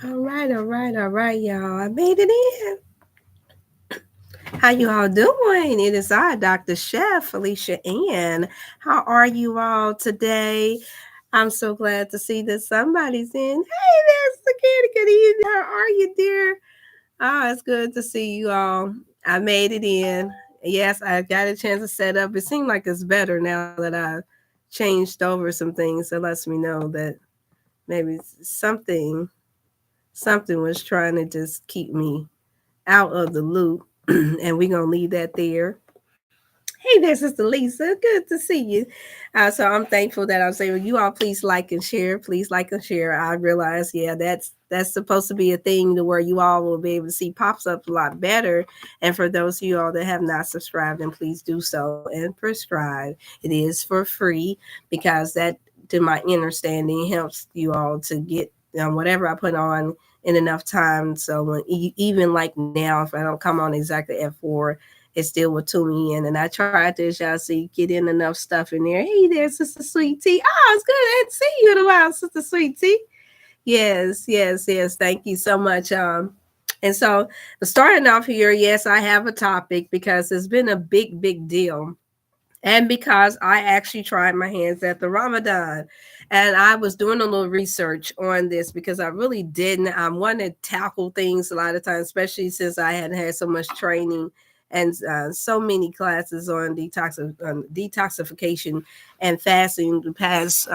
All right, y'all. I made it in. How you all doing? It is I, Dr. Chef Felicia Ann. How are you all today? I'm so glad to see that somebody's in. Hey, there's the kid. Good evening. How are you, dear? Oh, it's good to see you all. I made it in. Yes, I got a chance to set up. It seemed like it's better now that I changed over some things. It lets me know that maybe something was trying to just keep me out of the loop. And we're going to leave that there. Hey there, Sister Lisa. Good to see you. So I'm thankful that I'm saying, you all please like and share. Please like and share. I realize, yeah, that's supposed to be a thing to where you all will be able to see pops up a lot better. And for those of you all that have not subscribed, then please do so and prescribe. It is for free because that, to my understanding, helps you all to get whatever I put on in enough time. So when even like now, if I don't come on exactly at 4, it still will tune me in. And I tried this, y'all, so you get in enough stuff in there. Hey there, Sister Sweet Tea. Oh, it's good to see you in a while, Sister Sweet Tea. Yes. Thank you so much. And so starting off here, yes, I have a topic because it's been a big deal. And because I actually tried my hands at the Ramadan. And I was doing a little research on this because I really didn't. I want to tackle things a lot of times, especially since I hadn't had so much training and so many classes on detoxification and fasting the past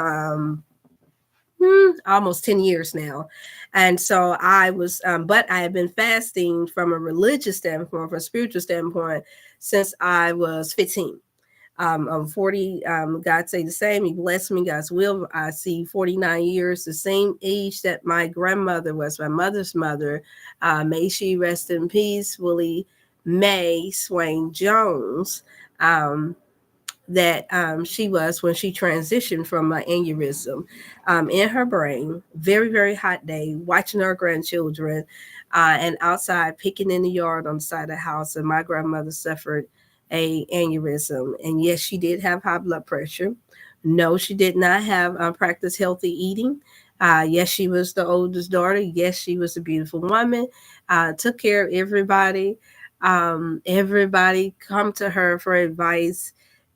almost 10 years now. And so I was, but I have been fasting from a religious standpoint, from a spiritual standpoint, since I was 15. I'm 40. God say the same. He blessed me. God's will. I see 49 years, the same age that my grandmother was, my mother's mother. May she rest in peace, Willie Mae Swain Jones. That she was when she transitioned from an aneurysm in her brain. Very hot day, watching her grandchildren and outside picking in the yard on the side of the house. And my grandmother suffered a aneurysm. And yes, she did have high blood pressure. No, she did not have practice healthy eating. Yes, she was the oldest daughter. Yes, she was a beautiful woman. Took care of everybody. Everybody come to her for advice.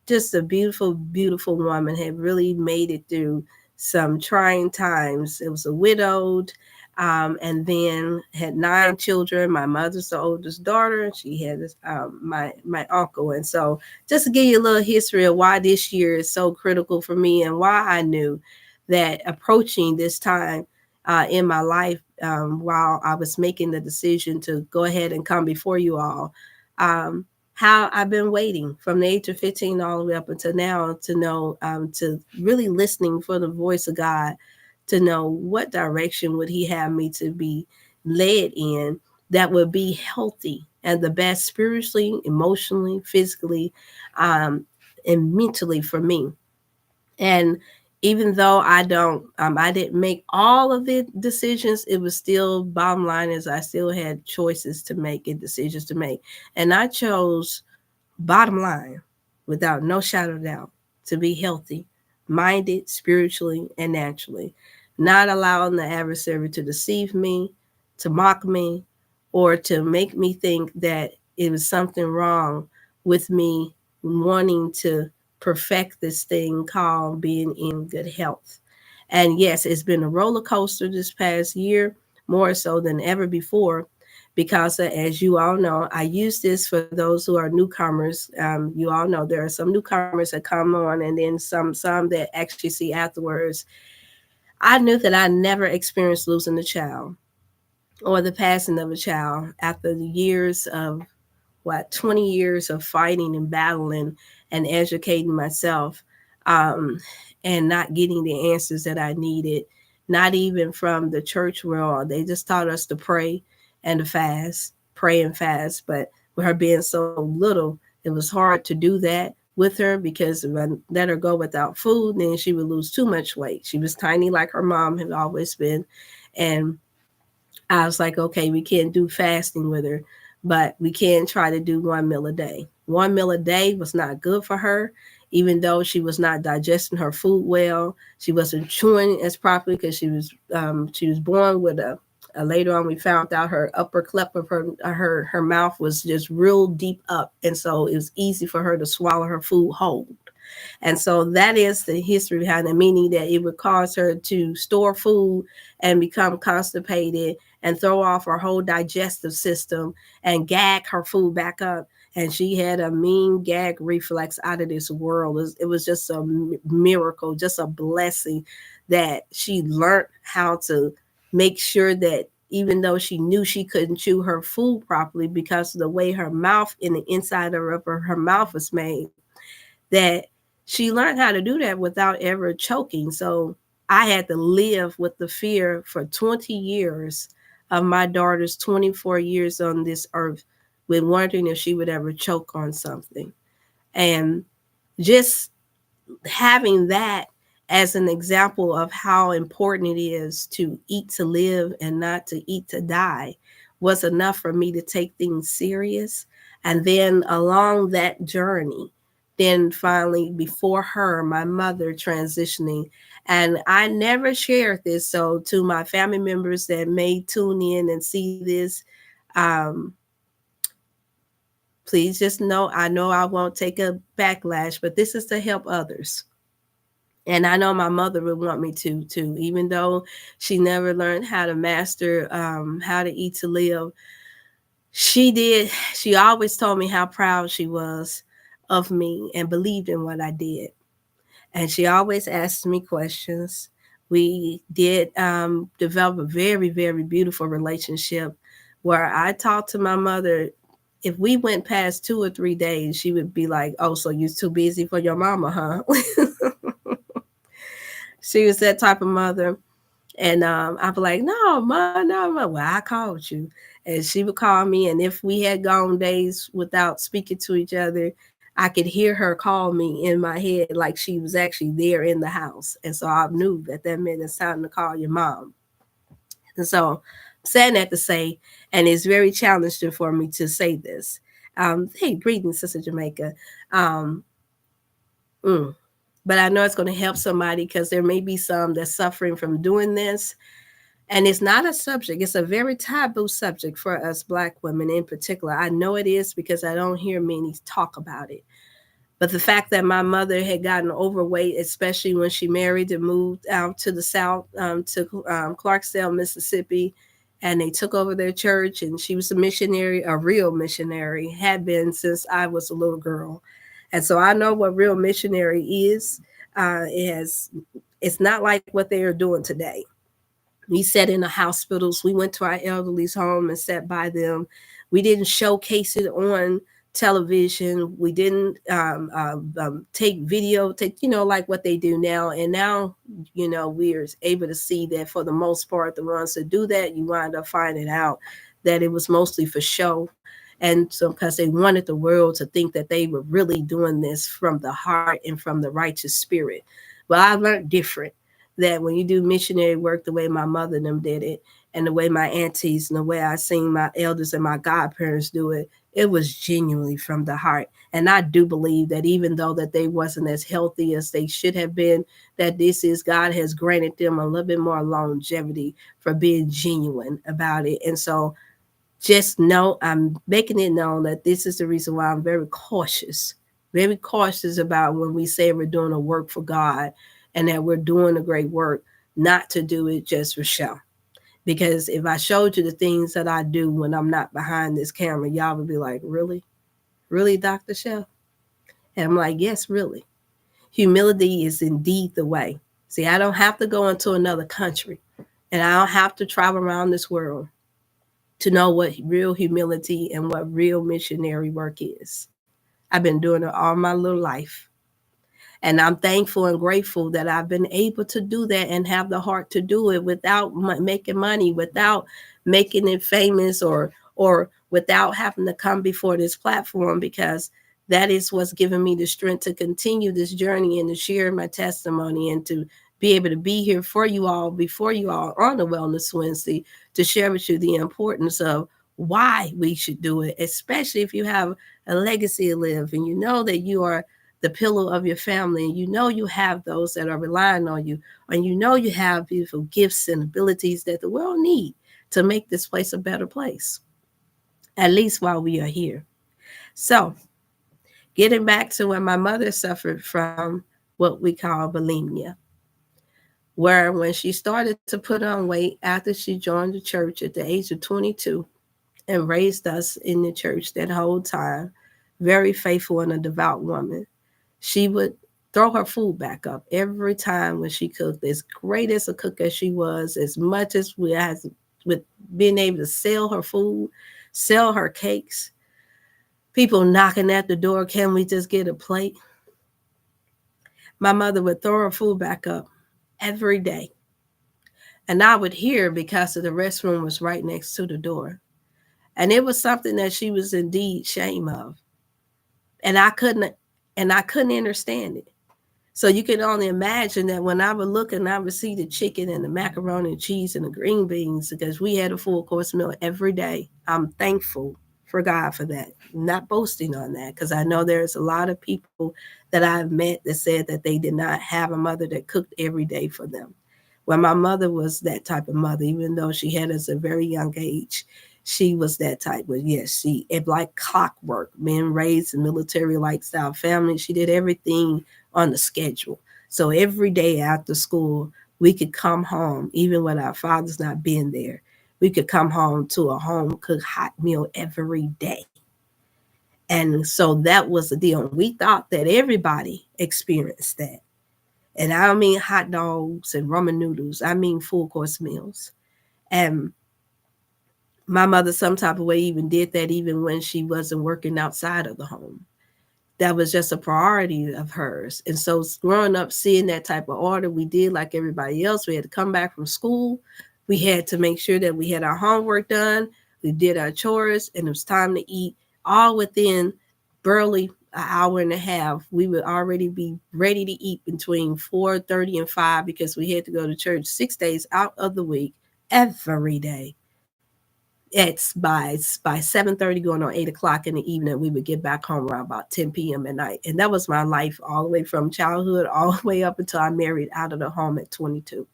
Just a beautiful woman, had really made it through some trying times. It was a widowed, and then had 9 children. My mother's the oldest daughter. She had my uncle. And so just to give you a little history of why this year is so critical for me and why I knew that approaching this time in my life, while I was making the decision to go ahead and come before you all, how I've been waiting from the age of 15 all the way up until now to know, to really listening for the voice of God, to know what direction would he have me to be led in that would be healthy and the best spiritually, emotionally, physically, and mentally for me. And even though I didn't make all of the decisions, it was still, bottom line is, I still had choices to make and decisions to make. And I chose, bottom line, without no shadow of doubt, to be healthy, minded, spiritually, and naturally, not allowing the adversary to deceive me, to mock me, or to make me think that it was something wrong with me wanting to perfect this thing called being in good health. And yes, it's been a roller coaster this past year, more so than ever before, because as you all know, I use this for those who are newcomers. You all know there are some newcomers that come on, and then some that actually see afterwards. I knew that I never experienced losing a child or the passing of a child after the years of 20 years of fighting and battling and educating myself, um, and not getting the answers that I needed, not even from the church world. They just taught us to pray and to fast, pray and fast. But with her being so little, it was hard to do that with her, because if I let her go without food, then she would lose too much weight. She was tiny like her mom had always been. And I was like, okay, we can't do fasting with her. but we can try to do 1 meal a day. 1 meal a day was not good for her, even though she was not digesting her food well. She wasn't chewing as properly because she was born with a later on we found out her upper cleft of her mouth was just real deep up, and so it was easy for her to swallow her food whole. And so that is the history behind it, meaning that it would cause her to store food and become constipated and throw off her whole digestive system and gag her food back up. And she had a mean gag reflex out of this world. It was just a miracle, just a blessing that she learned how to make sure that even though she knew she couldn't chew her food properly because of the way her mouth in the inside of her mouth was made, that she learned how to do that without ever choking. So I had to live with the fear for 20 years of my daughter's 24 years on this earth with wondering if she would ever choke on something. And just having that as an example of how important it is to eat to live and not to eat to die was enough for me to take things serious. And then along that journey, then finally before her, my mother transitioning. And I never shared this. So to my family members that may tune in and see this, um, please just know I won't take a backlash, but this is to help others. And I know my mother would want me to too, even though she never learned how to master how to eat to live. She did. She always told me how proud she was of me and believed in what I did. And she always asked me questions. We did develop a very, very beautiful relationship where I talked to my mother. If we went past 2 or 3 days, she would be like, "Oh, so you're too busy for your mama, huh?" She was that type of mother. And I'd be like, "No, ma, no, ma." Well, I called you. And she would call me. And if we had gone days without speaking to each other, I could hear her call me in my head like she was actually there in the house. And so I knew that that meant it's time to call your mom. And so I'm saying that to say, and it's very challenging for me to say this. Hey, greetings, Sister Jamaica. Um, mm, but I know it's going to help somebody because there may be some that's suffering from doing this. And it's not a subject, it's a very taboo subject for us Black women in particular. I know it is because I don't hear many talk about it. But the fact that my mother had gotten overweight, especially when she married and moved out to the South, to Clarksdale, Mississippi, and they took over their church, and she was a missionary, a real missionary, had been since I was a little girl. And so I know what real missionary is. It's not like what they are doing today. We sat in the hospitals. We went to our elderly's home and sat by them. We didn't showcase it on television. We didn't take video, like what they do now. And now, we're able to see that for the most part, the ones that do that, you wind up finding out that it was mostly for show. And so, because they wanted the world to think that they were really doing this from the heart and from the righteous spirit. Well, I learned different that when you do missionary work the way my mother and them did it, and the way my aunties and the way I seen my elders and my godparents do it, it was genuinely from the heart. And I do believe that even though that they wasn't as healthy as they should have been, that God has granted them a little bit more longevity for being genuine about it. And so just know, I'm making it known that this is the reason why I'm very cautious about when we say we're doing a work for God and that we're doing a great work, not to do it just for show. Because if I showed you the things that I do when I'm not behind this camera, y'all would be like, "Really? Really, Dr. Chef?" And I'm like, "Yes, really." Humility is indeed the way. See, I don't have to go into another country and I don't have to travel around this world to know what real humility and what real missionary work is. I've been doing it all my little life. And I'm thankful and grateful that I've been able to do that and have the heart to do it without making money, without making it famous, or without having to come before this platform, because that is what's given me the strength to continue this journey and to share my testimony and to be able to be here for you all, before you all on the Wellness Wednesday, to share with you the importance of why we should do it, especially if you have a legacy to live and you know that you are the pillar of your family, and you know you have those that are relying on you, and you know you have beautiful gifts and abilities that the world need to make this place a better place, at least while we are here. So, getting back to when my mother suffered from what we call bulimia, where when she started to put on weight after she joined the church at the age of 22 and raised us in the church that whole time, very faithful and a devout woman, she would throw her food back up every time when she cooked. As great as a cook as she was, as much as we had with being able to sell her food, sell her cakes, people knocking at the door, can we just get a plate? My mother would throw her food back up every day. And I would hear because of the restroom was right next to the door. And it was something that she was indeed shame of. And I couldn't understand it. So you can only imagine that when I would look and I would see the chicken and the macaroni and cheese and the green beans, because we had a full course meal every day. I'm thankful for God for that. I'm not boasting on that, because I know there's a lot of people that I've met that said that they did not have a mother that cooked every day for them. Well, my mother was that type of mother, even though she had us at a very young age. She was that type. But yes, she, it like clockwork, being raised in military lifestyle family. She did everything on the schedule. So every day after school, we could come home, even when our father's not being there. We could come home to a home cooked hot meal every day. And so that was the deal. We thought that everybody experienced that. And I don't mean hot dogs and ramen noodles. I mean full course meals. And my mother, some type of way, even did that even when she wasn't working outside of the home. That was just a priority of hers. And so growing up, seeing that type of order, we did like everybody else. We had to come back from school. We had to make sure that we had our homework done. We did our chores, and it was time to eat. All within barely an hour and a half, we would already be ready to eat between 4:30 and 5, because we had to go to church 6 days out of the week, every day. It's by 7:30, going on 8 o'clock in the evening, we would get back home around about 10 p.m. at night. And that was my life all the way from childhood all the way up until I married out of the home at 22.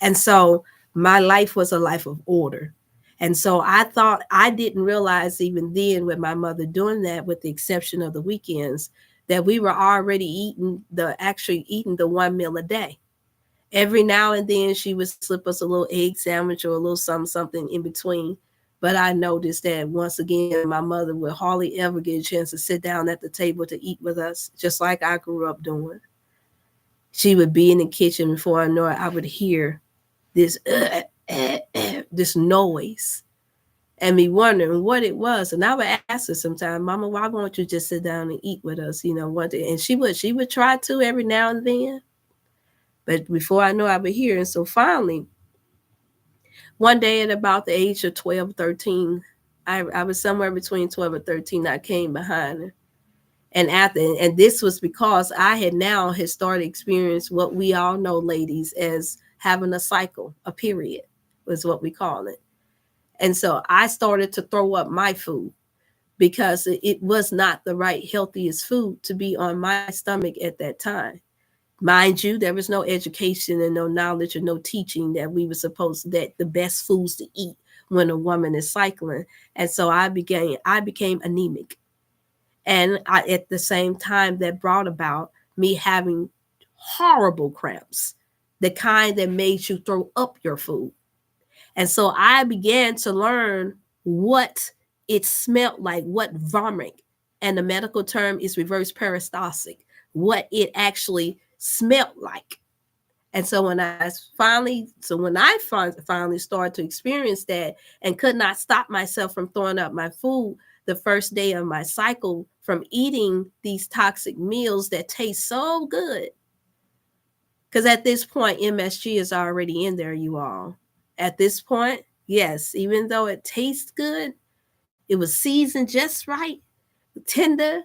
And so my life was a life of order. And so I thought, I didn't realize even then with my mother doing that, with the exception of the weekends, that we were already actually eating the one meal a day. Every now and then she would slip us a little egg sandwich or a little something in between. But I noticed that once again, my mother would hardly ever get a chance to sit down at the table to eat with us, just like I grew up doing. She would be in the kitchen. Before I know it, I would hear this this noise, and me wondering what it was. And I would ask her sometimes, Mama, why won't you just sit down and eat with us? And she would try to every now and then. But before I know, I would hear. And so finally, one day at about the age of 12, 13, I was somewhere between 12 and 13, I came behind her. And this was because I had started experiencing what we all know, ladies, as having a cycle, a period, was what we call it. And so I started to throw up my food, because it was not the right, healthiest food to be on my stomach at that time. Mind you, there was no education and no knowledge or no teaching that we were supposed, that the best foods to eat when a woman is cycling. And so I became anemic. And at the same time, that brought about me having horrible cramps, the kind that made you throw up your food. And so I began to learn what it smelled like, what vomit, and the medical term is reverse peristaltic, what it actually smelled like. And so when I finally started to experience that and could not stop myself from throwing up my food the first day of my cycle from eating these toxic meals that taste so good. Because at this point, MSG is already in there, you all. At this point, yes, even though it tastes good, it was seasoned just right, tender,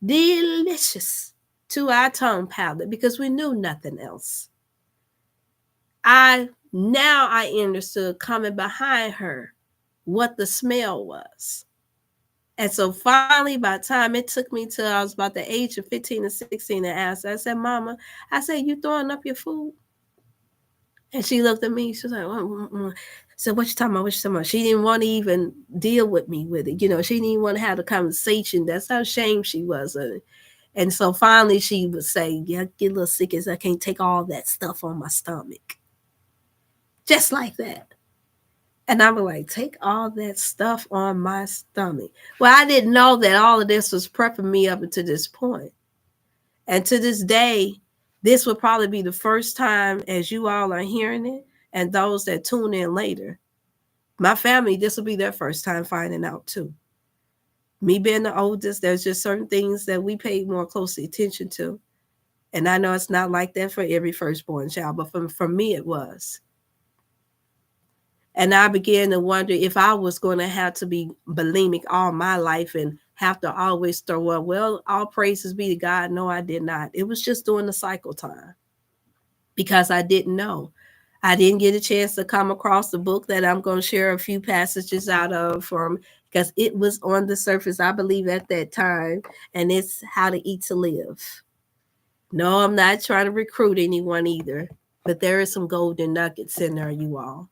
delicious to our tongue palate, because we knew nothing else. I understood coming behind her what the smell was. And so finally, by the time it took me till I was about the age of 15 or 16 to ask, I said, Mama, I said, you throwing up your food? And she looked at me, she was like, So what you talking about? What you talking about? She didn't want to even deal with me with it. You know, she didn't even want to have the conversation. That's how ashamed she was of it. And so finally she would say, yeah, I get a little sick as I can't take all that stuff on my stomach. Just like that. And I was like, take all that stuff on my stomach. Well, I didn't know that all of this was prepping me up to this point. And to this day, this will probably be the first time as you all are hearing it, and those that tune in later. My family, this will be their first time finding out too. Me being the oldest, there's just certain things that we pay more close attention to. And I know it's not like that for every firstborn child, but for me, it was. And I began to wonder if I was going to have to be bulimic all my life and have to always throw up. Well, all praises be to God. No, I did not. It was just during the cycle time because I didn't know. I didn't get a chance to come across the book that I'm going to share a few passages out of from because it was on the surface, I believe, at that time. And it's How to Eat to Live. No, I'm not trying to recruit anyone either, but there is some golden nuggets in there, you all.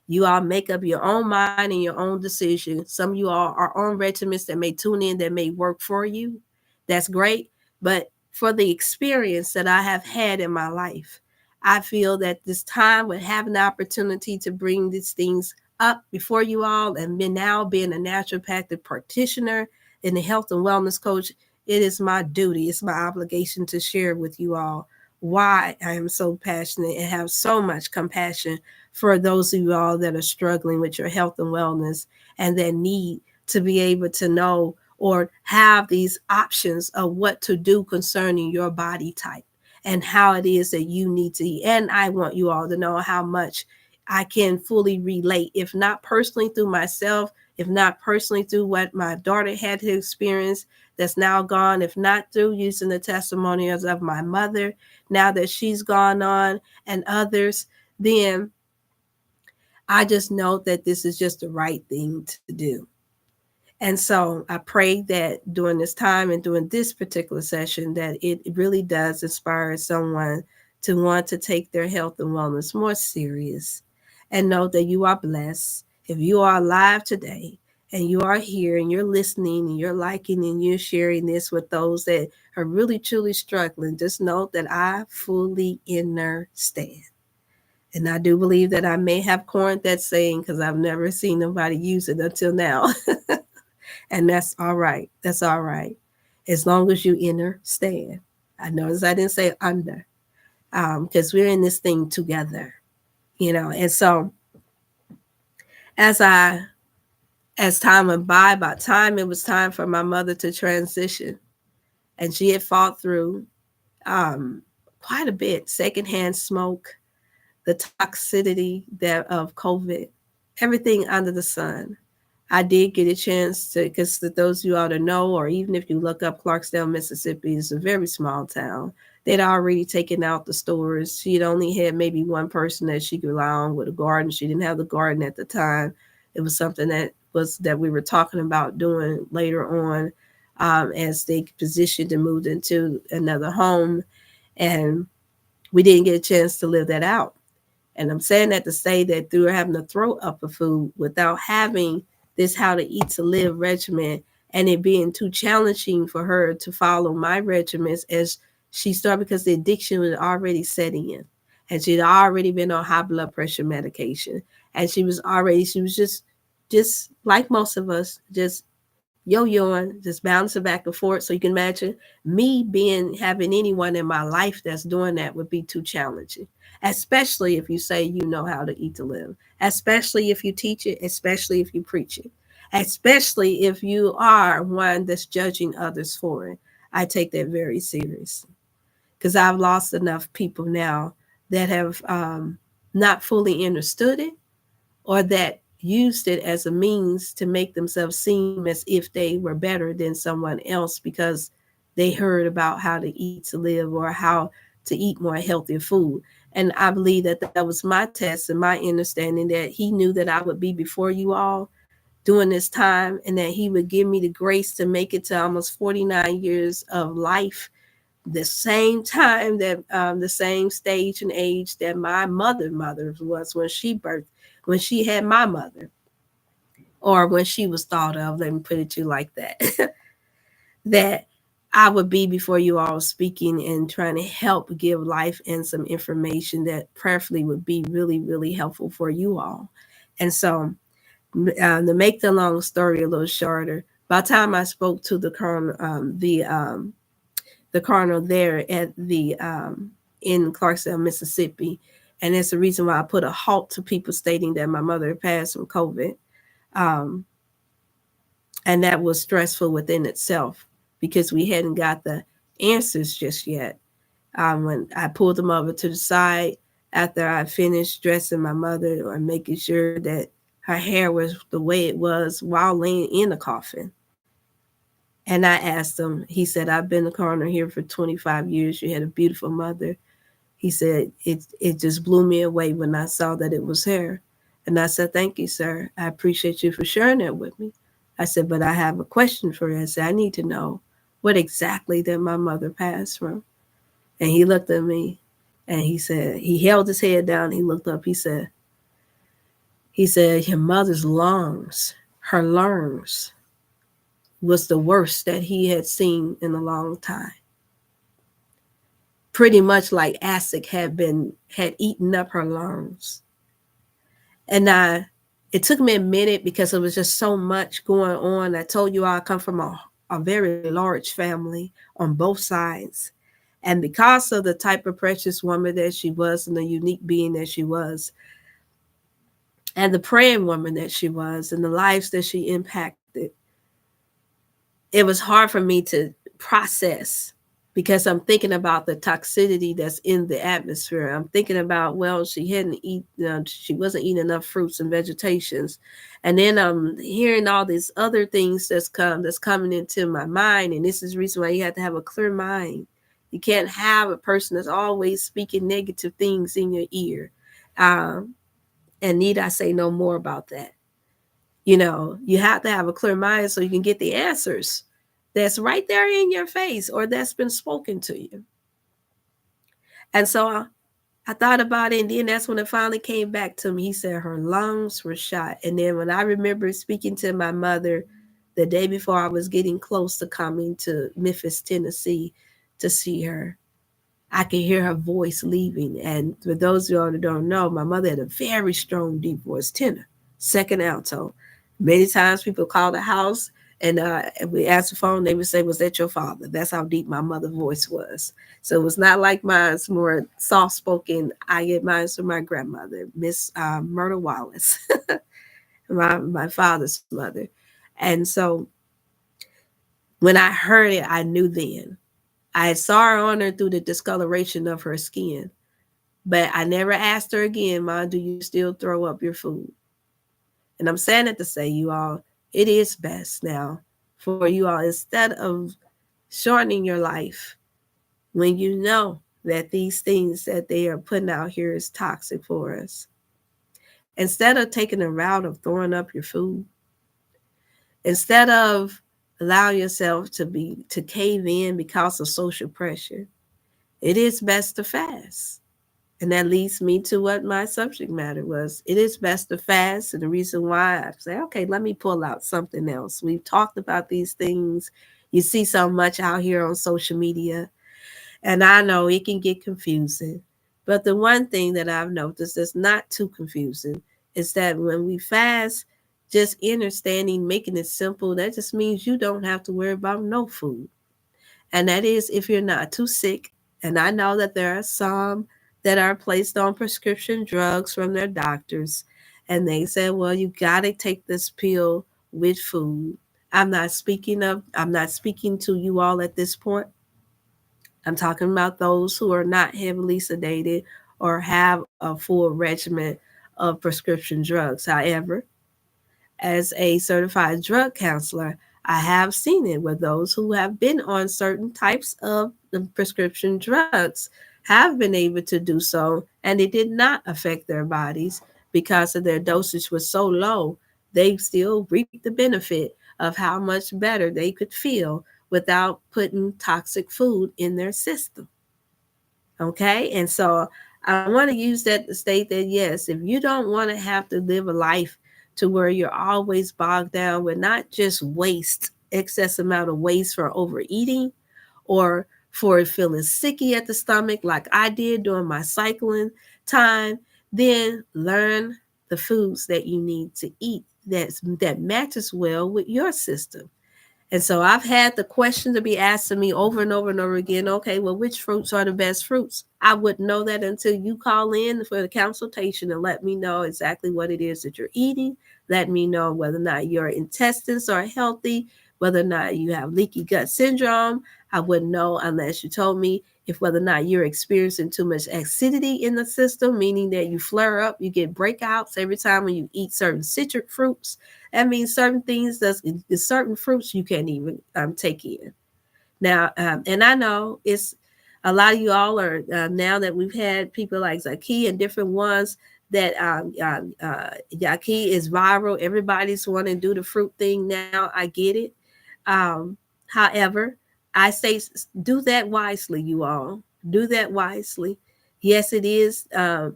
You all make up your own mind and your own decision. Some of you all are on regiments that may tune in that may work for you. That's great. But for the experience that I have had in my life, I feel that this time would have an opportunity to bring these things up before you all. And now being a naturopathic practitioner and a health and wellness coach, it is my duty, it's my obligation to share with you all why I am so passionate and have so much compassion for those of you all that are struggling with your health and wellness and that need to be able to know or have these options of what to do concerning your body type and how it is that you need to eat. And I want you all to know how much I can fully relate, if not personally through myself, if not personally through what my daughter had to experience that's now gone, if not through using the testimonials of my mother, now that she's gone on, and others, then I just know that this is just the right thing to do. And so I pray that during this time and during this particular session that it really does inspire someone to want to take their health and wellness more serious and know that you are blessed. If you are alive today and you are here and you're listening and you're liking and you're sharing this with those that are really truly struggling, just know that I fully understand. And I do believe that I may have coined that saying because I've never seen nobody use it until now. And that's all right. That's all right. As long as you understand. I notice I didn't say under because we're in this thing together, you know. And so as time went by time it was time for my mother to transition. And she had fought through quite a bit, secondhand smoke, the toxicity of COVID, everything under the sun. I did get a chance to, because those of you ought to know, or even if you look up Clarksdale, Mississippi, it's a very small town. They'd already taken out the stores. She'd only had maybe one person that she could rely on with a garden. She didn't have the garden at the time. It was something that we were talking about doing later on as they positioned and moved into another home. And we didn't get a chance to live that out. And I'm saying that to say that through having to throw up a food without having this How to Eat to Live regimen and it being too challenging for her to follow my regimens as she started, because the addiction was already setting in and she'd already been on high blood pressure medication. And she was just like most of us, just yo-yoing, just bouncing back and forth. So you can imagine me having anyone in my life that's doing that would be too challenging, especially if you say you know how to eat to live, especially if you teach it, especially if you preach it, especially if you are one that's judging others for it. I take that very seriously because I've lost enough people now that have not fully understood it or that used it as a means to make themselves seem as if they were better than someone else because they heard about how to eat to live or how to eat more healthier food. And I believe that was my test and my understanding that he knew that I would be before you all during this time, and that he would give me the grace to make it to almost 49 years of life, the same time that the same stage and age that my mother was when she birthed, when she had my mother, or when she was thought of, let me put it to you like that. That I would be before you all speaking and trying to help give life and some information that prayerfully would be really, really helpful for you all. And so, to make the long story a little shorter, by the time I spoke to the coroner there at the in Clarksville, Mississippi, and that's the reason why I put a halt to people stating that my mother passed from COVID, um, and that was stressful within itself because we hadn't got the answers just yet. When I pulled them over to the side after I finished dressing my mother or making sure that her hair was the way it was while laying in the coffin. And I asked him, he said, I've been a coroner here for 25 years. You had a beautiful mother. He said, it just blew me away when I saw that it was her. And I said, thank you, sir. I appreciate you for sharing that with me. I said, but I have a question for you. I said, I need to know what exactly did my mother pass from? And he looked at me and he said, he held his head down. He looked up. He said, your mother's lungs, her lungs was the worst that he had seen in a long time. Pretty much like acid had eaten up her lungs. And it took me a minute because it was just so much going on. I told you I come from a very large family on both sides. And because of the type of precious woman that she was and the unique being that she was, and the praying woman that she was, and the lives that she impacted, it was hard for me to process because I'm thinking about the toxicity that's in the atmosphere. I'm thinking about, well, she wasn't eating enough fruits and vegetations. And then I'm hearing all these other things that's coming into my mind. And this is the reason why you have to have a clear mind. You can't have a person that's always speaking negative things in your ear. And need I say no more about that? You have to have a clear mind so you can get the answers that's right there in your face or that's been spoken to you. And so I thought about it, and then that's when it finally came back to me. He said her lungs were shot. And then when I remember speaking to my mother the day before I was getting close to coming to Memphis, Tennessee to see her, I could hear her voice leaving. And for those of y'all that don't know, my mother had a very strong, deep voice, tenor, second alto. Many times people call the house and we asked the phone, they would say, was that your father? That's how deep my mother's voice was. So it was not like mine's more soft-spoken. I get mine from my grandmother, Miss Myrtle Wallace, my father's mother. And so when I heard it, I knew then. I saw her on her through the discoloration of her skin, but I never asked her again, Mom, do you still throw up your food? And I'm saying it to say, you all, it is best now for you all, instead of shortening your life, when you know that these things that they are putting out here is toxic for us, instead of taking the route of throwing up your food, instead of allow yourself to cave in because of social pressure, it is best to fast. And that leads me to what my subject matter was. It is best to fast. And the reason why I say, okay, let me pull out something else. We've talked about these things. You see so much out here on social media. And I know it can get confusing. But the one thing that I've noticed that's not too confusing is that when we fast, just understanding, making it simple, that just means you don't have to worry about no food. And that is if you're not too sick. And I know that there are some that are placed on prescription drugs from their doctors. And they say, well, you got to take this pill with food. I'm not speaking to you all at this point. I'm talking about those who are not heavily sedated or have a full regimen of prescription drugs. However, as a certified drug counselor, I have seen it where those who have been on certain types of the prescription drugs have been able to do so, and it did not affect their bodies because of their dosage was so low they still reap the benefit of how much better they could feel without putting toxic food in their system. Okay. And so I want to use that to state that, yes, if you don't want to have to live a life to where you're always bogged down with not just waste, excess amount of waste for overeating or for feeling sicky at the stomach, like I did during my cycling time, then learn the foods that you need to eat that matches well with your system. And so I've had the question to be asked to me over and over and over again. Okay, well, which fruits are the best fruits? I wouldn't know that until you call in for the consultation and let me know exactly what it is that you're eating. Let me know whether or not your intestines are healthy, whether or not you have leaky gut syndrome. I wouldn't know unless you told me if whether or not you're experiencing too much acidity in the system, meaning that you flare up, you get breakouts every time when you eat certain citric fruits. That means certain things, there's certain fruits you can't even take in. Now, and I know it's a lot of you all are now that we've had people like Zaki and different ones that Yaki is viral. Everybody's wanting to do the fruit thing now. I get it. Um, However, I say do that wisely, you all. Do that wisely. Yes, it is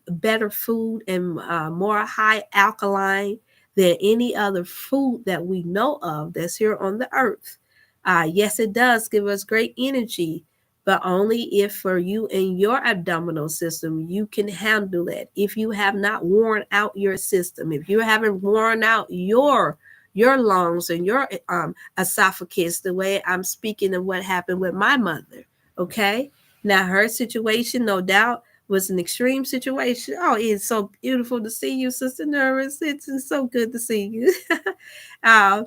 better food and more high alkaline than any other food that we know of that's here on the earth. Yes, it does give us great energy, but only if for you and your abdominal system you can handle it. If you have not worn out your system, if you haven't worn out your lungs and your esophagus, the way I'm speaking of what happened with my mother. Okay. Now her situation, no doubt, was an extreme situation. Oh, it's so beautiful to see you, Sister Nervous. It's so good to see you. uh,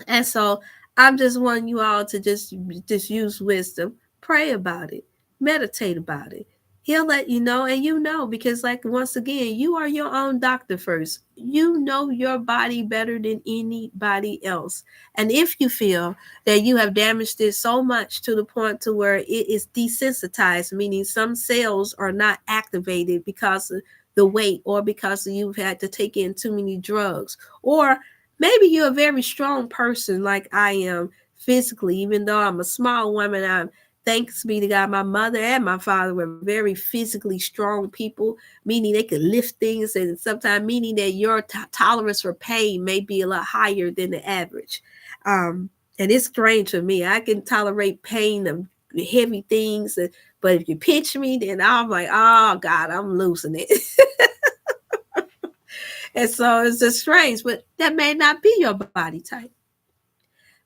and so I'm just wanting you all to just use wisdom, pray about it, meditate about it. He'll let you know, and you know, because like once again, you are your own doctor first. You know your body better than anybody else. And if you feel that you have damaged it so much to the point to where it is desensitized, meaning some cells are not activated because of the weight or because you've had to take in too many drugs, or maybe you're a very strong person like I am physically, even though I'm a small woman. I'm thanks be to God, my mother and my father were very physically strong people, meaning they could lift things, and sometimes meaning that your tolerance for pain may be a lot higher than the average. Um, and it's strange for me. I can tolerate pain of heavy things, but if you pinch me, then I'm like, oh God, I'm losing it. And so it's just strange, but that may not be your body type.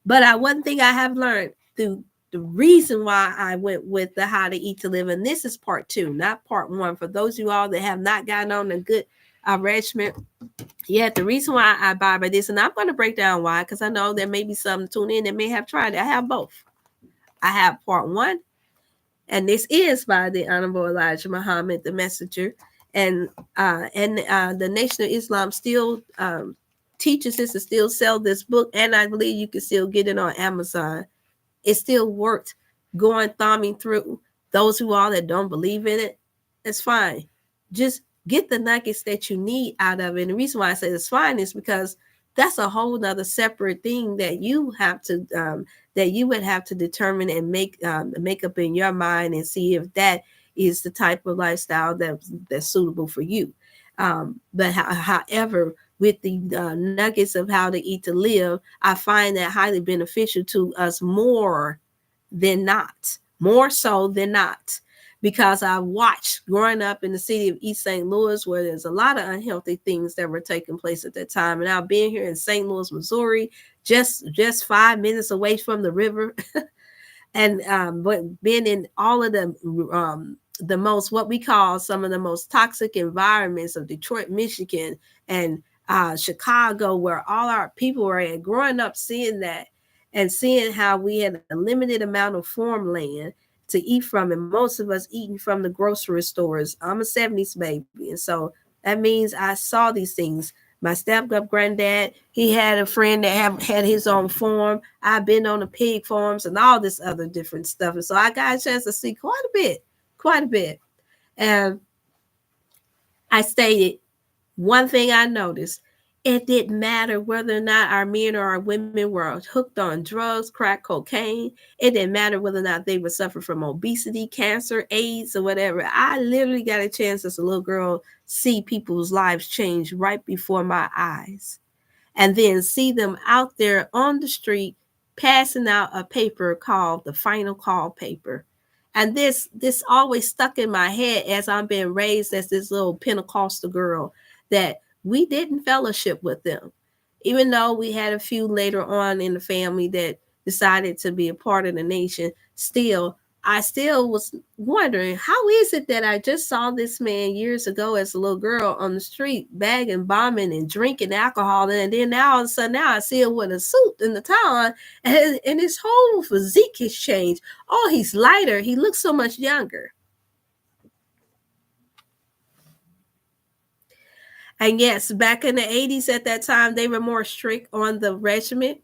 But one thing I have learned through the reason why I went with the How to Eat to Live, and this is part 2, not part 1. For those of you all that have not gotten on a good regiment, yeah, the reason why I buy by this, and I'm going to break down why, because I know there may be some tune in that may have tried it. I have both. I have part 1, and this is by the Honorable Elijah Muhammad, the messenger, and the Nation of Islam still teaches this and still sell this book, and I believe you can still get it on Amazon. It still worked going thumbing through those who all that don't believe in it. It's fine. Just get the nuggets that you need out of it. And the reason why I say it's fine is because that's a whole nother separate thing that you have to that you would have to determine and make up in your mind and see if that is the type of lifestyle that's suitable for you. But however, with the nuggets of how to eat to live, I find that highly beneficial to us more than not, more so than not, because I watched growing up in the city of East St. Louis, where there's a lot of unhealthy things that were taking place at that time. And now being here in St. Louis, Missouri, just 5 minutes away from the river, and but being in all of the most, what we call some of the most toxic environments of Detroit, Michigan, and Chicago, where all our people were at, growing up seeing that and seeing how we had a limited amount of farmland to eat from, and most of us eating from the grocery stores. I'm a 70s baby, and so that means I saw these things. My step-up granddad, he had a friend that had his own farm. I've been on the pig farms and all this other different stuff. And so I got a chance to see quite a bit, quite a bit. And I stated one thing I noticed It didn't matter whether or not our men or our women were hooked on drugs, crack, cocaine. It didn't matter whether or not they would suffer from obesity, cancer, AIDS, or whatever. I literally got a chance as a little girl see people's lives change right before my eyes, and then see them out there on the street passing out a paper called the final call paper. And this always stuck in my head as I'm being raised as this little Pentecostal girl, that we didn't fellowship with them. Even though we had a few later on in the family that decided to be a part of the nation, still I still was wondering, how is it that I just saw this man years ago as a little girl on the street bagging, bombing, and drinking alcohol, and then now all of a sudden now I see him with a suit and the tie on, and his whole physique has changed. Oh, he's lighter. He looks so much younger. And yes, back in the 80s at that time, they were more strict on the regiment.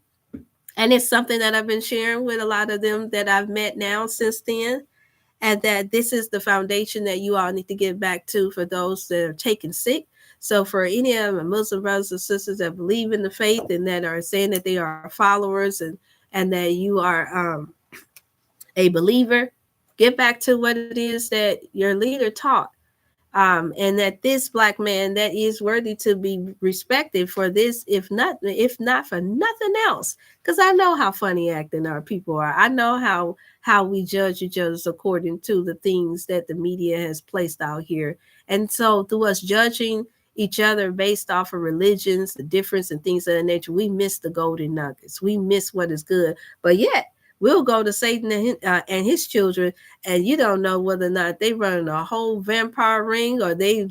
And it's something that I've been sharing with a lot of them that I've met now since then. And that this is the foundation that you all need to get back to for those that are taken sick. So for any of my Muslim brothers and sisters that believe in the faith and that are saying that they are followers, and that you are a believer, get back to what it is that your leader taught, and that this black man that is worthy to be respected for this, if not for nothing else, because I know how funny acting our people are. I know how we judge each other according to the things that the media has placed out here, and so through us judging each other based off of religions, the difference and things of that nature, we miss the golden nuggets. We miss what is good, but yet we'll go to Satan and his children, and you don't know whether or not they run a whole vampire ring or they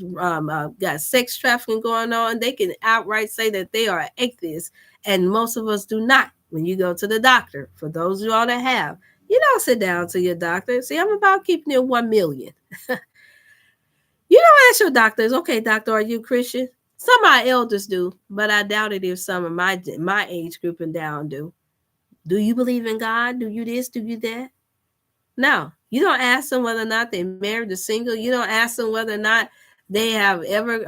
got sex trafficking going on. They can outright say that they are atheists, and most of us do not. When you go to the doctor, for those of you all that have, you don't sit down to your doctor. See, I'm about keeping it 1 million. You don't ask your doctors, okay, doctor, are you Christian? Some of my elders do, but I doubt it if some of my age group and down do. Do you believe in God? Do you this? Do you that? No, you don't ask them whether or not they're married or single. You don't ask them whether or not they have ever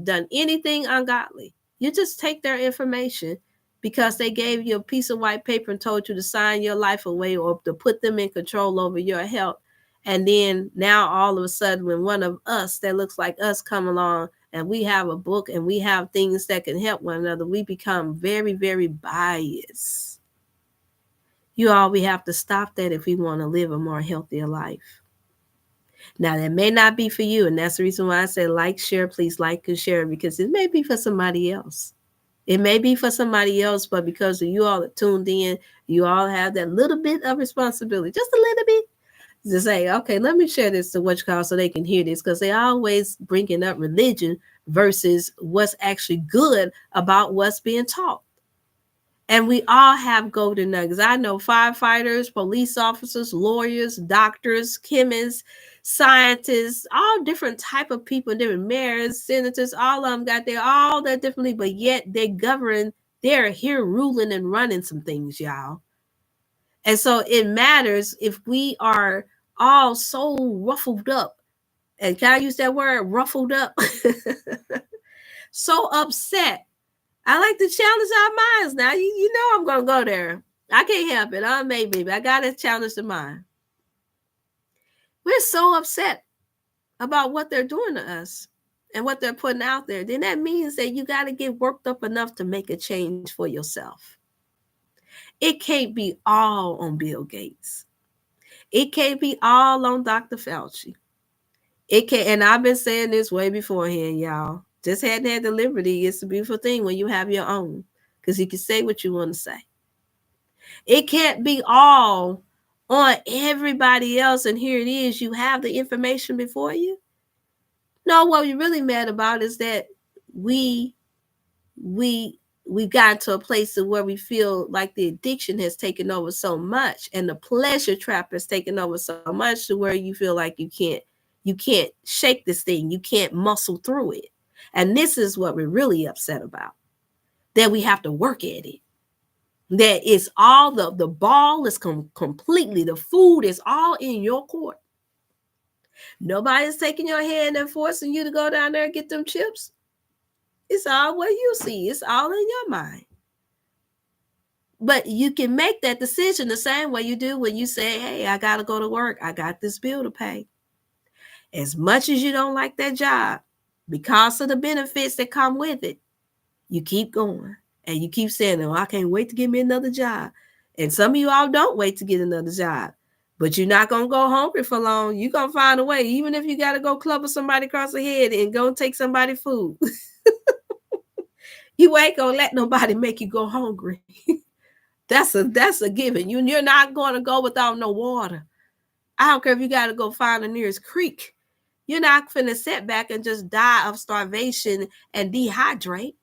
done anything ungodly. You just take their information because they gave you a piece of white paper and told you to sign your life away or to put them in control over your health. And then now all of a sudden, when one of us that looks like us come along and we have a book and we have things that can help one another, we become very, very biased. You all, we have to stop that if we want to live a more healthier life. Now, that may not be for you, and that's the reason why I say like, share, please like and share, because it may be for somebody else. It may be for somebody else, but because of you all that tuned in, you all have that little bit of responsibility, just a little bit, to say, okay, let me share this to what you call so they can hear this, because they always bringing up religion versus what's actually good about what's being taught. And we all have golden nuggets. I know firefighters, police officers, lawyers, doctors, chemists, scientists, all different type of people, different mayors, senators, all of them got there, all that differently, but yet they govern, they're here ruling and running some things, y'all. And so it matters if we are all so ruffled up. And can I use that word, ruffled up? So upset. I like to challenge our minds now. You know I'm going to go there. I can't help it. I may be, but I got to challenge the mind. We're so upset about what they're doing to us and what they're putting out there. Then that means that you got to get worked up enough to make a change for yourself. It can't be all on Bill Gates. It can't be all on Dr. Fauci. It can't, and I've been saying this way beforehand, y'all. Just hadn't had the liberty. It's a beautiful thing when you have your own, because you can say what you want to say. It can't be all on everybody else, and here it is. You have the information before you. No, what we're really mad about is that we've gotten to a place of where we feel like the addiction has taken over so much, and the pleasure trap has taken over so much to where you feel like you can't shake this thing, you can't muscle through it. And this is what we're really upset about, that we have to work at it, that it's all the ball is completely, the food is all in your court. Nobody's taking your hand and forcing you to go down there and get them chips. It's all what you see. It's all in your mind. But you can make that decision the same way you do when you say, hey, I got to go to work. I got this bill to pay. As much as you don't like that job, because of the benefits that come with it, you keep going. And you keep saying, oh, I can't wait to get me another job. And some of you all don't wait to get another job. But you're not going to go hungry for long. You're going to find a way, even if you got to go club with somebody across the head and go take somebody food. You ain't going to let nobody make you go hungry. That's a given. You're not going to go without no water. I don't care if you got to go find the nearest creek. You're not finna sit back and just die of starvation and dehydrate.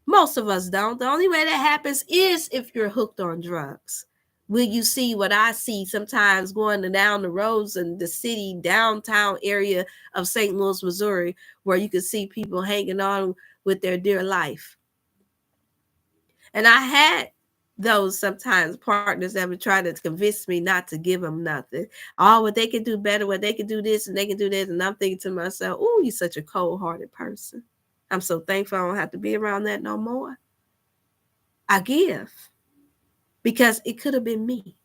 Most of us don't. The only way that happens is if you're hooked on drugs. Will you see what I see sometimes going down the roads in the city downtown area of St. Louis, Missouri, where you can see people hanging on with their dear life. And I had those sometimes partners that would try to convince me not to give them nothing. Oh, well, they can do better, well, they can do this and they can do this. And I'm thinking to myself, oh, you're such a cold-hearted person. I'm so thankful I don't have to be around that no more. I give because it could have been me.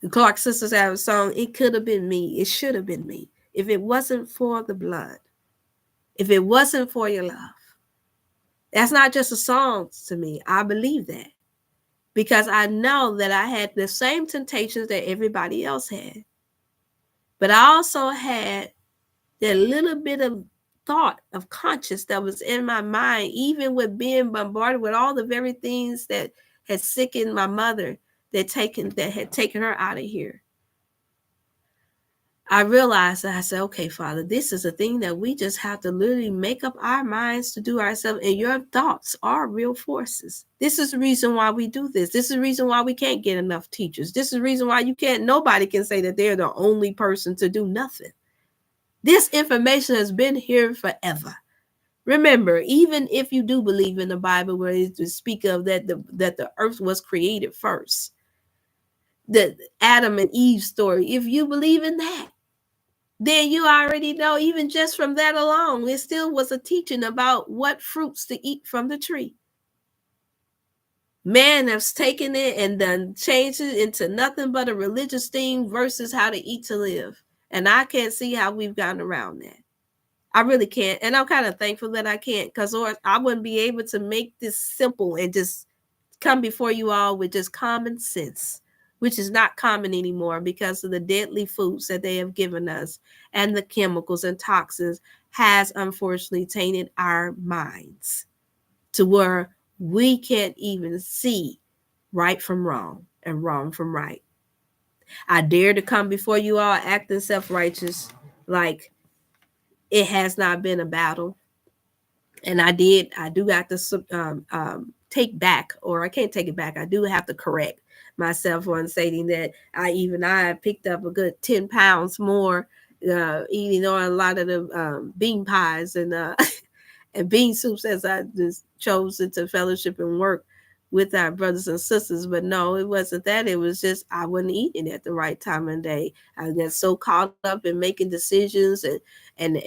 The Clark sisters have a song, it could have been me. It should have been me. If it wasn't for the blood, if it wasn't for your love. That's not just a song to me. I believe that because I know that I had the same temptations that everybody else had. But I also had that little bit of thought of conscience that was in my mind, even with being bombarded with all the very things that had sickened my mother, that had taken her out of here. I realized that I said, okay, Father, this is a thing that we just have to literally make up our minds to do ourselves. And your thoughts are real forces. This is the reason why we do this. This is the reason why we can't get enough teachers. This is the reason why nobody can say that they're the only person to do nothing. This information has been here forever. Remember, even if you do believe in the Bible where it to speak of that the earth was created first, the Adam and Eve story, if you believe in that, then you already know, even just from that alone, it still was a teaching about what fruits to eat from the tree. Man has taken it and done changed it into nothing but a religious thing versus how to eat to live. And I can't see how we've gotten around that. I really can't. And I'm kind of thankful that I can't, because or I wouldn't be able to make this simple and just come before you all with just common sense, which is not common anymore because of the deadly foods that they have given us, and the chemicals and toxins has unfortunately tainted our minds to where we can't even see right from wrong and wrong from right. I dare to come before you all acting self-righteous like it has not been a battle. And I do got to take back, or I can't take it back. I do have to correct myself on stating that I picked up a good 10 pounds more eating on a lot of the bean pies and and bean soups as I just chose to fellowship and work with our brothers and sisters. But no, it wasn't that. It was just I wasn't eating at the right time of day. I got so caught up in making decisions and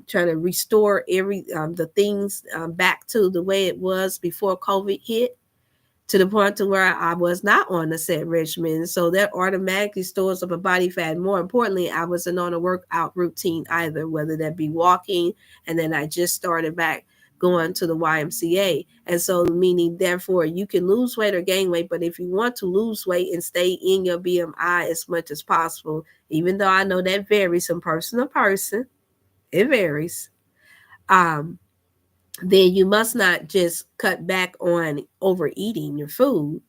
trying to restore the things back to the way it was before COVID hit, to the point to where I was not on a set regimen. So that automatically stores up a body fat. More importantly, I wasn't on a workout routine either, whether that be walking, and then I just started back going to the YMCA. And so meaning, therefore, you can lose weight or gain weight, but if you want to lose weight and stay in your BMI as much as possible, even though I know that varies from person to person, it varies, then you must not just cut back on overeating your food,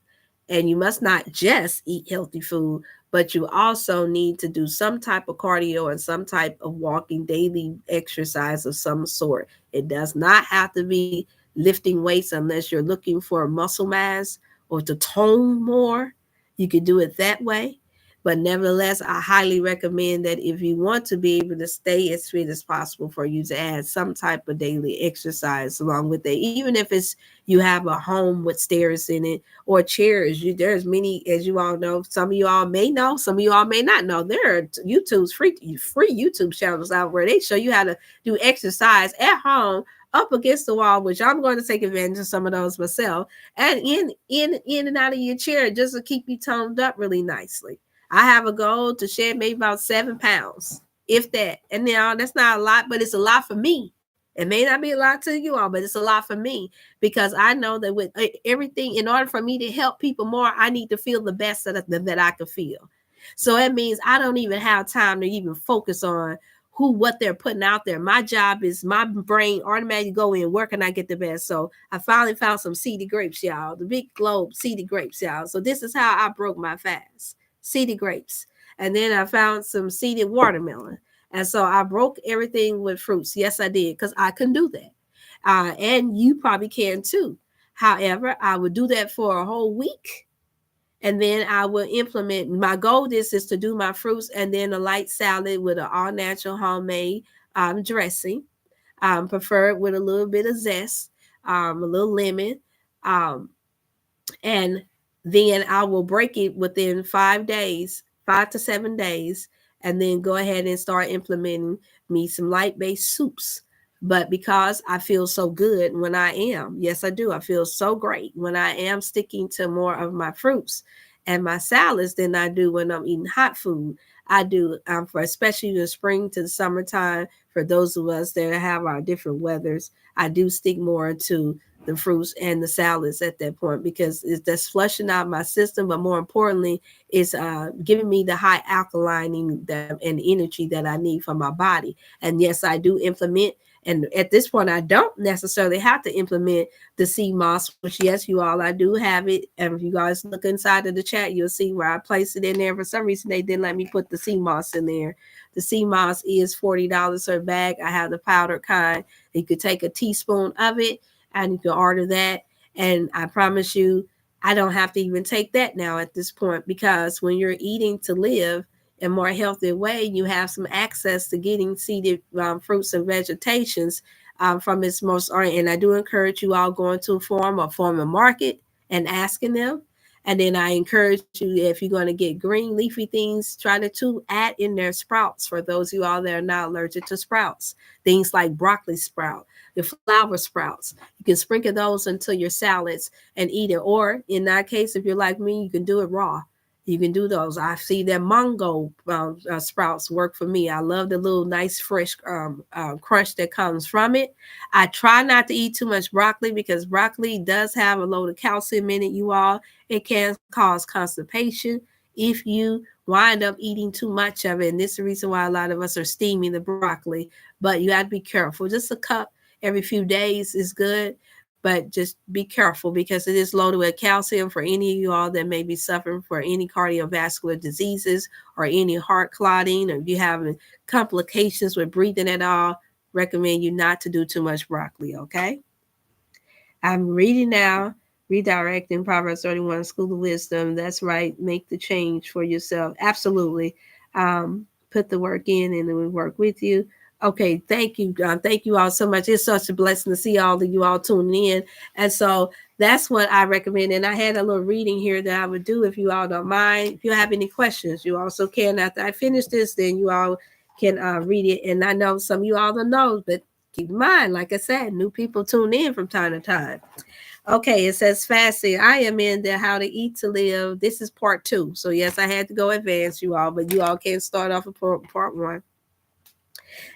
and you must not just eat healthy food, but you also need to do some type of cardio and some type of walking, daily exercise of some sort. It does not have to be lifting weights unless you're looking for muscle mass or to tone more. You can do it that way. But nevertheless, I highly recommend that if you want to be able to stay as fit as possible, for you to add some type of daily exercise along with it. Even if it's you have a home with stairs in it or chairs. There's many, as you all know, some of you all may know, some of you all may not know. There are YouTube's free YouTube channels out where they show you how to do exercise at home up against the wall, which I'm going to take advantage of some of those myself, and in and out of your chair just to keep you toned up really nicely. I have a goal to shed maybe about 7 pounds, if that. And now that's not a lot, but it's a lot for me. It may not be a lot to you all, but it's a lot for me, because I know that with everything, in order for me to help people more, I need to feel the best that I can feel. So it means I don't even have time to even focus on what they're putting out there. My job is, my brain automatically go in, where can I get the best? So I finally found some seeded grapes, y'all. The big globe seeded grapes, y'all. So this is how I broke my fast. Seeded grapes. And then I found some seeded watermelon. And so I broke everything with fruits. Yes, I did, because I can do that. And you probably can too. However, I would do that for a whole week. And then I will implement, my goal is to do my fruits and then a light salad with an all natural homemade dressing, preferred with a little bit of zest, a little lemon. And then I will break it within 5 days, 5 to 7 days, and then go ahead and start implementing me some light-based soups. But because I feel so good when I am, yes, I do. I feel so great when I am sticking to more of my fruits and my salads than I do when I'm eating hot food. I do, for especially the spring to the summertime, for those of us that have our different weathers, I do stick more to the fruits and the salads at that point, because it's that's flushing out my system, but more importantly, it's giving me the high alkalining and energy that I need for my body. And yes, I do implement. And at this point, I don't necessarily have to implement the sea moss, which, yes, you all, I do have it. And if you guys look inside of the chat, you'll see where I placed it in there. For some reason, they didn't let me put the sea moss in there. The sea moss is $40 per bag. I have the powdered kind. You could take a teaspoon of it and you can order that. And I promise you, I don't have to even take that now at this point, because when you're eating to live in a more healthy way, you have some access to getting seeded fruits and vegetations from its most. And I do encourage you all going to a farm market and asking them. And then I encourage you, if you're going to get green leafy things, try to add in their sprouts, for those of you all that are not allergic to sprouts. Things like broccoli sprout, the flower sprouts. You can sprinkle those into your salads and eat it. Or in that case, if you're like me, you can do it raw. You can do those. I see that mango sprouts work for me. I love the little nice fresh crunch that comes from it. I try not to eat too much broccoli, because broccoli does have a load of calcium in it, you all. It can cause constipation if you wind up eating too much of it. And this is the reason why a lot of us are steaming the broccoli. But you have to be careful. Just a cup every few days is good. But just be careful, because it is loaded with calcium. For any of you all that may be suffering for any cardiovascular diseases or any heart clotting, or if you have complications with breathing at all, recommend you not to do too much broccoli, okay? I'm reading now, redirecting Proverbs 31, School of Wisdom. That's right. Make the change for yourself. Absolutely. Put the work in and then we work with you. Okay, thank you. Thank you all so much. It's such a blessing to see all of you all tuning in. And so that's what I recommend. And I had a little reading here that I would do, if you all don't mind. If you have any questions, you also can. After I finish this, then you all can read it. And I know some of you all don't know, but keep in mind, like I said, new people tune in from time to time. Okay, it says fasting. I am in the How to Eat to Live. This is part 2. So yes, I had to go advance, you all, but you all can start off with part 1.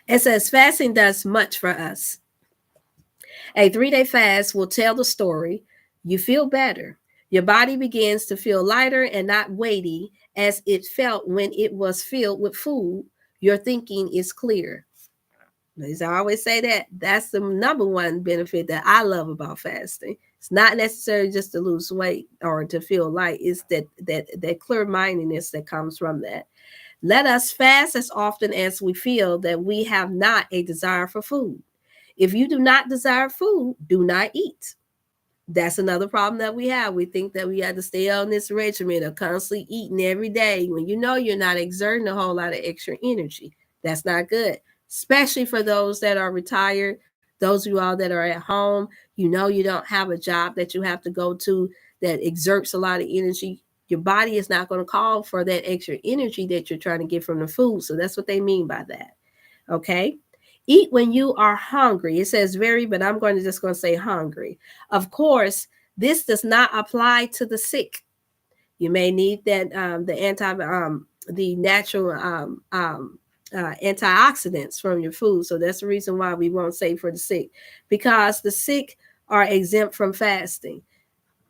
It says fasting does much for us. A 3-day fast will tell the story. You feel better. Your body begins to feel lighter and not weighty as it felt when it was filled with food. Your thinking is clear. As I always say, that's the number one benefit that I love about fasting. It's not necessarily just to lose weight or to feel light. It's that clear-mindedness that comes from that. Let us fast as often as we feel that we have not a desire for food. If you do not desire food, do not eat. That's another problem that we have. We think that we have to stay on this regimen of constantly eating every day when you know you're not exerting a whole lot of extra energy. That's not good, especially for those that are retired, those of you all that are at home. You know you don't have a job that you have to go to that exerts a lot of energy. Your body is not going to call for that extra energy that you're trying to get from the food. So that's what they mean by that. Okay. Eat when you are hungry. It says very, but I'm going to just going to say hungry. Of course, this does not apply to the sick. You may need that the natural antioxidants from your food. So that's the reason why we won't say for the sick, because the sick are exempt from fasting.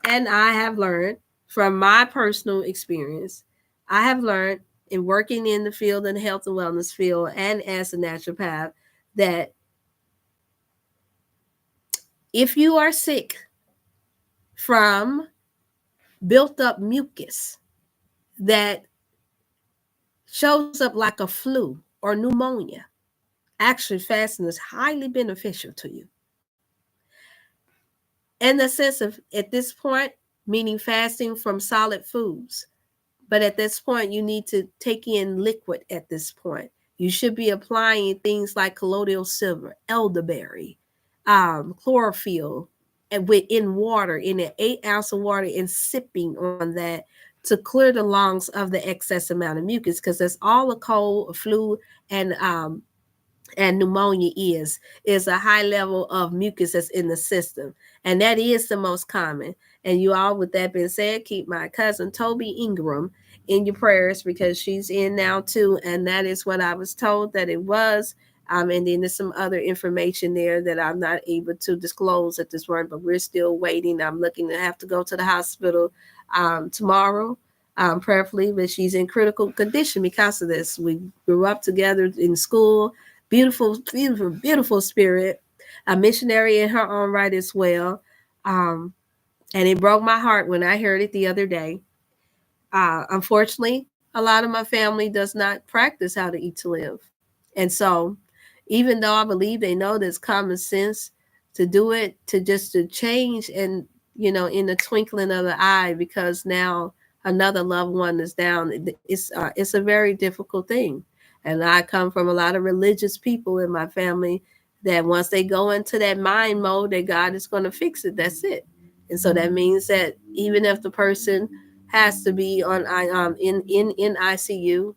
And I have learned from my personal experience, I have learned in working in the field, in the health and wellness field, and as a naturopath, that if you are sick from built up mucus that shows up like a flu or pneumonia, actually fasting is highly beneficial to you. In the sense of, at this point, meaning fasting from solid foods. But at this point, you need to take in liquid at this point. You should be applying things like colloidal silver, elderberry, chlorophyll, and in water, in an 8 ounce of water, and sipping on that to clear the lungs of the excess amount of mucus, because that's all a cold, a flu, and pneumonia is a high level of mucus that's in the system, and that is the most common. And you all, with that being said, keep my cousin Toby Ingram in your prayers, because she's in now too, and that is what I was told that it was. And then there's some other information there that I'm not able to disclose at this point, but we're still waiting. I'm looking to have to go to the hospital tomorrow, prayerfully, but she's in critical condition because of this. We grew up together in school. Beautiful, beautiful, beautiful spirit, a missionary in her own right as well. And it broke my heart when I heard it the other day. Unfortunately, a lot of my family does not practice how to eat to live. And so, even though I believe they know there's common sense to do it, to change, and in the twinkling of the eye, because now another loved one is down. It's a very difficult thing. And I come from a lot of religious people in my family that once they go into that mind mode that God is going to fix it, that's it. And so that means that even if the person has to be on in ICU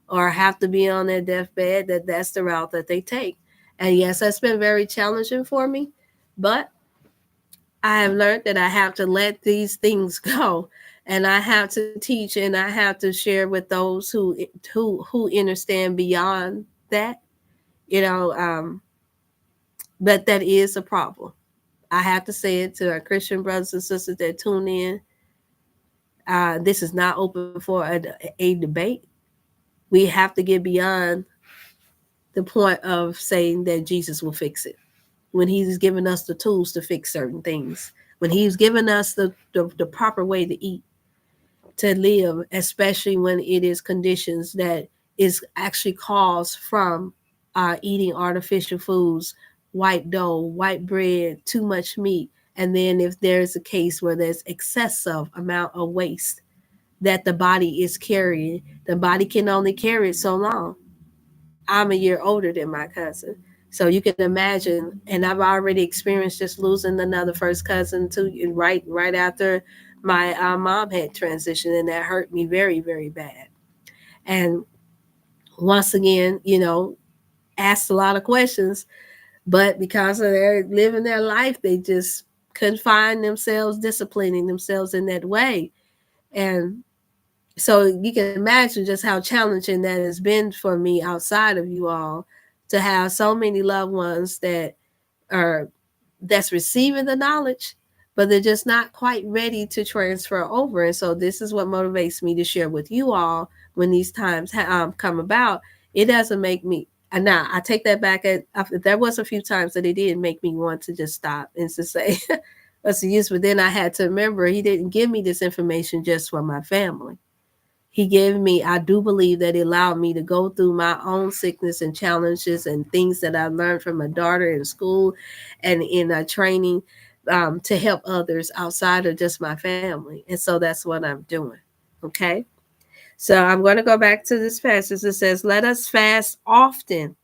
or have to be on their deathbed, that's the route that they take. And yes, that's been very challenging for me, but I have learned that I have to let these things go, and I have to teach, and I have to share with those who understand beyond that, but that is a problem. I have to say it to our Christian brothers and sisters that tune in. This is not open for a debate. We have to get beyond the point of saying that Jesus will fix it, when he's given us the tools to fix certain things, when he's given us the proper way to eat, to live, especially when it is conditions that is actually caused from eating artificial foods, white dough, white bread, too much meat. And then if there's a case where there's excessive amount of waste that the body is carrying, the body can only carry it so long. I'm a year older than my cousin. So you can imagine, and I've already experienced just losing another first cousin too, right after my mom had transitioned, and that hurt me very, very bad. And once again, asked a lot of questions, but because of their living their life, they just couldn't find themselves disciplining themselves in that way. And so you can imagine just how challenging that has been for me outside of you all, to have so many loved ones that's receiving the knowledge, but they're just not quite ready to transfer over. And so this is what motivates me to share with you all when these times come about. It doesn't make me, and now I take that back. There was a few times that it did make me want to just stop and to say, what's the use? But then I had to remember, he didn't give me this information just for my family. He gave me, I do believe that it allowed me to go through my own sickness and challenges and things that I learned from my daughter in school and in training, to help others outside of just my family. And so that's what I'm doing. Okay. So I'm going to go back to this passage. It says, let us fast often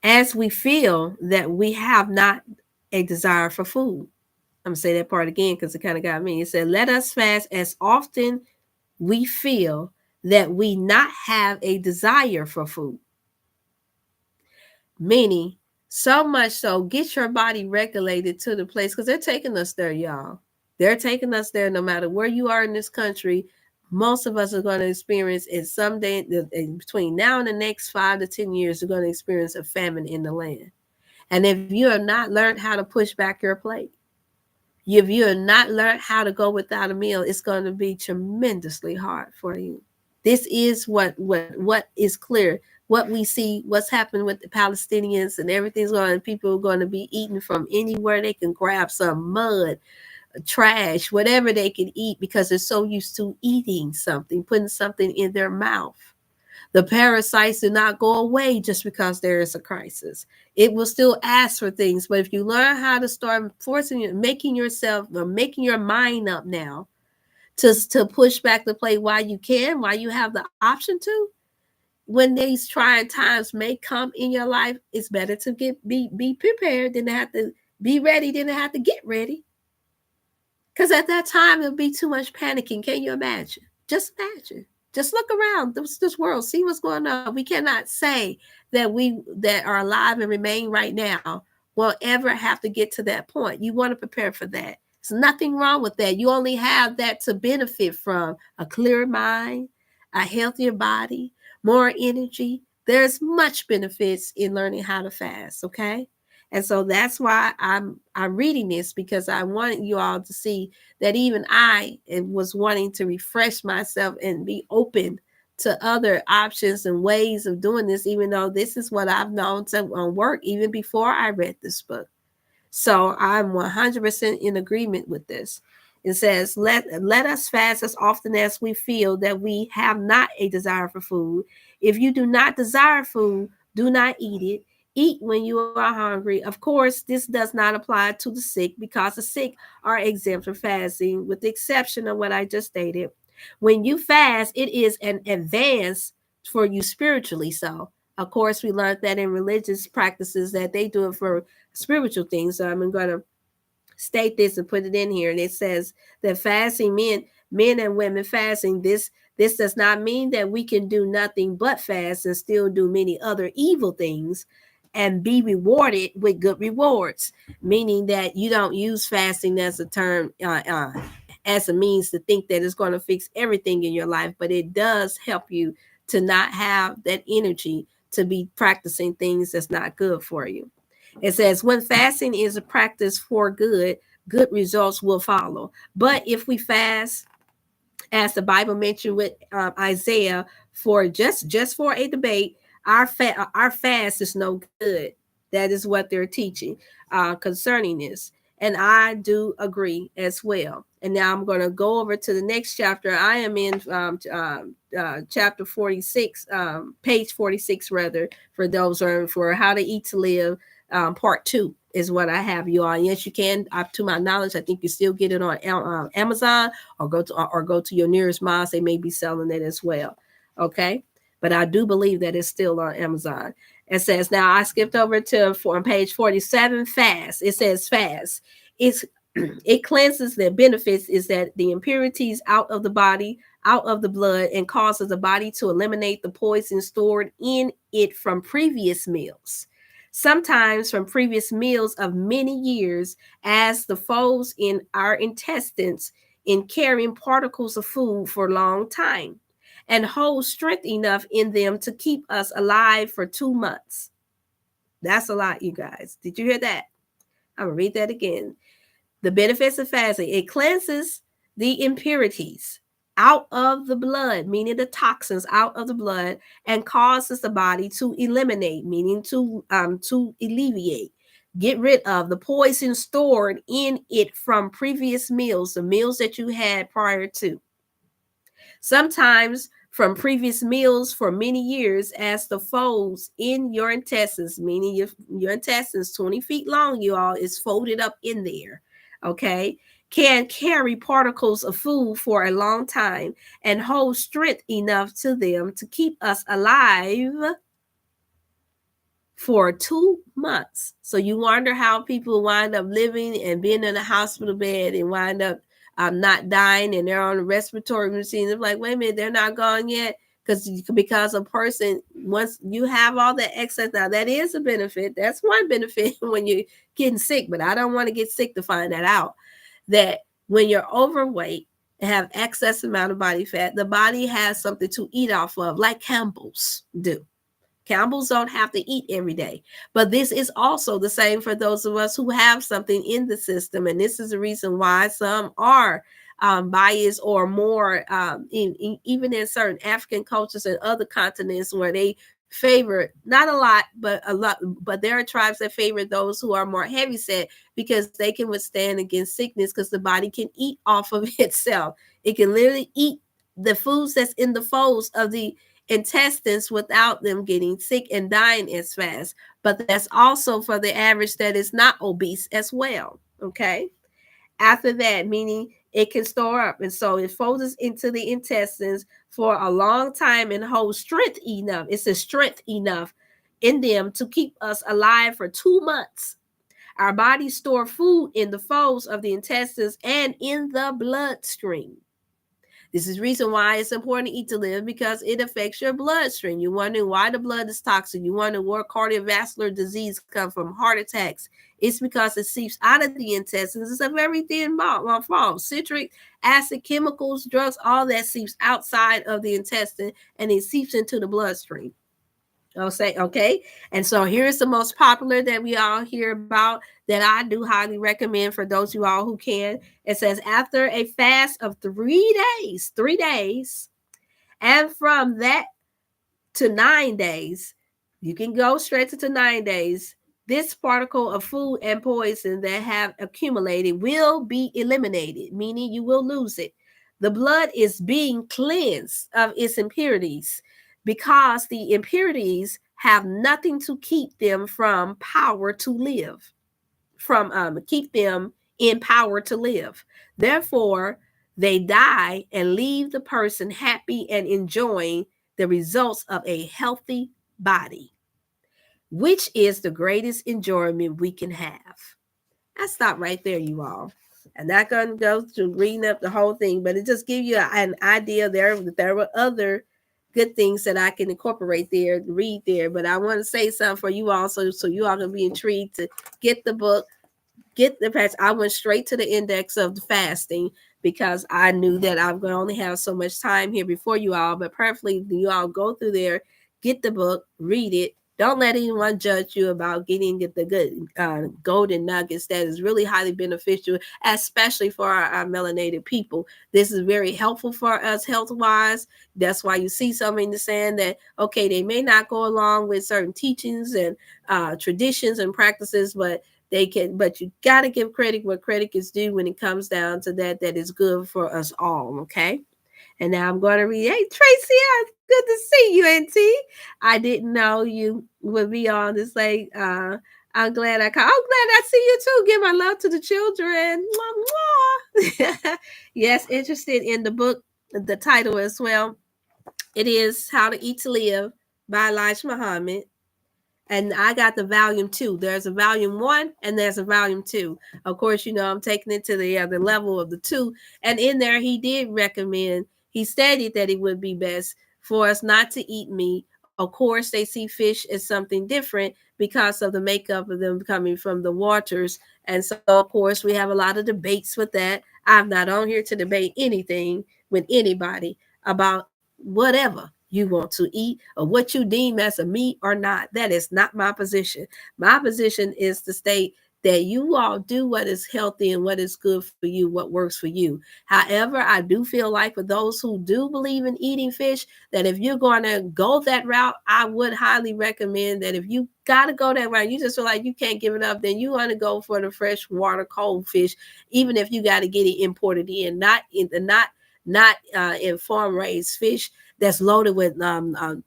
as we feel that we have not a desire for food. I'm going to say that part again because it kind of got me. It said, let us fast as often we feel that we not have a desire for food. Meaning, so much so, get your body regulated to the place, because they're taking us there, y'all. They're taking us there no matter where you are in this country. Most of us are going to experience it someday between now and the next 5 to 10 years, you're going to experience a famine in the land. And if you have not learned how to push back your plate, if you have not learned how to go without a meal, it's going to be tremendously hard for you. This is what is clear. What we see, what's happened with the Palestinians, and everything's going. People are going to be eating from anywhere they can grab some mud, trash, whatever they can eat, because they're so used to eating something, putting something in their mouth. The parasites do not go away just because there is a crisis. It will still ask for things, but if you learn how to start making your mind up now to push back the plate while you can, while you have the option to, when these trying times may come in your life, it's better to be prepared than to have to be ready than to have to get ready. Because at that time, it'll be too much panicking. Can you imagine? Just imagine. Just look around this world, see what's going on. We cannot say that we that are alive and remain right now will ever have to get to that point. You want to prepare for that. There's nothing wrong with that. You only have that to benefit from a clearer mind, a healthier body, more energy. There's much benefits in learning how to fast, okay? And so that's why I'm reading this, because I want you all to see that even I was wanting to refresh myself and be open to other options and ways of doing this, even though this is what I've known to work even before I read this book. So I'm 100% in agreement with this. It says, let us fast as often as we feel that we have not a desire for food. If you do not desire food, do not eat it. Eat when you are hungry. Of course, this does not apply to the sick, because the sick are exempt from fasting, with the exception of what I just stated. When you fast, it is an advance for you spiritually. So, of course, we learned that in religious practices that they do it for spiritual things. So I'm going to state this and put it in here. And it says that fasting, men and women fasting, this does not mean that we can do nothing but fast and still do many other evil things and be rewarded with good rewards, meaning that you don't use fasting as a term, as a means to think that it's going to fix everything in your life, but it does help you to not have that energy to be practicing things that's not good for you. It says, when fasting is a practice for good, good results will follow. But if we fast, as the Bible mentioned with Isaiah, for just for a debate, our fast is no good. That is what they're teaching concerning this. And I do agree as well. And now I'm going to go over to the next chapter. I am in chapter 46, page 46, rather, for those for how to eat to live. Part 2 is what I have you on. Yes, you can. Up to my knowledge, I think you still get it on Amazon, or go to your nearest mosque. They may be selling it as well. Okay, but I do believe that it's still on Amazon. It says, now I skipped over to on page 47. Fast. It says fast. It cleanses. The benefits is that the impurities out of the body, out of the blood, and causes the body to eliminate the poison stored in it from previous meals. Sometimes from previous meals of many years, as the folds in our intestines in carrying particles of food for a long time, and hold strength enough in them to keep us alive for 2 months. That's a lot, you guys. Did you hear that? I'm going to read that again. The benefits of fasting: it cleanses the impurities out of the blood, meaning the toxins out of the blood, and causes the body to eliminate, meaning to alleviate, get rid of the poison stored in it from previous meals, the meals that you had prior to. Sometimes from previous meals for many years, as the folds in your intestines, meaning your intestines 20 feet long, you all, is folded up in there, okay, can carry particles of food for a long time and hold strength enough to them to keep us alive for 2 months. So you wonder how people wind up living and being in a hospital bed and wind up not dying, and they're on a respiratory machine. They're like, wait a minute, they're not gone yet. Because a person, once you have all that excess, now that is a benefit. That's one benefit when you're getting sick, but I don't want to get sick to find that out. That when you're overweight and have excess amount of body fat, the body has something to eat off of, like Campbell's do. Campbell's don't have to eat every day. But this is also the same for those of us who have something in the system. And this is the reason why some are biased or more, even in certain African cultures and other continents where they favor, not a lot, but there are tribes that favor those who are more heavy set because they can withstand against sickness, because the body can eat off of itself. It can literally eat the foods that's in the folds of the intestines without them getting sick and dying as fast. But that's also for the average that is not obese as well. Okay. After that, meaning it can store up. And so it folds into the intestines for a long time and holds strength enough. It's a strength enough in them to keep us alive for 2 months. Our bodies store food in the folds of the intestines and in the bloodstream. This is the reason why it's important to eat to live, because it affects your bloodstream. You're wondering why the blood is toxic. You wonder where cardiovascular disease come from, heart attacks. It's because it seeps out of the intestines. It's a very thin film. Citric acid, chemicals, drugs, all that seeps outside of the intestine and it seeps into the bloodstream. I'll say, okay. And so here's the most popular that we all hear about that I do highly recommend for those of you all who can. It says, after a fast of 3 days, and from that to 9 days, you can go straight to 9 days. This particle of food and poison that have accumulated will be eliminated, meaning you will lose it. The blood is being cleansed of its impurities, because the impurities have nothing to keep them from power to live, from keep them in power to live. Therefore, they die and leave the person happy and enjoying the results of a healthy body, which is the greatest enjoyment we can have. I stop right there, you all. I'm not going to go to reading up the whole thing, but it just gives you an idea there were other good things that I can incorporate there, read there. But I want to say something for you all, so you all can be intrigued to get the book, get the patch. I went straight to the index of the fasting because I knew that I'm going to only have so much time here before you all. But perfectly, you all go through there, get the book, read it. Don't let anyone judge you about getting the good golden nuggets. That is really highly beneficial, especially for our melanated people. This is very helpful for us health-wise. That's why you see so many saying that, okay, they may not go along with certain teachings and traditions and practices, but you got to give credit where credit is due when it comes down to that is good for us all. Okay. And now I'm going to read. Hey, Tracy, it's good to see you, Auntie. I didn't know you would be on this late. I'm glad I called. I'm glad I see you too. Give my love to the children. Mwah, mwah. Yes, interested in the book, the title as well. It is How to Eat to Live by Elijah Muhammad. And I got the volume 2. There's a volume 1 and there's a volume 2. Of course, I'm taking it to the other level of the 2. And in there, he did recommend, he stated that it would be best for us not to eat meat. Of course, they see fish as something different because of the makeup of them coming from the waters. And so, of course, we have a lot of debates with that. I'm not on here to debate anything with anybody about whatever you want to eat or what you deem as a meat or not. That is not my position. My position is to state that you all do what is healthy and what is good for you, what works for you. However, I do feel like for those who do believe in eating fish, that if you're going to go that route, I would highly recommend that if you got to go that route, you just feel like you can't give it up, then you want to go for the freshwater cold fish, even if you got to get it imported in, not not in farm raised fish that's loaded with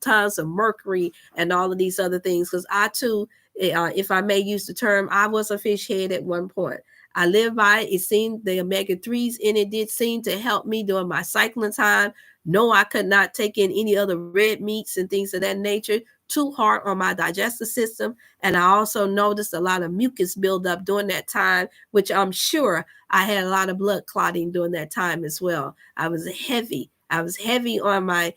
tons of mercury and all of these other things. Because I too, if I may use the term, I was a fish head at one point. I lived by it. It seemed the omega-3s in it did seem to help me during my cycling time. No, I could not take in any other red meats and things of that nature. Too hard on my digestive system. And I also noticed a lot of mucus buildup during that time, which I'm sure I had a lot of blood clotting during that time as well. I was heavy. I was heavy on my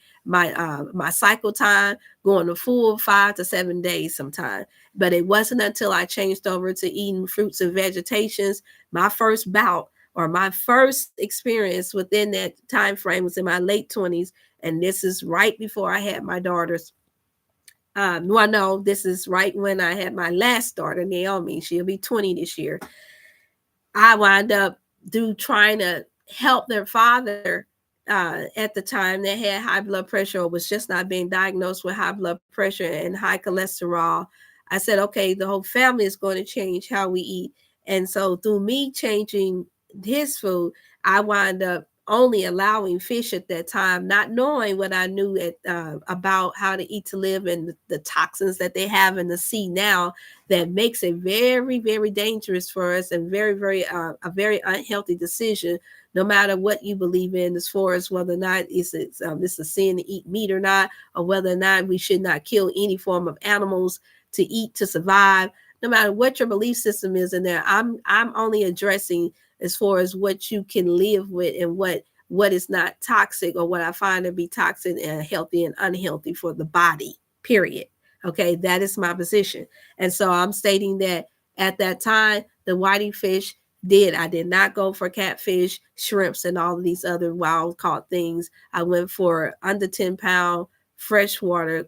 cycle time, going a full 5 to 7 days sometimes. But it wasn't until I changed over to eating fruits and vegetations, my first bout or my first experience within that time frame was in my late 20s. And this is right before I had my daughters. Well, no, this is right when I had my last daughter, Naomi. She'll be 20 this year. I wound up trying to help their father at the time that had high blood pressure or was just not being diagnosed with high blood pressure and high cholesterol. I said, okay, the whole family is going to change how we eat. And so through me changing his food, I wound up only allowing fish at that time, not knowing what I knew about how to eat to live and the toxins that they have in the sea now that makes it very, very dangerous for us and very, very a very unhealthy decision, no matter what you believe in as far as whether or not it's a sin to eat meat or not, or whether or not we should not kill any form of animals to eat to survive. No matter what your belief system is in there, I'm only addressing as far as what you can live with and what is not toxic or what I find to be toxic and healthy and unhealthy for the body, period. Okay, that is my position. And so I'm stating that at that time, the whiting fish I did not go for catfish, shrimps, and all of these other wild caught things. I went for under 10-pound freshwater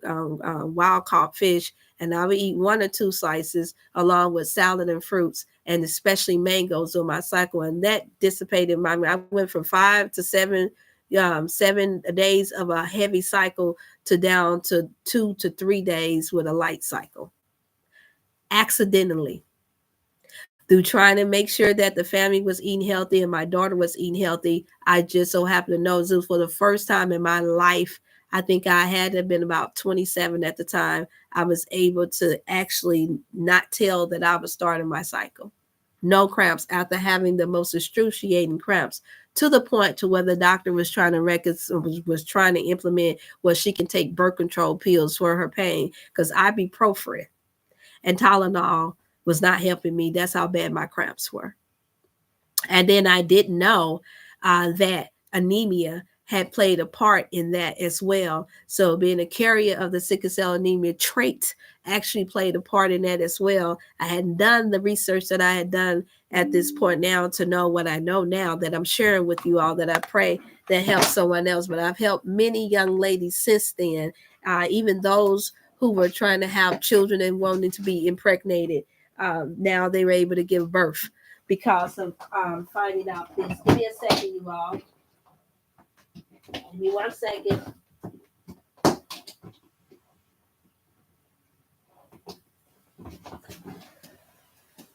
wild caught fish, and I would eat 1 or 2 slices along with salad and fruits, and especially mangoes on my cycle. And that dissipated I went from 5 to 7 7 days of a heavy cycle to down to 2 to 3 days with a light cycle. Accidentally, through trying to make sure that the family was eating healthy and my daughter was eating healthy, I just so happened to know this was for the first time in my life. I think I had to have been about 27 at the time. I was able to actually not tell that I was starting my cycle. No cramps after having the most excruciating cramps, to the point to where the doctor was trying to was trying to implement where she can take birth control pills for her pain, because ibuprofen and Tylenol was not helping me. That's how bad my cramps were. And then I didn't know that anemia had played a part in that as well. So being a carrier of the sickle cell anemia trait actually played a part in that as well. I hadn't done the research that I had done at this point now to know what I know now that I'm sharing with you all, that I pray that helps someone else. But I've helped many young ladies since then, even those who were trying to have children and wanting to be impregnated. Now they were able to give birth because of finding out this. Give me a second, you all. Give me 1 second.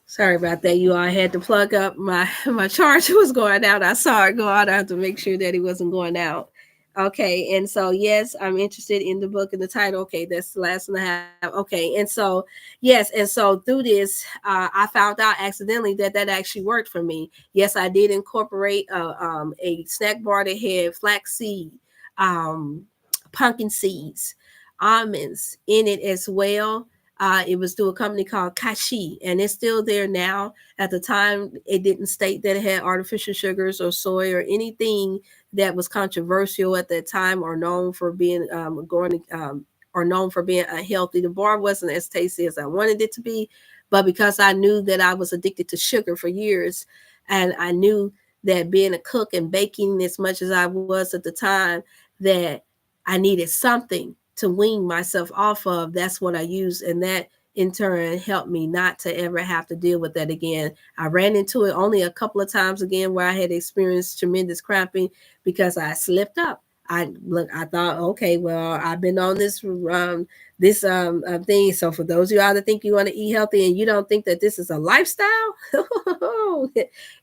Sorry about that, you all. I had to plug up my charger was going out. I saw it go out. I have to make sure that it wasn't going out. Okay, and so yes, I'm interested in the book and the title. Okay, that's the last one I have. Okay, and so yes, and so through this, I found out accidentally that actually worked for me. Yes, I did incorporate a snack bar that had flaxseed, um, pumpkin seeds, almonds in it as well. It was through a company called Kashi, and it's still there now. At the time, it didn't state that it had artificial sugars or soy or anything that was controversial at that time or known for being or known for being unhealthy. The bar wasn't as tasty as I wanted it to be, but because I knew that I was addicted to sugar for years, and I knew that being a cook and baking as much as I was at the time, that I needed something to wean myself off of. That's what I used, and that in turn helped me not to ever have to deal with that again. I ran into it only a couple of times again where I had experienced tremendous cramping because I slipped up. I thought, okay, well, I've been on this thing. So for those of y'all that think you want to eat healthy and you don't think that this is a lifestyle,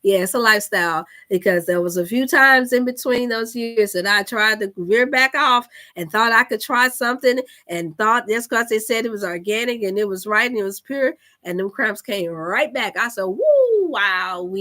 yeah, it's a lifestyle, because there was a few times in between those years that I tried to veer back off and thought I could try something, and thought just because they said it was organic and it was right and it was pure, and them cramps came right back. I said, woo, wow,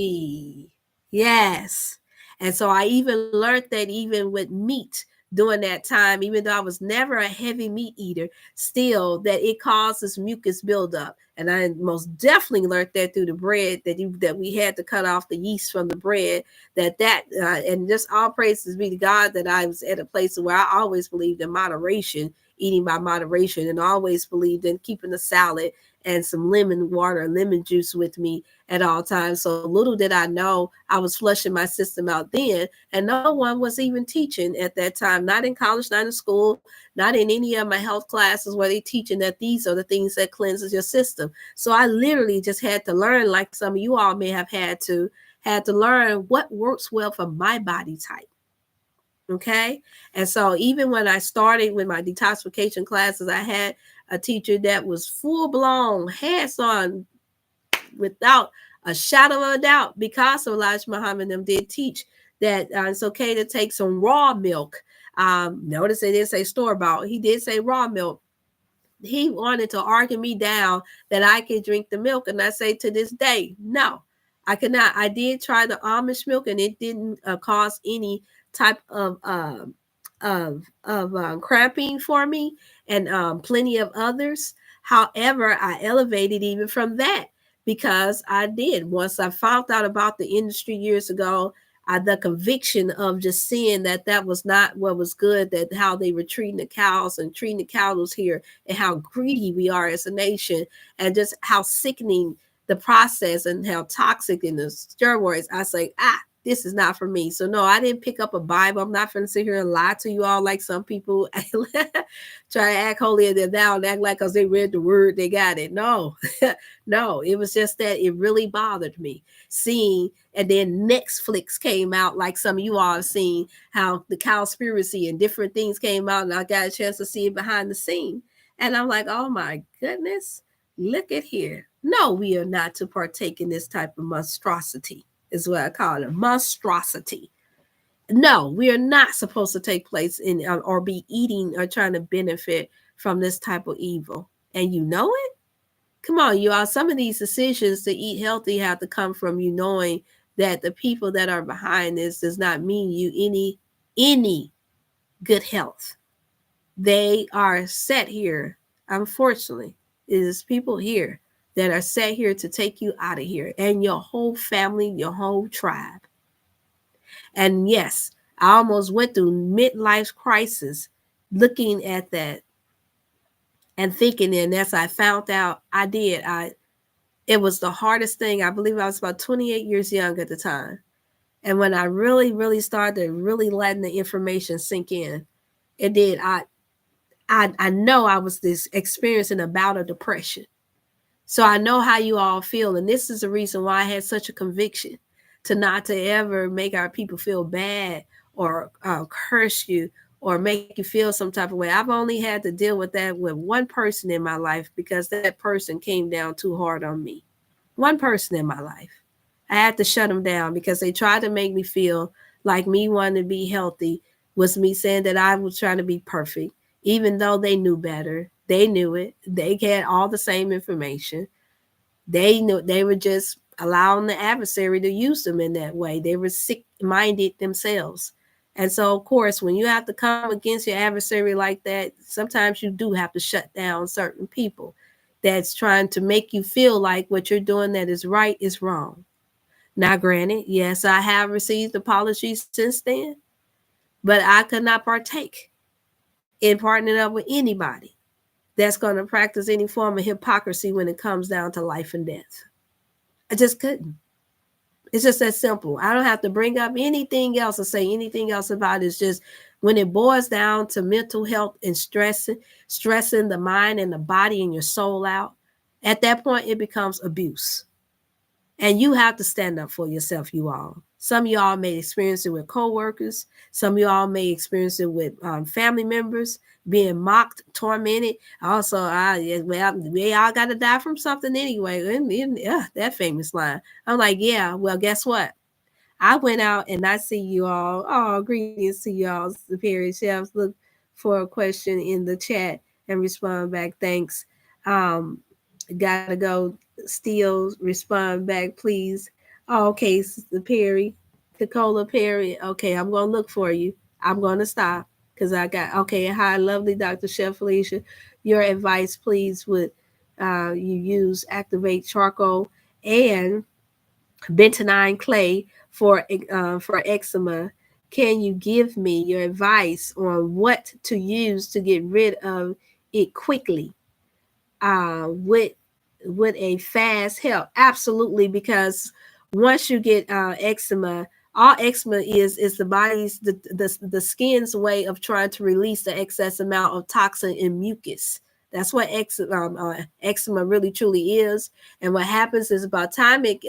yes. And so I even learned that even with meat during that time, even though I was never a heavy meat eater, still that it causes mucus buildup. And I most definitely learned that through the bread that we had to cut off the yeast from the bread. And just all praises be to God that I was at a place where I always believed in moderation, eating by moderation, and always believed in keeping a salad and some lemon water, lemon juice with me at all times. So little did I know I was flushing my system out then, and no one was even teaching at that time, not in college, not in school, not in any of my health classes where they teaching that these are the things that cleanses your system. So I literally just had to learn, like some of you all may have had to learn what works well for my body type. Okay. And so even when I started with my detoxification classes, I had a teacher that was full blown, hands on, without a shadow of a doubt, because of Elijah Muhammad them did teach that it's okay to take some raw milk. Notice they didn't say store bought. He did say raw milk. He wanted to argue me down that I could drink the milk, and I say to this day, no, I could not. I did try the Amish milk, and it didn't cause any type of cramping for me, and plenty of others. However, I elevated even from that, because I did, once I found out about the industry years ago, the conviction of just seeing that that was not what was good, that how they were treating the cows and treating the cattle here, and how greedy we are as a nation, and just how sickening the process and how toxic in the steroids. I say, this is not for me. So no, I didn't pick up a Bible. I'm not going to sit here and lie to you all like some people try to act holier than thou and act like because they read the word, they got it. No, no, it was just that it really bothered me seeing. And then Netflix came out, like some of you all have seen, how the Cowspiracy and different things came out, and I got a chance to see it behind the scene. And I'm like, oh my goodness, look at here. No, we are not to partake in this type of monstrosity, is what I call it, monstrosity. No, we are not supposed to take place in or be eating or trying to benefit from this type of evil. And you know it? Come on, you all. Some of these decisions to eat healthy have to come from you knowing that the people that are behind this does not mean you any good health. They are set here, unfortunately. It is people here that are set here to take you out of here and your whole family, your whole tribe. And yes, I almost went through midlife crisis looking at that and thinking, and as I found out, it was the hardest thing. I believe I was about 28 years young at the time. And when I really, really started really letting the information sink in, it did. I know I was experiencing a bout of depression. So I know how you all feel. And this is the reason why I had such a conviction to not to ever make our people feel bad or curse you or make you feel some type of way. I've only had to deal with that with one person in my life, because that person came down too hard on me. One person in my life. I had to shut them down because they tried to make me feel like me wanting to be healthy was me saying that I was trying to be perfect, even though they knew better. They knew it. They had all the same information. They knew. They were just allowing the adversary to use them in that way. They were sick-minded themselves. And so, of course, when you have to come against your adversary like that, sometimes you do have to shut down certain people that's trying to make you feel like what you're doing that is right is wrong. Now, granted, yes, I have received apologies since then, but I could not partake in partnering up with anybody that's going to practice any form of hypocrisy when it comes down to life and death. I just couldn't. It's just that simple. I don't have to bring up anything else or say anything else about it. It's just when it boils down to mental health and stressing the mind and the body and your soul out, at that point, it becomes abuse. And you have to stand up for yourself, you all. Some of y'all may experience it with coworkers. Some of y'all may experience it with family members, being mocked, tormented. Also, we all got to die from something anyway. That famous line. I'm like, yeah, well, guess what? I went out and I see you all. Oh, greetings to y'all, superior chefs. Look for a question in the chat and respond back. Thanks. Um, Gotta go. Steele, respond back, please. Oh, okay, Sister Perry, Coca-Cola Perry. Okay, I'm gonna look for you. I'm gonna stop because I got okay. Hi, lovely Dr. Chef Felicia. Your advice, please, would you use activate charcoal and bentonine clay for eczema? Can you give me your advice on what to use to get rid of it quickly? With a fast help? Absolutely, because once you get eczema, all eczema is the body's the skin's way of trying to release the excess amount of toxin and mucus. That's what eczema really truly is. And what happens is, about time it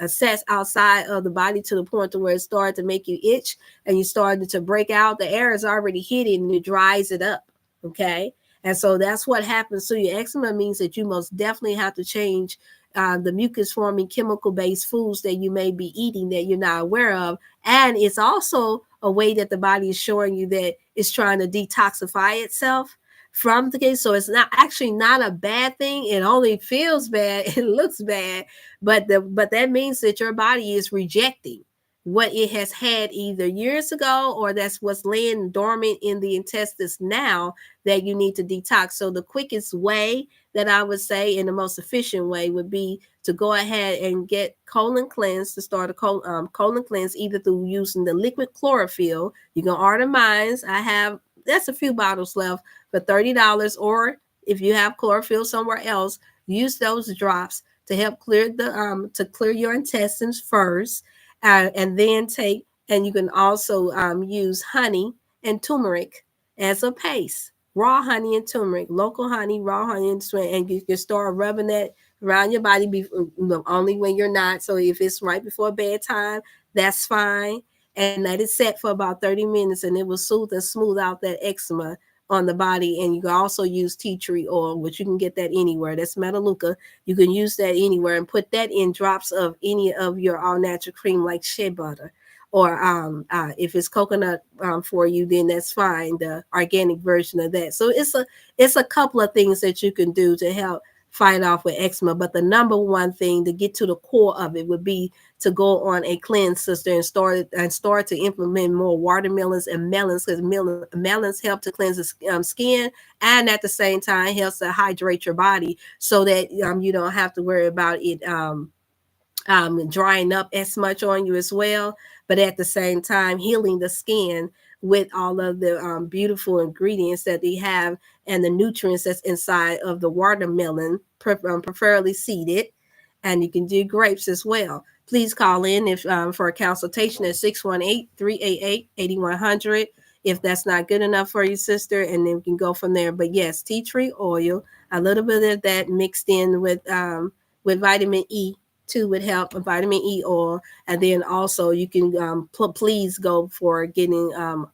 sets outside of the body to the point to where it started to make you itch and you started to break out, the air is already hitting and it dries it up. Okay. And so that's what happens to you. Eczema means that you most definitely have to change the mucus forming chemical based foods that you may be eating that you're not aware of. And it's also a way that the body is showing you that it's trying to detoxify itself from the case. So it's not actually not a bad thing. It only feels bad. It looks bad. But that means that your body is rejecting what it has had either years ago or that's what's laying dormant in the intestines now that you need to detox. So the quickest way that I would say, and the most efficient way, would be to go ahead and get colon cleanse, to start a colon cleanse, either through using the liquid chlorophyll. You can order mine. That's a few bottles left for $30, or if you have chlorophyll somewhere else, use those drops to help clear your intestines first, and then and you can also use honey and turmeric as a paste. Raw honey and turmeric, local honey, raw honey, and you can start rubbing that around your body only when you're not. So if it's right before bedtime, that's fine. And let it set for about 30 minutes, and it will soothe and smooth out that eczema on the body. And you can also use tea tree oil, which you can get that anywhere. That's Melaleuca. You can use that anywhere and put that in drops of any of your all natural cream, like shea butter. Or if it's coconut for you, then that's fine, the organic version of that. So it's a couple of things that you can do to help fight off with eczema. But the number one thing to get to the core of it would be to go on a cleanse, sister, and start to implement more watermelons and melons, because melons help to cleanse the skin, and at the same time helps to hydrate your body so that you don't have to worry about it drying up as much on you as well, but at the same time healing the skin with all of the beautiful ingredients that they have and the nutrients that's inside of the watermelon, preferably seeded. And you can do grapes as well. Please call in if for a consultation at 618-388-8100 if that's not good enough for you, sister, and then we can go from there. But yes, tea tree oil, a little bit of that mixed in with vitamin E too would help, a vitamin E oil. And then also you can please go for getting go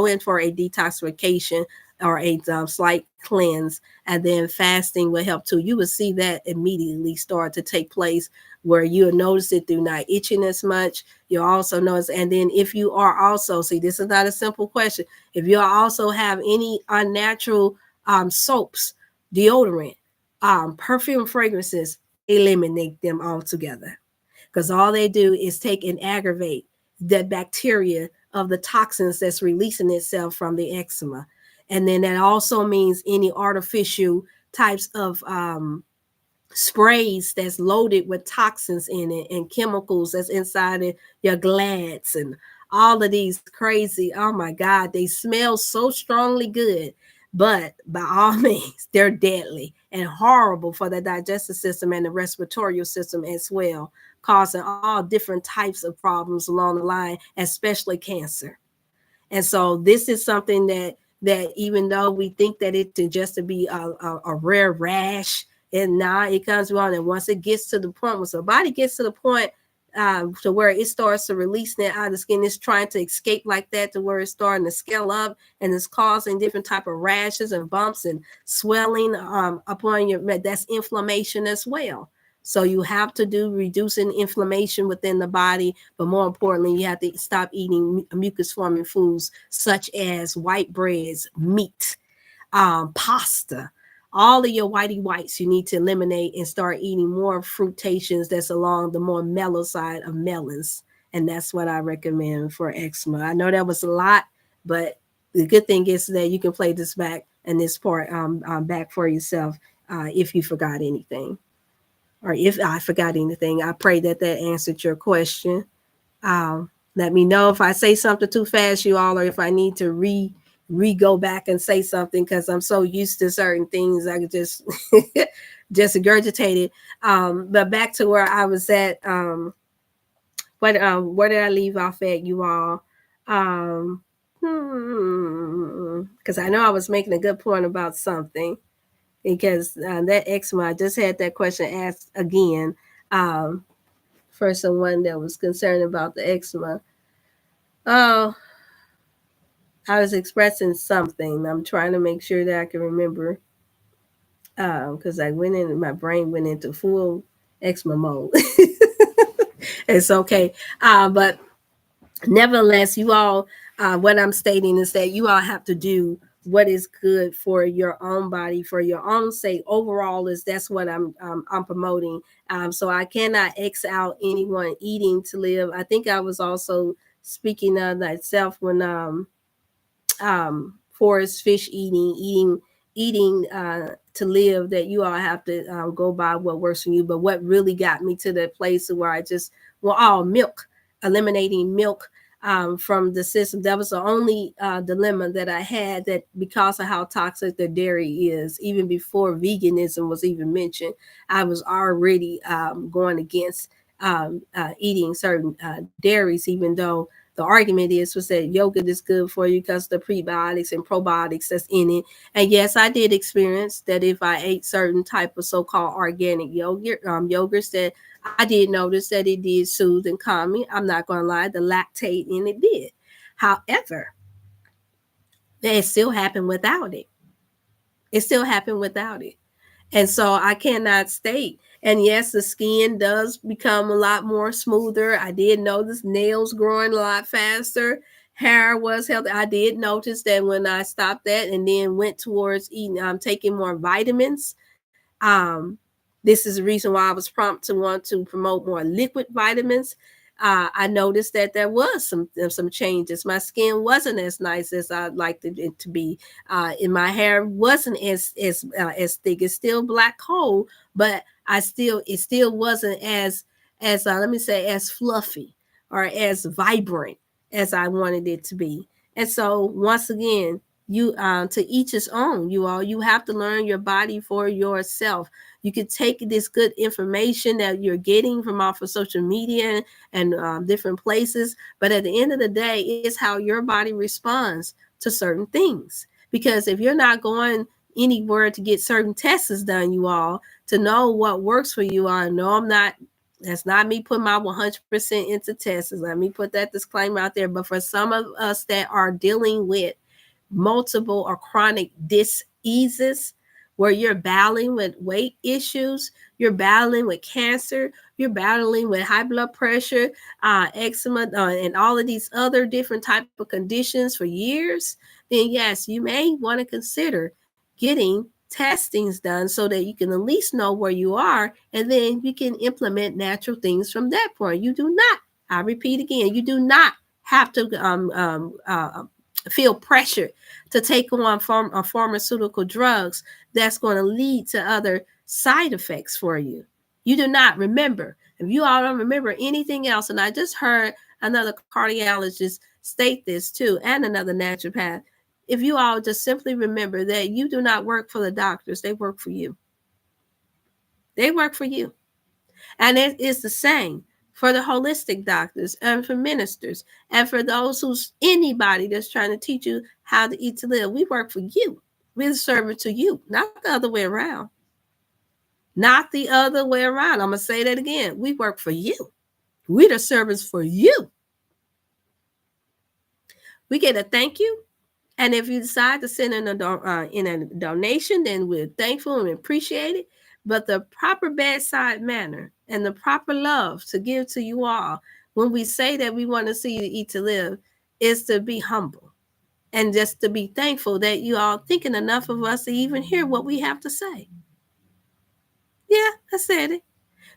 in for a detoxification or a slight cleanse, and then fasting will help too. You will see that immediately start to take place, where you'll notice it through not itching as much. You'll also notice, and then if you are also, see, this is not a simple question, if you also have any unnatural soaps, deodorant, perfume, fragrances, eliminate them altogether, because all they do is take and aggravate the bacteria of the toxins that's releasing itself from the eczema. And then that also means any artificial types of sprays that's loaded with toxins in it and chemicals that's inside of your glads and all of these crazy, oh my God, they smell so strongly good, but by all means, they're deadly and horrible for the digestive system and the respiratory system as well, causing all different types of problems along the line, especially cancer. And so this is something that even though we think that it to just to be a rare rash, and now it comes on, and once it gets to the point, once the body gets to the point, to where it starts to releasing it out of the skin. It's trying to escape like that to where it's starting to scale up, and it's causing different type of rashes and bumps and swelling upon your, that's inflammation as well. So you have to do reducing inflammation within the body, but more importantly, you have to stop eating mucus forming foods such as white breads, meat, pasta, all of your whitey whites you need to eliminate and start eating more fruitations that's along the more mellow side of melons. And that's what I recommend for eczema. I know that was a lot, but the good thing is that you can play this back and this part back for yourself if you forgot anything. Or if I forgot anything, I pray that that answered your question. Let me know if I say something too fast, you all, or if I need to go back and say something, because I'm so used to certain things I could just just regurgitate it. But back to where I was at. Where did I leave off at, you all? Because I know I was making a good point about something. Because that eczema, I just had that question asked again for someone that was concerned about the eczema. Oh, I was expressing something. I'm trying to make sure that I can remember because I went in, my brain went into full eczema mode. It's okay. But nevertheless, you all, what I'm stating is that you all have to do what is good for your own body, for your own sake. Overall, is that's what I'm promoting. So I cannot X out anyone eating to live. I think I was also speaking of myself when forest fish eating to live, that you all have to go by what works for you. But what really got me to the place where I just, well, all milk, eliminating milk from the system. That was the only dilemma that I had, that because of how toxic the dairy is, even before veganism was even mentioned, I was already going against eating certain dairies, even though the argument was that yogurt is good for you because the prebiotics and probiotics that's in it. And yes, I did experience that if I ate certain type of so-called organic yogurts, that I did notice that it did soothe and calm me. I'm not going to lie, the lactate in it did. However, it still happened without it. It still happened without it. And so I cannot state. And yes, the skin does become a lot more smoother. I did notice nails growing a lot faster. Hair was healthy. I did notice that when I stopped that and then went towards eating, taking more vitamins. This is the reason why I was prompt to want to promote more liquid vitamins. I noticed that there was some changes. My skin wasn't as nice as I'd like it to be. And my hair wasn't as thick. It's still black coal, but it still wasn't as let me say, as fluffy or as vibrant as I wanted it to be. And so once again, you to each his own. You have to learn your body for yourself. You can take this good information that you're getting from off of social media and different places, but at the end of the day, it's how your body responds to certain things. Because if you're not going anywhere to get certain tests done, you all, to know what works for you, I know I'm not. That's not me putting my 100% into tests. Let me put that disclaimer out there. But for some of us that are dealing with multiple or chronic diseases, where you're battling with weight issues, you're battling with cancer, you're battling with high blood pressure, eczema, and all of these other different type of conditions for years, then yes, you may want to consider getting testings done so that you can at least know where you are, and then you can implement natural things from that point. You do not, I repeat again, you do not have to feel pressure to take on pharmaceutical drugs that's going to lead to other side effects for you. You do not. Remember, if you all don't remember anything else, and I just heard another cardiologist state this too, and another naturopath, if you all just simply remember that you do not work for the doctors, they work for you. They work for you. And it is the same for the holistic doctors and for ministers and for those who's anybody that's trying to teach you how to eat to live. We work for you. We're the servant to you, not the other way around. Not the other way around. I'm going to say that again. We work for you. We the servants for you. We get a thank you. And if you decide to send in a donation, then we're thankful and appreciate it. But the proper bedside manner and the proper love to give to you all when we say that we want to see you eat to live is to be humble and just to be thankful that you all thinking enough of us to even hear what we have to say. Yeah, I said it.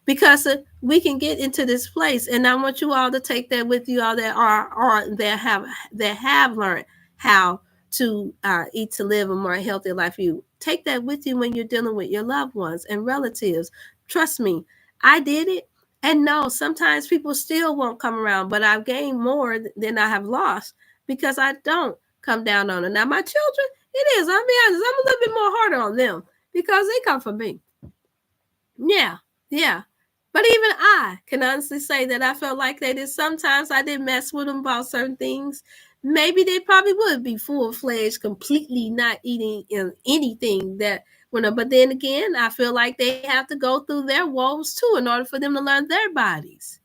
Because we can get into this place, and I want you all to take that with you all that are that have learned how to eat to live a more healthy life. You take that with you when you're dealing with your loved ones and relatives. Trust me, I did it, and no, sometimes people still won't come around, but I've gained more than I have lost because I don't come down on them. Now my children, it is, I'll be honest, I'm a little bit more harder on them because they come from me. Yeah, yeah. But even I can honestly say that I felt like that is sometimes I did mess with them about certain things. Maybe they probably would be full fledged, completely not eating anything that but then again, I feel like they have to go through their woes too in order for them to learn their bodies.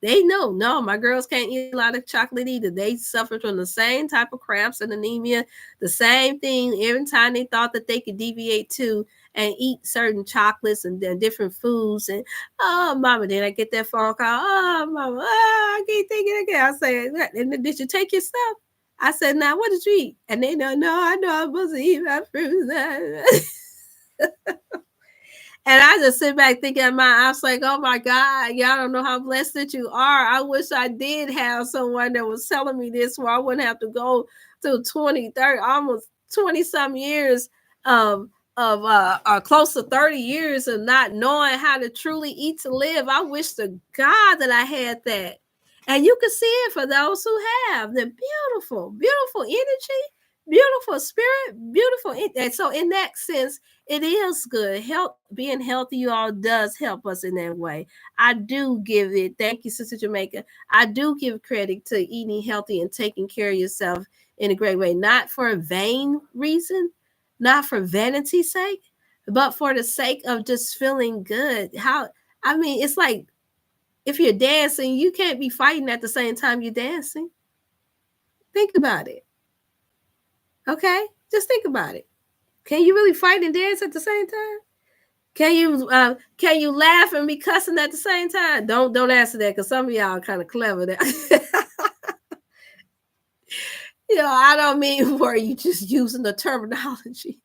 They know, no, my girls can't eat a lot of chocolate either. They suffered from the same type of cramps and anemia, the same thing every time they thought that they could deviate to and eat certain chocolates and different foods. And oh, mama, then I get that phone call. Oh, mama, I can't take it again. I said, did you take your stuff? I said, now, what did you eat? And they know, no, I know I'm supposed to eat my fruits. And I just sit back thinking I was like, oh my God, y'all don't know how blessed that you are. I wish I did have someone that was telling me this where I wouldn't have to go to 20, 30, almost 20 some years of close to 30 years of not knowing how to truly eat to live. I wish to God that I had that. And you can see it for those who have the beautiful, beautiful energy, beautiful spirit, beautiful. And so in that sense, it is good. Being healthy, you all does help us in that way. I do give it. Thank you, Sister Jamaica. I do give credit to eating healthy and taking care of yourself in a great way, not for a vain reason, not for vanity's sake, but for the sake of just feeling good. It's like if you're dancing, you can't be fighting at the same time you're dancing. Think about it. Okay? Just think about it. Can you really fight and dance at the same time? Can you laugh and be cussing at the same time? Don't answer that because some of y'all are kind of clever. I don't mean where you just using the terminology.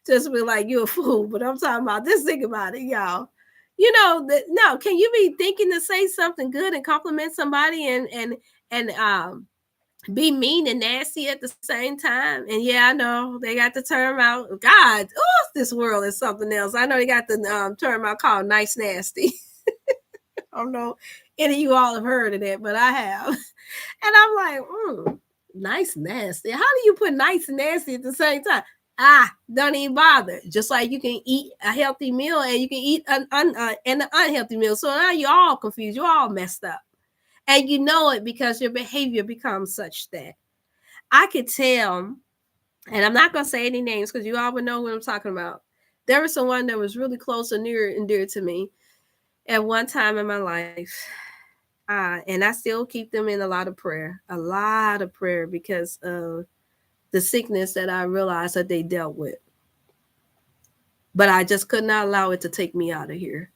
Just be like you're a fool, but I'm talking about this. Think about it, y'all. No. Can you be thinking to say something good and compliment somebody and be mean and nasty at the same time? And yeah, I know they got the term out. God, this world is something else. I know they got the term out called nice nasty. I don't know any of you all have heard of that, but I have. And I'm like, nice nasty. How do you put nice and nasty at the same time? Don't even bother. Just like you can eat a healthy meal and you can eat an unhealthy meal. So now you're all confused. You're all messed up. And you know it because your behavior becomes such that I could tell, and I'm not going to say any names because you all would know what I'm talking about. There was someone that was really close and near and dear to me at one time in my life. And I still keep them in a lot of prayer because of the sickness that I realized that they dealt with. But I just could not allow it to take me out of here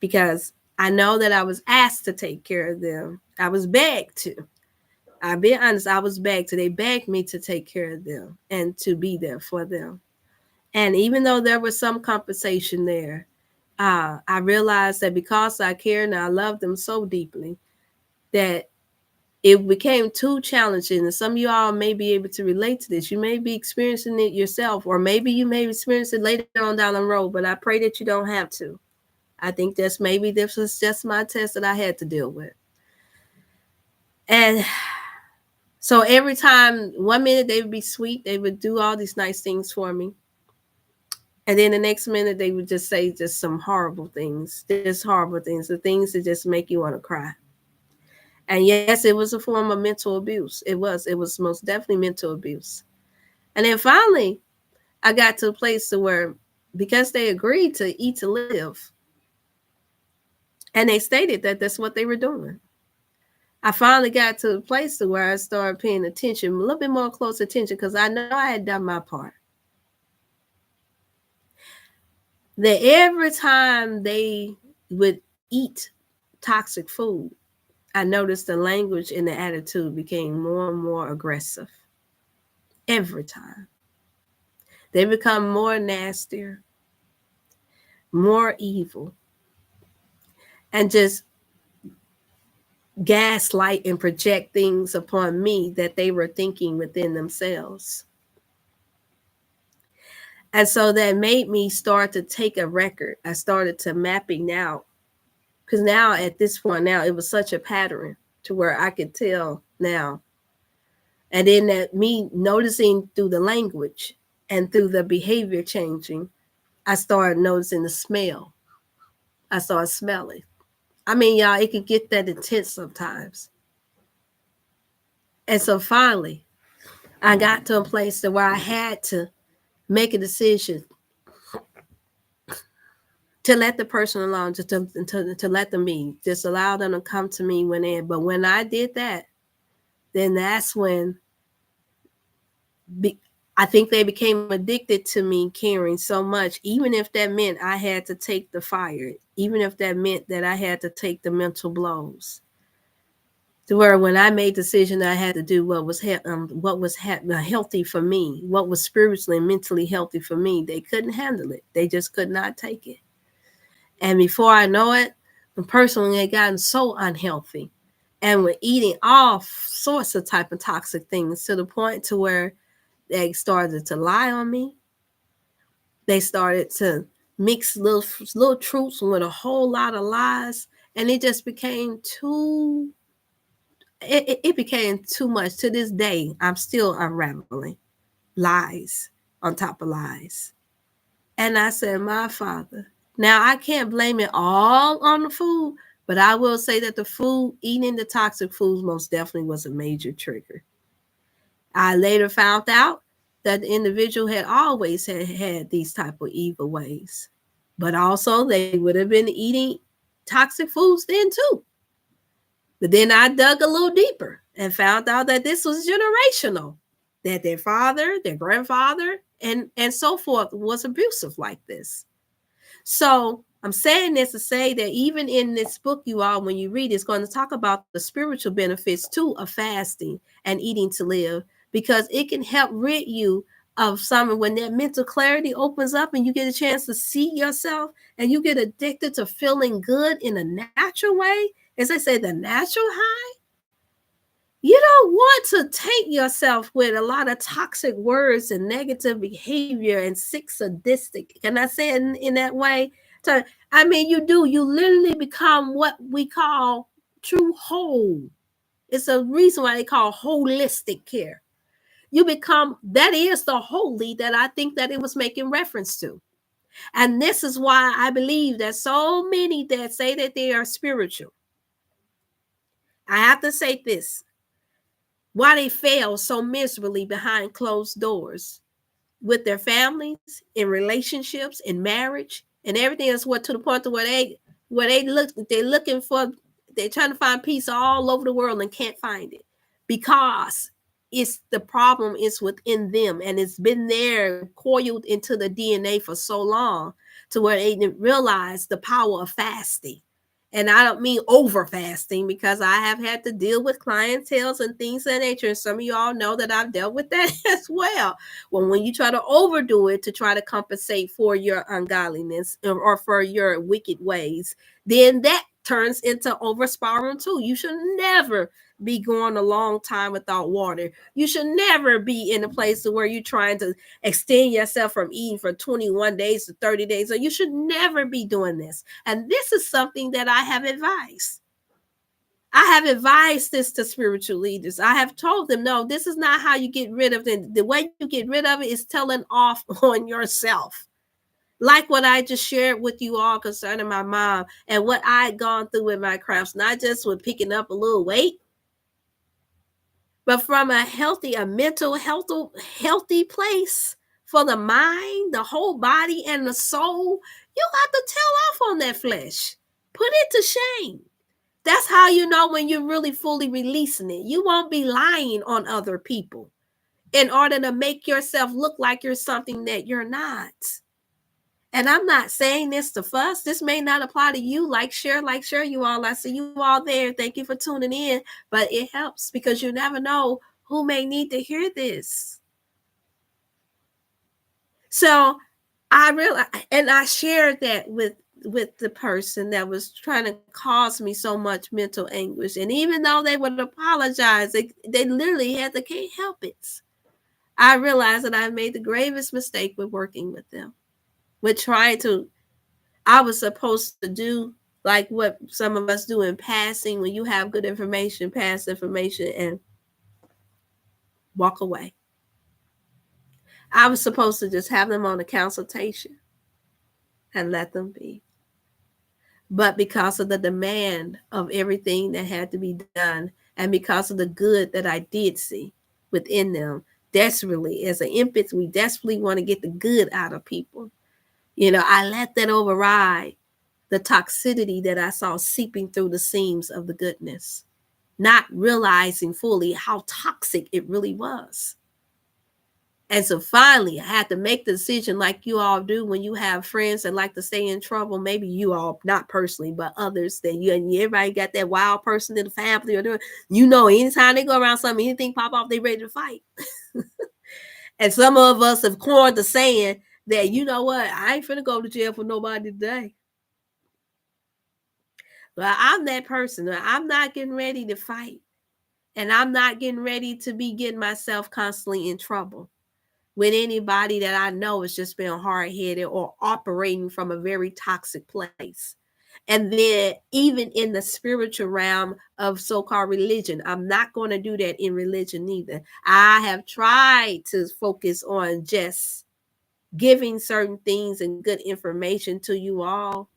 because I know that I was asked to take care of them. I was begged to. I'll be honest, I was begged to. They begged me to take care of them and to be there for them. And even though there was some compensation there, I realized that because I care and I love them so deeply, that it became too challenging. And some of you all may be able to relate to this. You may be experiencing it yourself, or maybe you may experience it later on down the road, but I pray that you don't have to. I think this was just my test that I had to deal with. And so every time, 1 minute they would be sweet, they would do all these nice things for me. And then the next minute they would just say just some horrible things, the things that just make you want to cry. And yes, it was a form of mental abuse. It was most definitely mental abuse. And then finally, I got to a place to where, because they agreed to eat to live, And they stated that that's what they were doing. I finally got to the place to where I started paying attention, a little bit more close attention, because I know I had done my part. That every time they would eat toxic food, I noticed the language and the attitude became more and more aggressive. Every time. They become more nastier, more evil, and just gaslight and project things upon me that they were thinking within themselves. And so that made me start to take a record. I started to mapping out, because now at this point, now it was such a pattern to where I could tell now. And then that me noticing through the language and through the behavior changing, I started noticing the smell. I started smelling. I mean, y'all, it could get that intense sometimes. And so finally, I got to a place where I had to make a decision to let the person alone, just to let them be, just allow them to come to me when they. But when I did that, then that's when I think they became addicted to me caring so much, even if that meant I had to take the fire, even if that meant that I had to take the mental blows. To where when I made the decision, I had to do what was healthy for me, what was spiritually and mentally healthy for me. They couldn't handle it. They just could not take it. And before I know it, the person had gotten so unhealthy and were eating all sorts of type of toxic things to the point to where they started to lie on me. They started to mix little truths with a whole lot of lies, and it just became too. It became too much. To this day, I'm still unraveling lies on top of lies. And I said, my Father. Now, I can't blame it all on the food, but I will say that the food, eating the toxic foods, most definitely was a major trigger. I later found out that the individual had always had these type of evil ways, but also they would have been eating toxic foods then too. But then I dug a little deeper and found out that this was generational, that their father, their grandfather, and so forth was abusive like this. So I'm saying this to say that even in this book, you all, when you read, it's going to talk about the spiritual benefits too of fasting and eating to live, because it can help rid you of some. When that mental clarity opens up and you get a chance to see yourself and you get addicted to feeling good in a natural way, as I say, the natural high, you don't want to take yourself with a lot of toxic words and negative behavior and sick sadistic. Can I say it in that way? So, I mean, you do. You literally become what we call true whole. It's a reason why they call holistic care. You become, that is the holy that I think that it was making reference to. And this is why I believe that so many that say that they are spiritual, I have to say this, why they fail so miserably behind closed doors with their families, in relationships, in marriage, and everything else. What, to the point to they're looking for, they're trying to find peace all over the world and can't find it, because it's the problem is within them, and it's been there coiled into the DNA for so long to where they didn't realize the power of fasting. And I don't mean over fasting, because I have had to deal with clientele and things of that nature. And some of you all know that I've dealt with that as well. When you try to overdo it to try to compensate for your ungodliness or for your wicked ways, then that turns into over spiraling too. You should never be going a long time without water. You should never be in a place where you're trying to extend yourself from eating for 21 days to 30 days. So you should never be doing this. And this is something that I have advised. I have advised this to spiritual leaders. I have told them, no, this is not how you get rid of it. The way you get rid of it is telling off on yourself. Like what I just shared with you all concerning my mom and what I had gone through with my crafts, not just with picking up a little weight, but from a mental healthy place for the mind, the whole body, and the soul. You have to tell off on that flesh. put it to shame. That's how you know when you're really fully releasing it. You won't be lying on other people in order to make yourself look like you're something that you're not. And I'm not saying this to fuss. This may not apply to you. Like, share, you all. I see you all there. Thank you for tuning in. But it helps because you never know who may need to hear this. So I realized, and I shared that with the person that was trying to cause me so much mental anguish. And even though they would apologize, they literally had to can't help it. I realized that I made the gravest mistake with working with them, with trying to, I was supposed to do like what some of us do in passing when you have good information, pass information and walk away. I was supposed to just have them on a consultation and let them be. But because of the demand of everything that had to be done, and because of the good that I did see within them, desperately, as an empath, we desperately want to get the good out of people. I let that override the toxicity that I saw seeping through the seams of the goodness, not realizing fully how toxic it really was. And so finally, I had to make the decision like you all do when you have friends that like to stay in trouble. Maybe you all, not personally, but others that you and everybody got that wild person in the family or anytime they go around something, anything pop off, they ready to fight. And some of us have coined the saying that, you know what, I ain't finna go to jail for nobody today. But I'm that person. I'm not getting ready to fight. And I'm not getting ready to be getting myself constantly in trouble with anybody that I know is just being hard-headed or operating from a very toxic place. And then even in the spiritual realm of so-called religion, I'm not going to do that in religion either. I have tried to focus on just giving certain things and good information to you all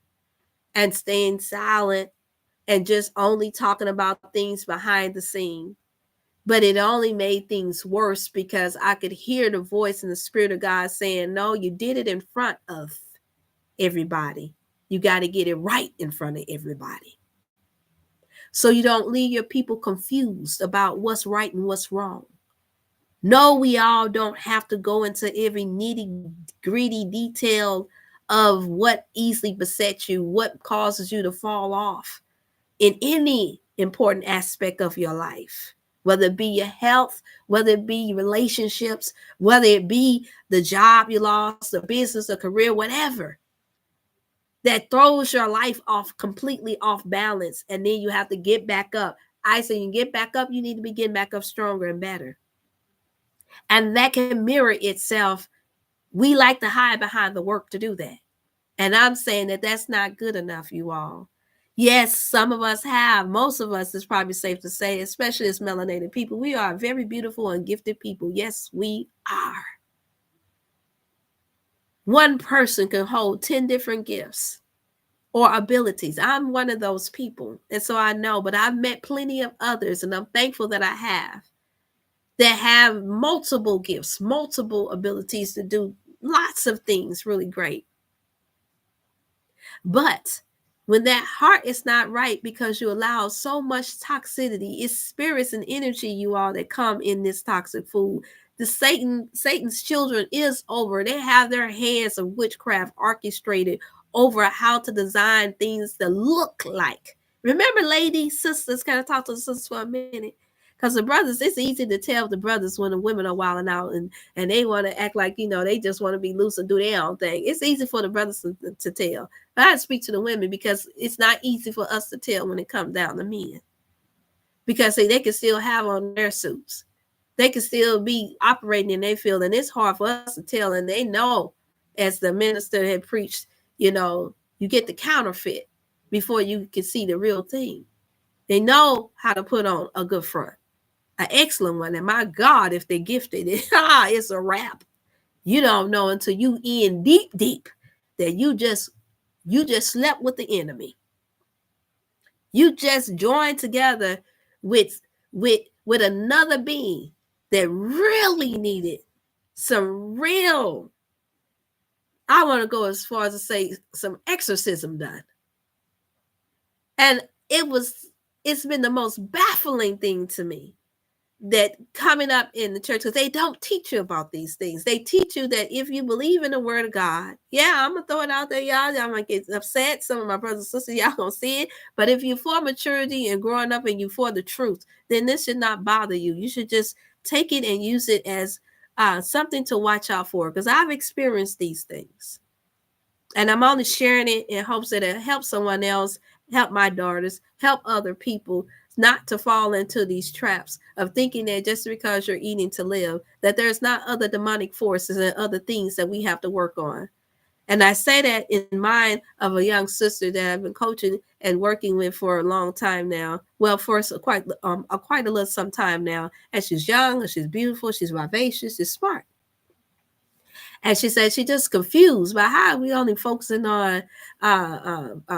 and staying silent and just only talking about things behind the scene. But it only made things worse because I could hear the voice and the Spirit of God saying, no, you did it in front of everybody. You got to get it right in front of everybody. So you don't leave your people confused about what's right and what's wrong. No, we all don't have to go into every nitty gritty detail of what easily besets you, what causes you to fall off in any important aspect of your life. Whether it be your health, whether it be relationships, whether it be the job you lost, the business, a career, whatever, that throws your life off, completely off balance. And then you have to get back up. I say you get back up, you need to be getting back up stronger and better. And that can mirror itself. We like to hide behind the work to do that. And I'm saying that that's not good enough, you all. Yes, some of us have. Most of us, is probably safe to say, especially as melanated people, we are very beautiful and gifted people. Yes, we are. One person can hold 10 different gifts or abilities. I'm one of those people. And so I know, but I've met plenty of others, and I'm thankful that I have, that have multiple gifts, multiple abilities to do lots of things really great. But when that heart is not right because you allow so much toxicity, it's spirits and energy, you all, that come in this toxic food. The Satan's children is over. They have their hands of witchcraft orchestrated over how to design things that look like. Remember, ladies, sisters, kind of talk to the sisters for a minute. Because the brothers, it's easy to tell the brothers when the women are wilding out and they want to act like, they just want to be loose and do their own thing. It's easy for the brothers to tell. But I speak to the women because it's not easy for us to tell when it comes down to men. Because they can still have on their suits. They can still be operating in their field. And it's hard for us to tell. And they know, as the minister had preached, you get the counterfeit before you can see the real thing. They know how to put on a good front. An excellent one. And my God, if they're gifted, it's a wrap. You don't know until you in deep that you just slept with the enemy. You just joined together with another being that really needed some real, I want to go as far as to say, some exorcism done. And it's been the most baffling thing to me that coming up in the church, because they don't teach you about these things. They teach you that if you believe in the word of God, yeah, I'm gonna throw it out there, y'all might get upset. Some of my brothers and sisters, y'all gonna see it. But if you for maturity and growing up and you for the truth, then this should not bother you. You should just take it and use it as something to watch out for, because I've experienced these things. And I'm only sharing it in hopes that it helps someone else, help my daughters, help other people not to fall into these traps of thinking that just because you're eating to live, that there's not other demonic forces and other things that we have to work on. And I say that in mind of a young sister that I've been coaching and working with for a long time now. Well, for quite a little some time now. And she's young, and she's beautiful, she's vivacious, she's smart. And she said she just confused by how we only focusing on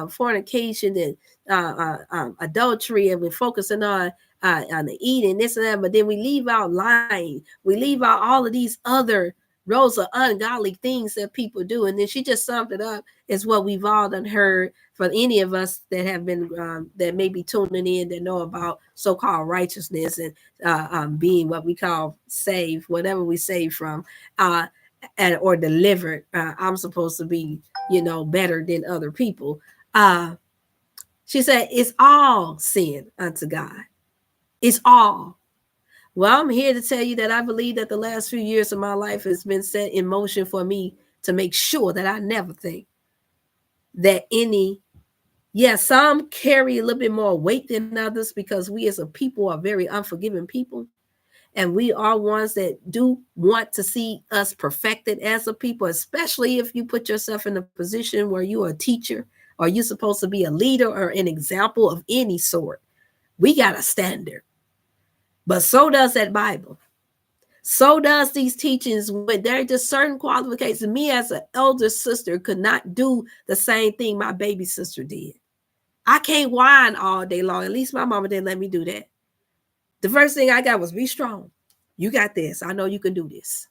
fornication and adultery, and we're focusing on the eating, this and that, but then we leave out lying. We leave out all of these other rows of ungodly things that people do. And then she just summed it up as what we've all done heard for any of us that have been that may be tuning in, that know about so-called righteousness and being what we call saved, whatever we save from. And or delivered. I'm supposed to be, better than other people. She said, it's all sin unto God. It's all. Well, I'm here to tell you that I believe that the last few years of my life has been set in motion for me to make sure that I never think that some carry a little bit more weight than others, because we as a people are very unforgiving people. And we are ones that do want to see us perfected as a people, especially if you put yourself in a position where you're a teacher or you're supposed to be a leader or an example of any sort. We got a standard. But so does that Bible. So does these teachings. When there are just certain qualifications. Me as an elder sister could not do the same thing my baby sister did. I can't whine all day long. At least my mama didn't let me do that. The first thing I got was be strong. You got this. I know you can do this.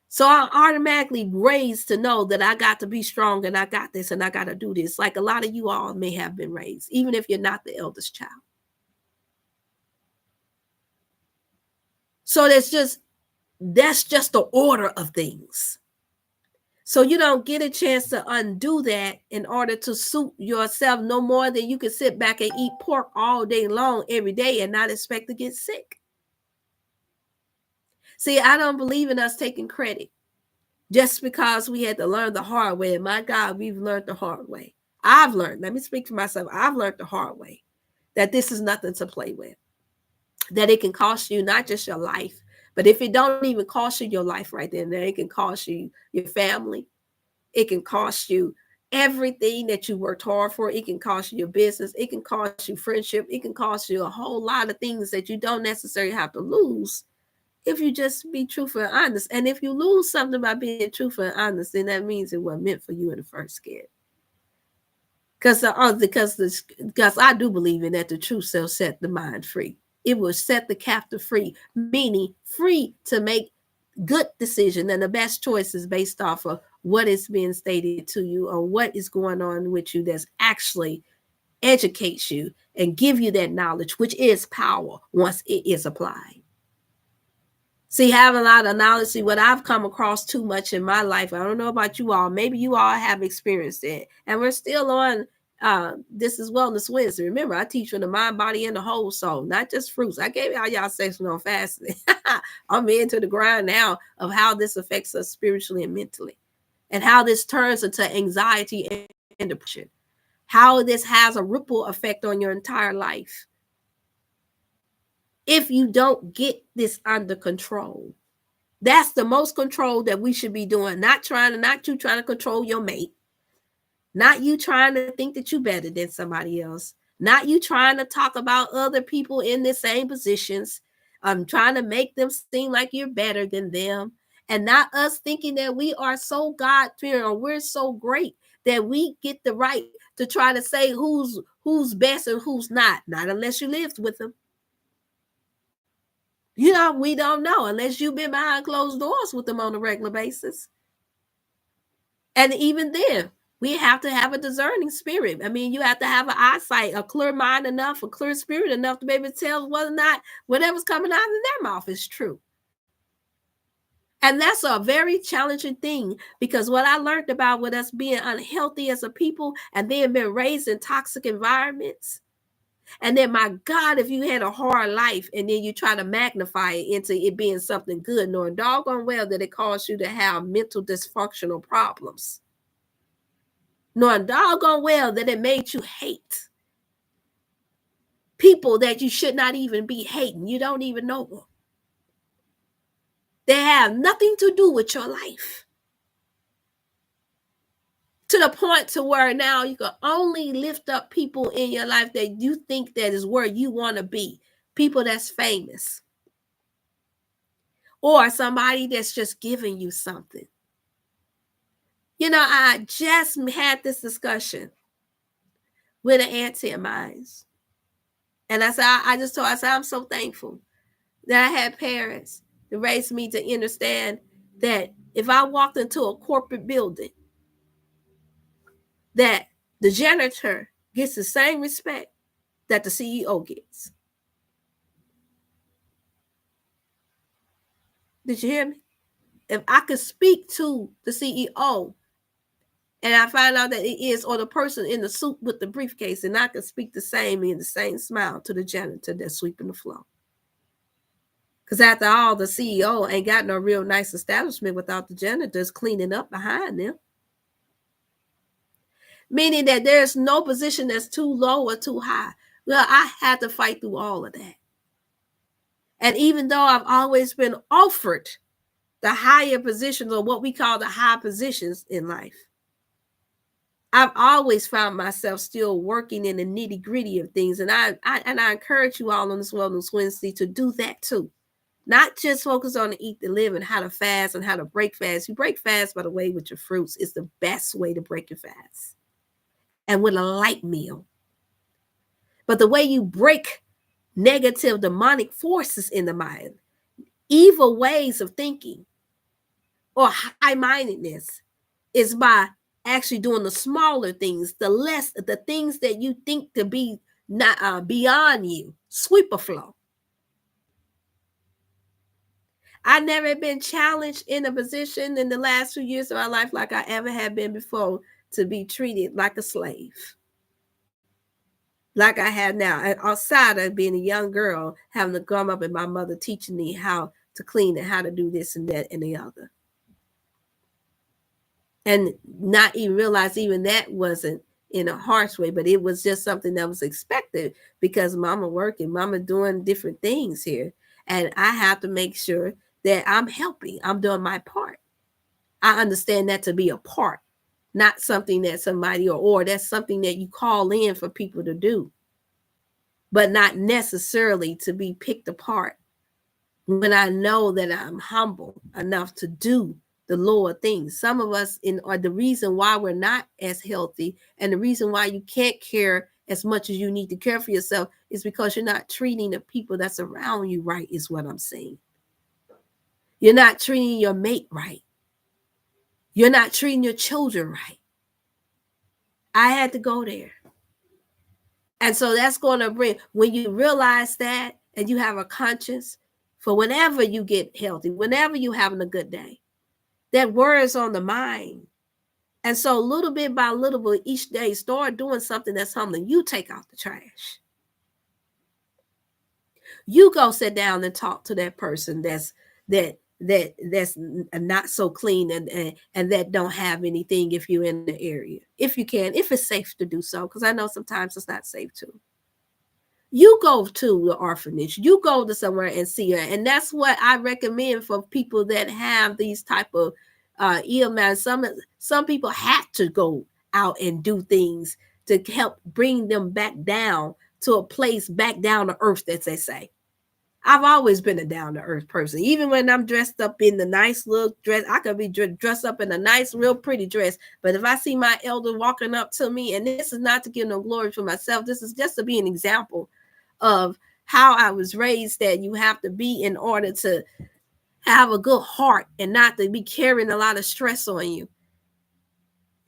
So I'm automatically raised to know that I got to be strong, and I got this, and I got to do this. Like a lot of you all may have been raised, even if you're not the eldest child. So that's just the order of things. So you don't get a chance to undo that in order to suit yourself, no more than you can sit back and eat pork all day long every day and not expect to get sick. See, I don't believe in us taking credit just because we had to learn the hard way. And my God, we've learned the hard way. I've learned, let me speak for myself. I've learned the hard way that this is nothing to play with, that it can cost you not just your life, but if it don't even cost you your life right then, it can cost you your family. It can cost you everything that you worked hard for. It can cost you your business. It can cost you friendship. It can cost you a whole lot of things that you don't necessarily have to lose if you just be truthful and honest. And if you lose something by being truthful and honest, then that means it wasn't meant for you in the first get. Because I do believe in that the truth shall set the mind free. It will set the captive free, meaning free to make good decision and the best choices based off of what is being stated to you or what is going on with you that's actually educates you and give you that knowledge, which is power once it is applied. See, having a lot of knowledge, see what I've come across too much in my life. I don't know about you all. Maybe you all have experienced it. And we're still on This is Wellness Wednesday. Remember, I teach from the mind, body, and the whole soul, not just fruits. I gave y'all section on fasting. I'm into the ground now of how this affects us spiritually and mentally, and how this turns into anxiety and depression, how this has a ripple effect on your entire life if you don't get this under control. That's the most control that we should be doing. Not you trying to control your mate. Not you trying to think that you're better than somebody else. Not you trying to talk about other people in the same positions. Trying to make them seem like you're better than them. And not us thinking that we are so God-fearing or we're so great that we get the right to try to say who's best and who's not. Not unless you lived with them. We don't know unless you've been behind closed doors with them on a regular basis. And even then, We have to have a discerning spirit. I mean, you have to have an eyesight, a clear mind enough, a clear spirit enough to be able to tell whether or not whatever's coming out of their mouth is true. And that's a very challenging thing, because what I learned about with us being unhealthy as a people and then being raised in toxic environments, and then, my God, if you had a hard life and then you try to magnify it into it being something good, knowing doggone well that it caused you to have mental dysfunctional problems, knowing doggone well that it made you hate people that you should not even be hating. You don't even know them. They have nothing to do with your life. To the point to where now you can only lift up people in your life that you think that is where you want to be. People that's famous. Or somebody that's just giving you something. You know, I just had this discussion with an auntie of mine. And I said, I said, I'm so thankful that I had parents that raised me to understand that if I walked into a corporate building, that the janitor gets the same respect that the CEO gets. Did you hear me? If I could speak to the CEO and I find out that it is, or the person in the suit with the briefcase, and I could speak the same in the same smile to the janitor that's sweeping the floor. Because after all, the CEO ain't got no real nice establishment without the janitors cleaning up behind them. Meaning that there's no position that's too low or too high. Well, I had to fight through all of that. And even though I've always been offered the higher positions, or what we call the high positions in life, I've always found myself still working in the nitty gritty of things. And I encourage you all on this Wellness Wednesday to do that too. Not just focus on the eat to live and how to fast and how to break fast. You break fast, by the way, with your fruits. It's the best way to break your fast. And with a light meal. But the way you break negative demonic forces in the mind, evil ways of thinking, or high-mindedness, is by actually doing the smaller things, the things that you think to be not beyond you. Sweep a flow. I've never been challenged in a position in the last 2 years of my life like I ever have been before, to be treated like a slave. Like I have now, and outside of being a young girl, having to come up and my mother teaching me how to clean and how to do this and that and the other. And not even realize even that wasn't in a harsh way, but it was just something that was expected, because mama working, mama doing different things here. And I have to make sure that I'm helping. I'm doing my part. I understand that to be a part, not something that somebody, or that's something that you call in for people to do, but not necessarily to be picked apart, when I know that I'm humble enough to do the lower things. Some of us are the reason why we're not as healthy, and the reason why you can't care as much as you need to care for yourself is because you're not treating the people that's around you right, is what I'm saying. You're not treating your mate right. You're not treating your children right. I had to go there. And so that's going to bring, when you realize that and you have a conscience for whenever you get healthy, whenever you're having a good day, that word is on the mind. And so little bit by little bit each day, start doing something that's humbling. You take out the trash. You go sit down and talk to that person that's not so clean and that don't have anything, if you're in the area, if you can, if it's safe to do so, because I know sometimes it's not safe to. You go to the orphanage, you go to somewhere and see her. And that's what I recommend for people that have these type of ailments. Some people have to go out and do things to help bring them back down to a place, back down to earth, as they say. I've always been a down to earth person. Even when I'm dressed up in the nice little dress, I could be dressed up in a nice, real pretty dress. But if I see my elder walking up to me, and this is not to give no glory for myself, this is just to be an example of how I was raised, that you have to be in order to have a good heart and not to be carrying a lot of stress on you.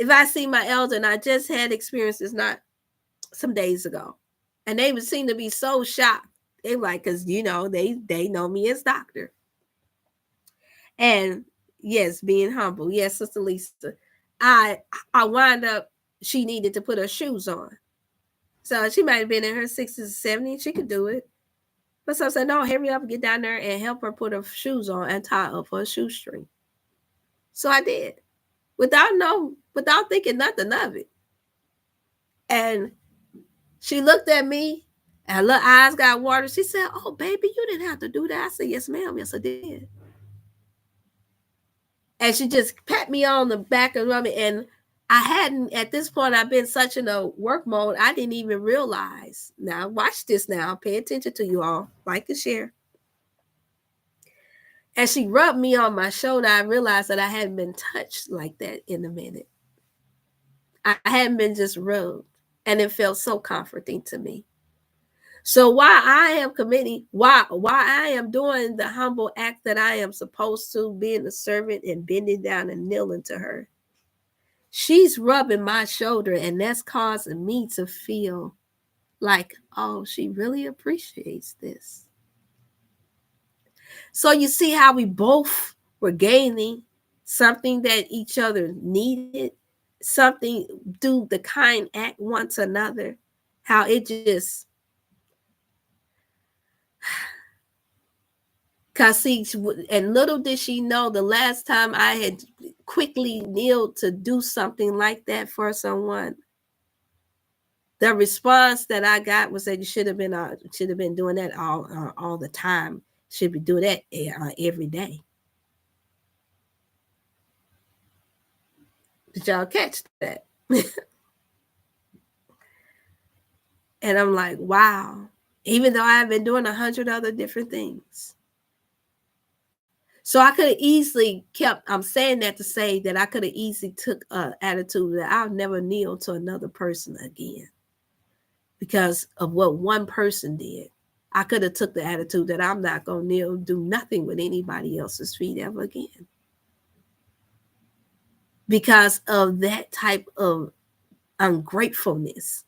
if I see my elder, and I just had experiences not some days ago, and they would seem to be so shocked. They like, because you know they know me as doctor, and yes, being humble. Yes, Sister Lisa, I I wind up. She needed to put her shoes on, so she might have been in her 60s or 70s. She could do it, but so I said, no, hurry up, get down there and help her put her shoes on and tie up her shoestring. So I did, without thinking nothing of it, and she looked at me, and her little eyes got water. She said, "Oh, baby, you didn't have to do that." I said, "Yes, ma'am. Yes, I did." And she just pat me on the back and rub me. And I hadn't, at this point, I've been such in a work mode, I didn't even realize. Now, watch this now. Pay attention to you all. Like and share. And she rubbed me on my shoulder. I realized that I hadn't been touched like that in a minute. I hadn't been just rubbed. And it felt so comforting to me. So while I am committing, while I am doing the humble act that I am supposed to, being a servant and bending down and kneeling to her, she's rubbing my shoulder, and that's causing me to feel like, oh, she really appreciates this. So you see how we both were gaining something that each other needed, something, do the kind act one to another, how it just, because see, and little did she know, the last time I had quickly kneeled to do something like that for someone, the response that I got was that you should have been doing that all the time. Should be doing that every day. Did y'all catch that? And I'm like, wow. Even though I've been doing 100 other different things. So I could have easily kept, I'm saying that to say that I could have easily took an attitude that I'll never kneel to another person again because of what one person did. I could have took the attitude that I'm not going to kneel, do nothing with anybody else's feet ever again. Because of that type of ungratefulness.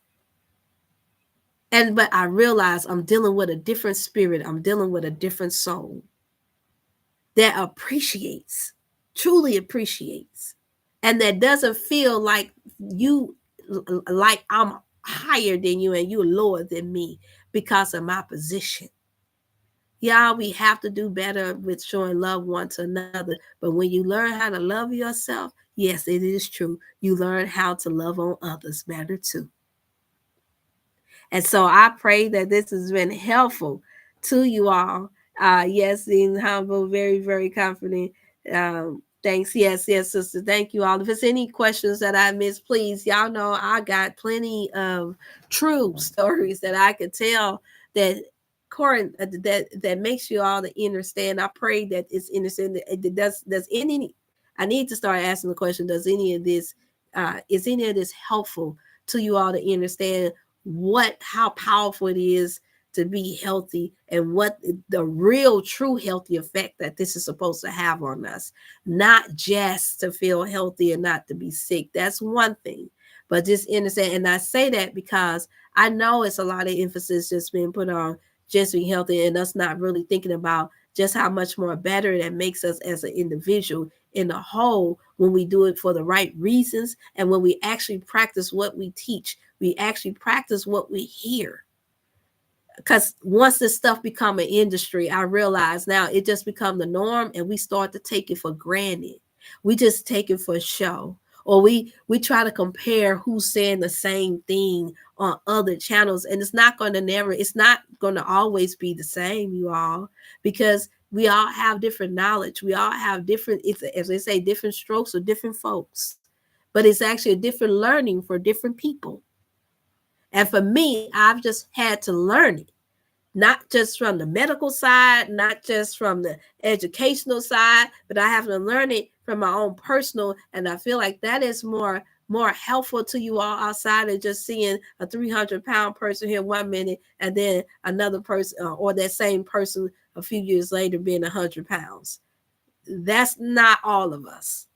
But I realize I'm dealing with a different spirit. I'm dealing with a different soul that appreciates, truly appreciates, and that doesn't feel like I'm higher than you and you're lower than me because of my position. Yeah, we have to do better with showing love one to another. But when you learn how to love yourself, yes, it is true. You learn how to love on others better too. And so I pray that this has been helpful to you all. Yes, being humble, very, very confident. Thanks. Yes, sister. Thank you all. If there's any questions that I missed, please, y'all know I got plenty of true stories that I could tell that that makes you all to understand. I pray that it's understand. Does any? I need to start asking the question: does any of this is any of this helpful to you all to understand how powerful it is to be healthy and what the real true healthy effect that this is supposed to have on us? Not just to feel healthy and not to be sick. That's one thing, but just understand. And I say that because I know it's a lot of emphasis just being put on just being healthy and us not really thinking about just how much more better that makes us as an individual in the whole when we do it for the right reasons and when we actually practice what we teach. We actually practice what we hear. Because once this stuff become an industry, I realize now it just become the norm and we start to take it for granted. We just take it for show. Or we try to compare who's saying the same thing on other channels. And it's not going to always be the same, you all, because we all have different knowledge. We all have different, as they say, different strokes for different folks. But it's actually a different learning for different people. And for me, I've just had to learn it, not just from the medical side, not just from the educational side, but I have to learn it from my own personal. And I feel like that is more helpful to you all outside of just seeing a 300-pound person here 1 minute and then another person or that same person a few years later being 100 pounds. That's not all of us.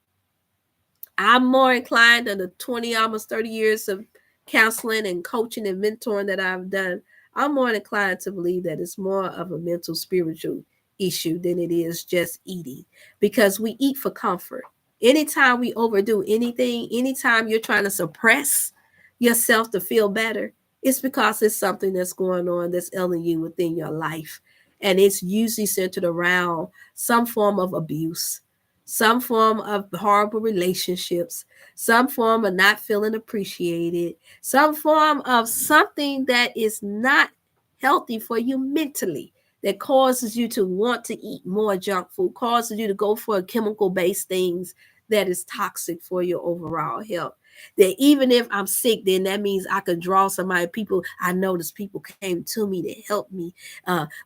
I'm more inclined in the 20, almost 30 years of counseling and coaching and mentoring that I've done. I'm more inclined to believe that it's more of a mental, spiritual issue than it is just eating, because we eat for comfort. Anytime we overdo anything, anytime you're trying to suppress yourself to feel better, it's because it's something that's going on that's ailing you within your life. And it's usually centered around some form of abuse, some form of horrible relationships, some form of not feeling appreciated, some form of something that is not healthy for you mentally, that causes you to want to eat more junk food, causes you to go for chemical based things that is toxic for your overall health. That even if I'm sick, then that means I could draw somebody. People, I noticed people came to me to help me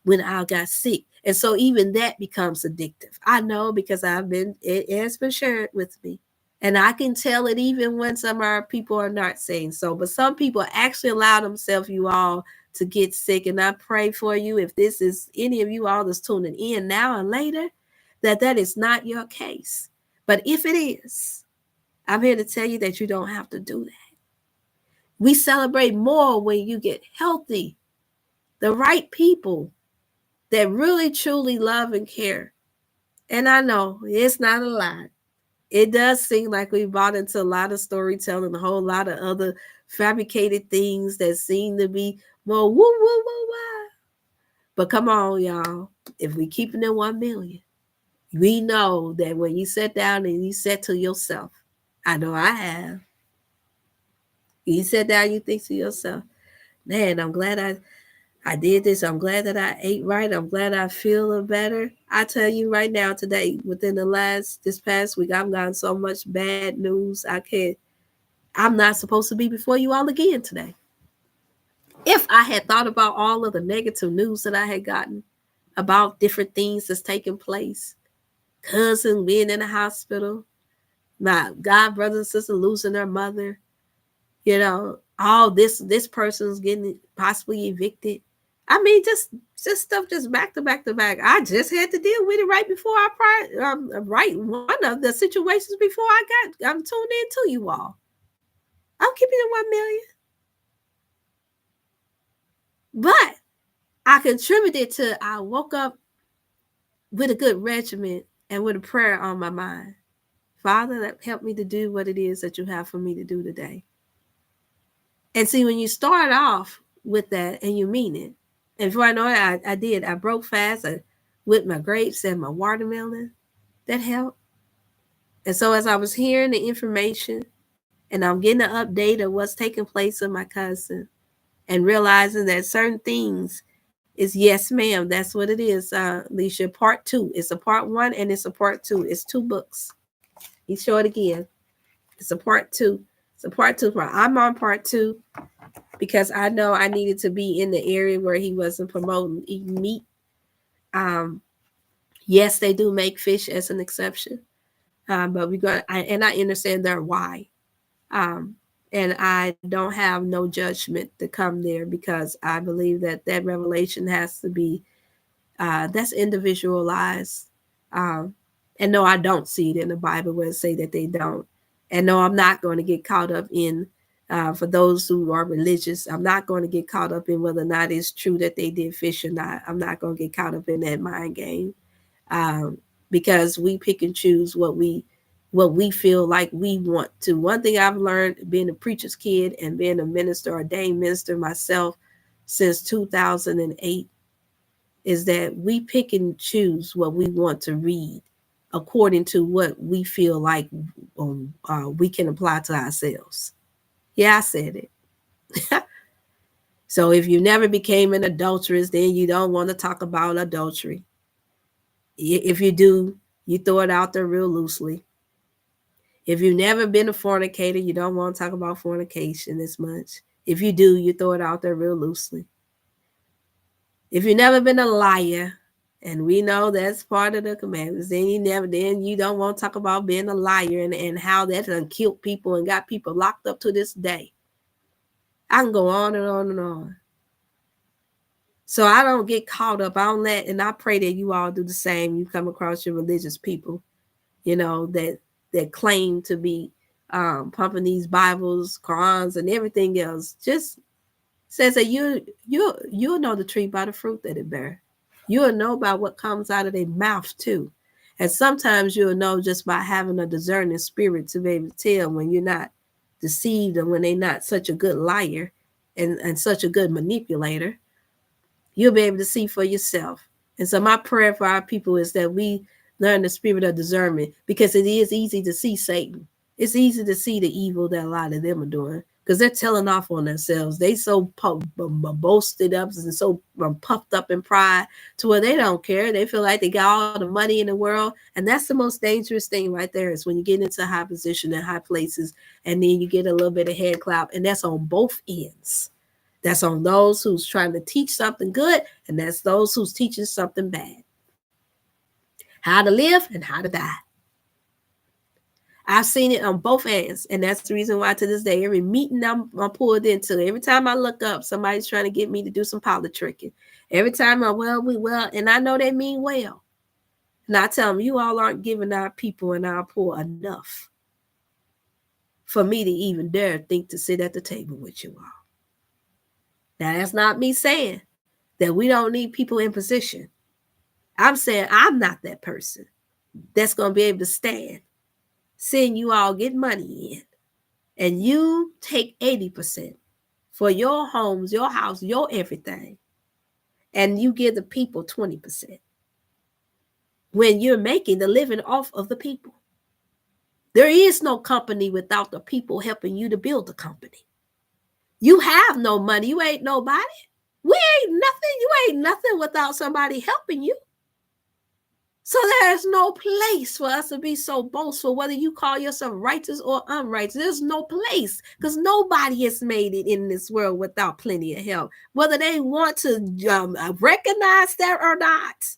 when I got sick. And so even that becomes addictive. I know, because it has been shared with me. And I can tell it even when some of our people are not saying so. But some people actually allow themselves, you all, to get sick. And I pray for you, if this is any of you all that's tuning in now and later, that is not your case. But if it is, I'm here to tell you that you don't have to do that. We celebrate more when you get healthy. The right people that really truly love and care. And I know it's not a lot. It does seem like we bought into a lot of storytelling, a whole lot of other fabricated things that seem to be more woo woo woo woo. But come on, y'all. If we keep it in 1 million, we know that when you sit down and you said to yourself, I know I have. You sit down, you think to yourself, man, I'm glad I did this. I'm glad that I ate right. I'm glad I feel better. I tell you right now, today, within this past week, I've gotten so much bad news. I'm not supposed to be before you all again today. If I had thought about all of the negative news that I had gotten about different things that's taking place, cousin being in the hospital, my god brother and sister losing their mother, all this person's getting possibly evicted. I mean, just stuff just back to back to back. I just had to deal with it right before right one of the situations before I'm tuned in to you all. I'm keeping it 1 million, but I contributed to. I woke up with a good regimen and with a prayer on my mind. Father, that help me to do what it is that you have for me to do today. And see, when you start off with that and you mean it, and before I know it, I did. I broke fast with my grapes and my watermelon. That helped. And so as I was hearing the information and I'm getting an update of what's taking place with my cousin and realizing that certain things is yes, ma'am. That's what it is, Alicia. Part 2. It's a part 1 and it's a part 2. It's 2 books. You show it again. It's a part 2. It's a part 2. I'm on part 2 because I know I needed to be in the area where he wasn't promoting eating meat. Yes, they do make fish as an exception, but I understand their why. And I don't have no judgment to come there, because I believe that revelation has to be that's individualized. And no, I don't see it in the Bible where it say that they don't. And no, I'm not going to get caught up in, for those who are religious, I'm not going to get caught up in whether or not it's true that they did fish or not. I'm not going to get caught up in that mind game, because we pick and choose what we feel like we want to. One thing I've learned being a preacher's kid and being a minister, ordained minister myself since 2008, is that we pick and choose what we want to read according to what we feel like we can apply to ourselves. Yeah, I said it. So if you never became an adulteress, then you don't want to talk about adultery. If you do, you throw it out there real loosely. If you've never been a fornicator, you don't want to talk about fornication as much. If you do, you throw it out there real loosely. If you've never been a liar, and we know that's part of the commandments, then you don't want to talk about being a liar and how that done killed people and got people locked up to this day. I can go on and on and on. So I don't get caught up on that, and I pray that you all do the same. You come across your religious people, that claim to be pumping these Bibles, Qurans, and everything else. Just says that you'll know the tree by the fruit that it bears. You'll know by what comes out of their mouth too. And sometimes you'll know just by having a discerning spirit to be able to tell when you're not deceived and when they're not such a good liar and such a good manipulator. You'll be able to see for yourself. And so my prayer for our people is that we learn the spirit of discernment, because it is easy to see Satan. It's easy to see the evil that a lot of them are doing, because they're telling off on themselves. They so boasted up and so puffed up in pride to where they don't care. They feel like they got all the money in the world. And that's the most dangerous thing right there, is when you get into high position and high places, and then you get a little bit of head clap, and that's on both ends. That's on those who's trying to teach something good, and that's those who's teaching something bad. How to live and how to die. I've seen it on both ends, and that's the reason why to this day, every meeting I'm pulled into, every time I look up, somebody's trying to get me to do some politicking. Every time and I know they mean well. And I tell them, you all aren't giving our people and our poor enough for me to even dare think to sit at the table with you all. Now, that's not me saying that we don't need people in position. I'm saying I'm not that person that's going to be able to stand seeing you all get money in, and you take 80% for your homes, your house, your everything, and you give the people 20% when you're making the living off of the people. There is no company without the people helping you to build the company. You have no money. You ain't nobody. We ain't nothing. You ain't nothing without somebody helping you. So there's no place for us to be so boastful, whether you call yourself righteous or unrighteous. There's no place, because nobody has made it in this world without plenty of help, whether they want to recognize that or not.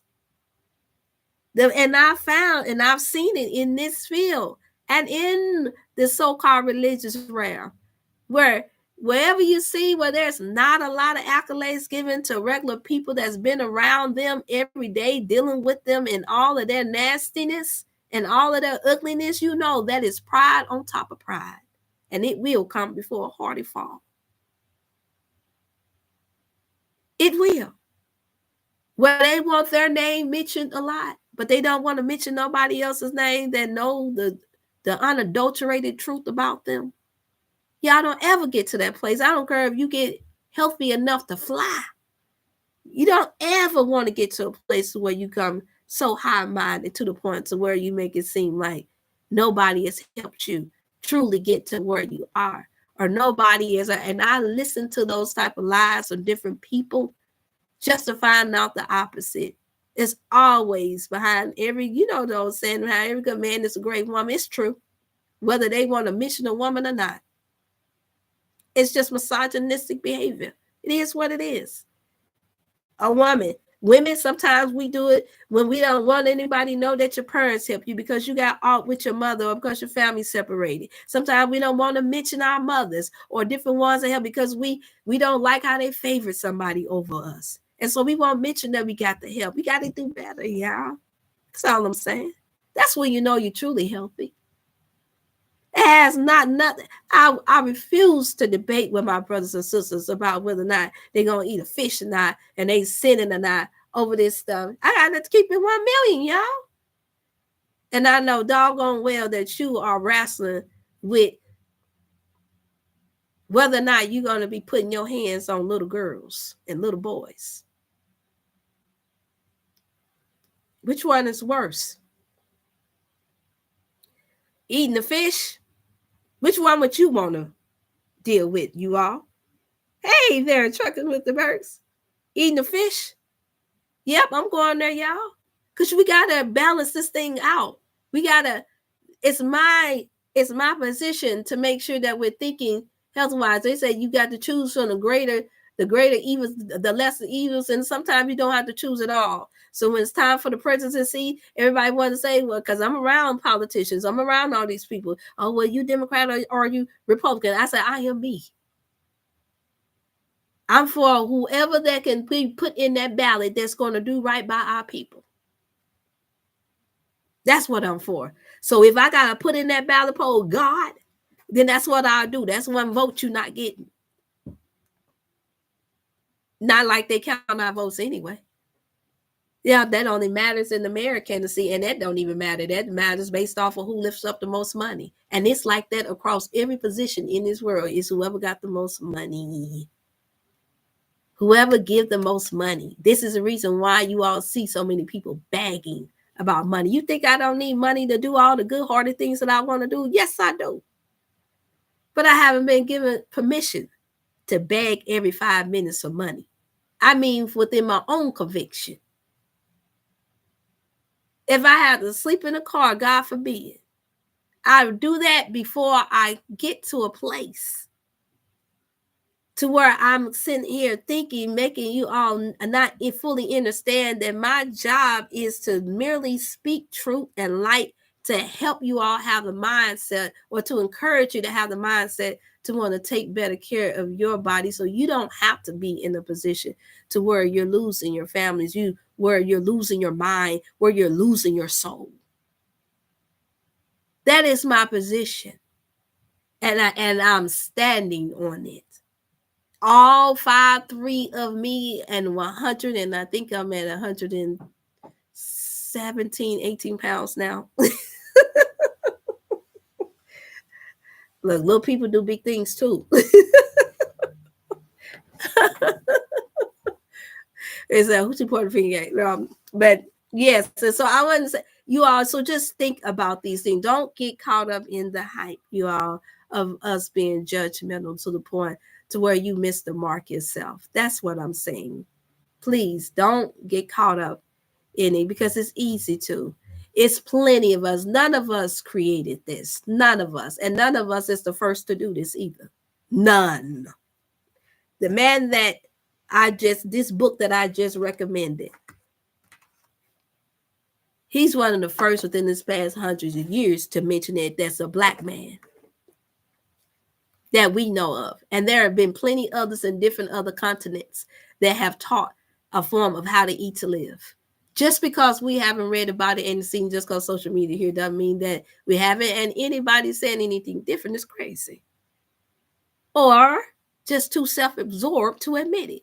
And I found, and I've seen it in this field and in the so-called religious realm, where wherever you see where there's not a lot of accolades given to regular people that's been around them every day, dealing with them and all of their nastiness and all of their ugliness, you know that is pride on top of pride. And it will come before a hearty fall. It will. Where they want their name mentioned a lot, but they don't want to mention nobody else's name that know the unadulterated truth about them. Y'all don't ever get to that place. I don't care if you get healthy enough to fly. You don't ever want to get to a place where you come so high-minded to the point to where you make it seem like nobody has helped you truly get to where you are, or nobody is. And I listen to those type of lies of different people just to find out the opposite. It's always behind every, those saying behind every good man is a great woman. It's true, whether they want to mention a woman or not. It's just misogynistic behavior. It is what it is. A woman. Women, sometimes we do it when we don't want anybody to know that your parents help you because you got out with your mother or because your family separated. Sometimes we don't want to mention our mothers or different ones that help because we don't like how they favorite somebody over us. And so we won't mention that we got the help. We got to do better, y'all. That's all I'm saying. That's when you know you're truly healthy. It has nothing. I refuse to debate with my brothers and sisters about whether or not they're going to eat a fish or not, and they sinning or not over this stuff. I got to keep it 1 million, y'all. And I know doggone well that you are wrestling with whether or not you're going to be putting your hands on little girls and little boys. Which one is worse? Eating the fish? Which one would you want to deal with, you all? Hey there, trucking with the birds. Eating the fish? Yep, I'm going there, y'all. Because we got to balance this thing out. It's my position to make sure that we're thinking health-wise. They say you got to choose from the greater evils, the lesser evils, and sometimes you don't have to choose at all. So when it's time for the presidency, everybody wants to say, well, because I'm around politicians, I'm around all these people. Oh, well, you Democrat or are you Republican? I say, I am me. I'm for whoever that can be put in that ballot that's going to do right by our people. That's what I'm for. So if I got to put in that ballot poll, God, then that's what I'll do. That's one vote you're not getting. Not like they count our votes anyway. Yeah, that only matters in the mayor candidacy, and that don't even matter. That matters based off of who lifts up the most money. And it's like that across every position in this world. Is whoever got the most money. Whoever give the most money. This is the reason why you all see so many people begging about money. You think I don't need money to do all the good-hearted things that I want to do? Yes, I do. But I haven't been given permission to beg every 5 minutes for money. I mean, within my own conviction. If I had to sleep in a car, God forbid, I would do that before I get to a place to where I'm sitting here thinking, making you all not fully understand that my job is to merely speak truth and light to help you all have the mindset, or to encourage you to have the mindset to want to take better care of your body, so you don't have to be in a position to where you're losing your families, where you're losing your mind, where you're losing your soul. That is my position, and I'm standing on it. All 5'3" of me and 100, and I think I'm at 117, 18 pounds now. Look, little people do big things too. It's a who's important thing. But yes, so I want to say, you all, so just think about these things. Don't get caught up in the hype, you all, of us being judgmental to the point to where you miss the mark yourself. That's what I'm saying. Please don't get caught up in it, because it's easy to. It's plenty of us. None of us created this. None of us. And none of us is the first to do this either. None. The man that this book that I just recommended, he's one of the first within this past hundreds of years to mention it. That's a Black man that we know of. And there have been plenty others in different other continents that have taught a form of how to eat to live. Just because we haven't read about it and seen just because social media here doesn't mean that we haven't. And anybody saying anything different is crazy. Or just too self-absorbed to admit it.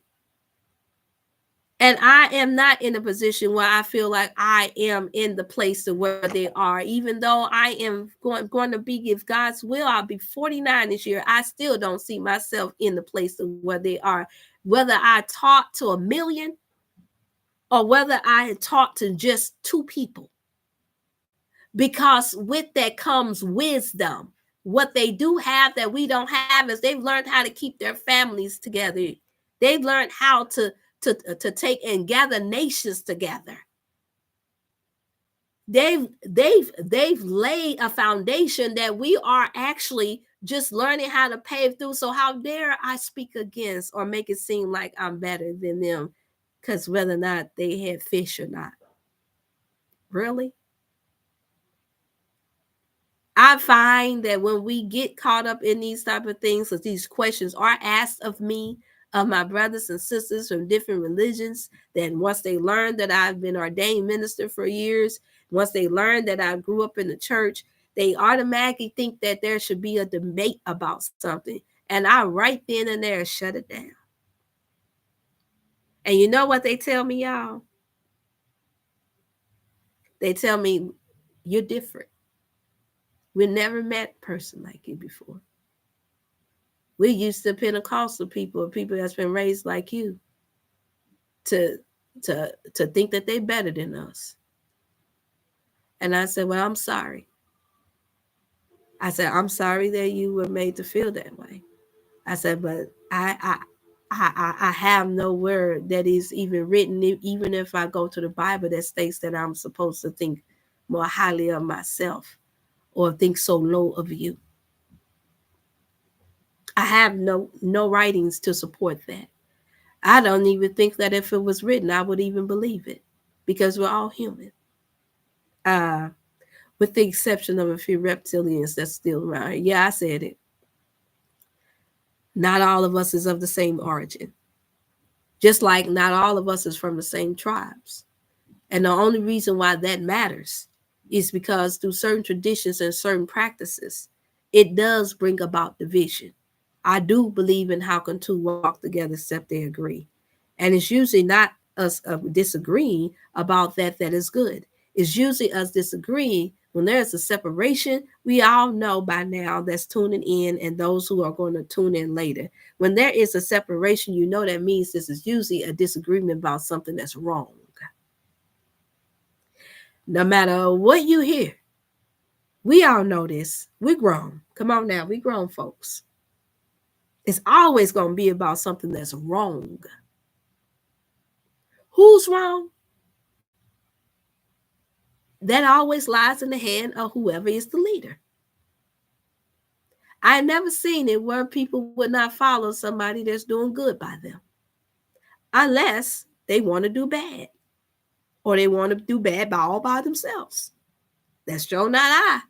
And I am not in a position where I feel like I am in the place of where they are. Even though I am going to be, if God's will, I'll be 49 this year. I still don't see myself in the place of where they are. Whether I talk to 1 million or whether I had talked to just 2 people. Because with that comes wisdom. What they do have that we don't have is they've learned how to keep their families together. They've learned how to take and gather nations together. They've laid a foundation that we are actually just learning how to pave through. So how dare I speak against or make it seem like I'm better than them because whether or not they had fish or not. Really? I find that when we get caught up in these type of things, because these questions are asked of me, of my brothers and sisters from different religions, that once they learn that I've been ordained minister for years, once they learn that I grew up in the church, they automatically think that there should be a debate about something. And I right then and there shut it down. And you know what they tell me, y'all? They tell me, you're different. We never met a person like you before. We're used to Pentecostal people that's been raised like you, to think that they're better than us. And I said, well, I'm sorry. I said, I'm sorry that you were made to feel that way. I said, but I have no word that is even written, even if I go to the Bible, that states that I'm supposed to think more highly of myself or think so low of you. I have no writings to support that. I don't even think that if it was written, I would even believe it, because we're all human. With the exception of a few reptilians that's still around. Yeah, I said it. Not all of us is of the same origin. Just like not all of us is from the same tribes. And the only reason why that matters is because through certain traditions and certain practices, it does bring about division. I do believe in how can two walk together except they agree. And it's usually not us disagreeing about that is good. It's usually us disagreeing when there's a separation. We all know by now that's tuning in and those who are going to tune in later. When there is a separation, you know that means this is usually a disagreement about something that's wrong. No matter what you hear, we all know this. We're grown. Come on now, we grown folks. It's always going to be about something that's wrong. Who's wrong? That always lies in the hand of whoever is the leader. I never seen it where people would not follow somebody that's doing good by them, unless they want to do bad, or they want to do bad by all by themselves. That's sure not I,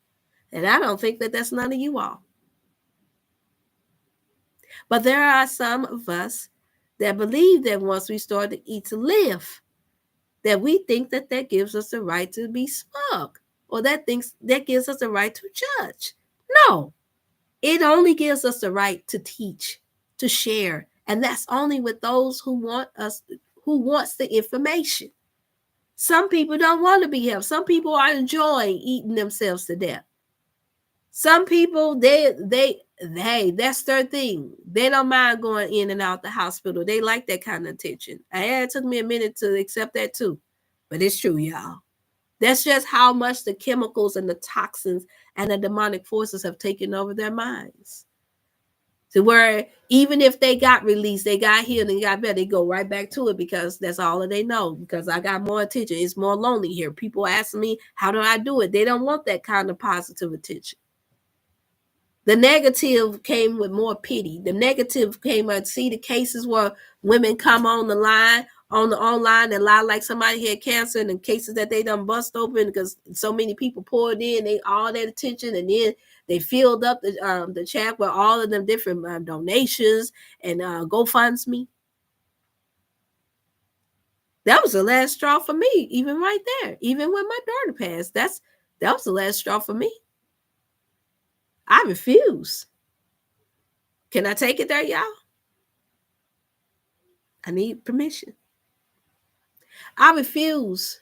and I don't think that that's none of you all. But there are some of us that believe that once we start to eat to live, that we think that that gives us the right to be smug, or that gives us the right to judge. No, it only gives us the right to teach, to share, and that's only with those who wants the information. Some people don't want to be helped. Some people are enjoying eating themselves to death. Some people, that's their thing. They don't mind going in and out the hospital. They like that kind of attention. It took me a minute to accept that too, but it's true, y'all. That's just how much the chemicals and the toxins and the demonic forces have taken over their minds. To where even if they got released, they got healed and got better, they go right back to it because that's all that they know. Because I got more attention. It's more lonely here. People asking me, how do I do it? They don't want that kind of positive attention. The negative came with more pity. The negative came and see the cases where women come on the line, on the online, and lie like somebody had cancer, and the cases that they done bust open because so many people poured in, they all that attention, and then they filled up the chat with all of them different donations and GoFundMe. That was the last straw for me, even right there. Even when my daughter passed, that was the last straw for me. I refuse. Can I take it there, y'all? I need permission. I refuse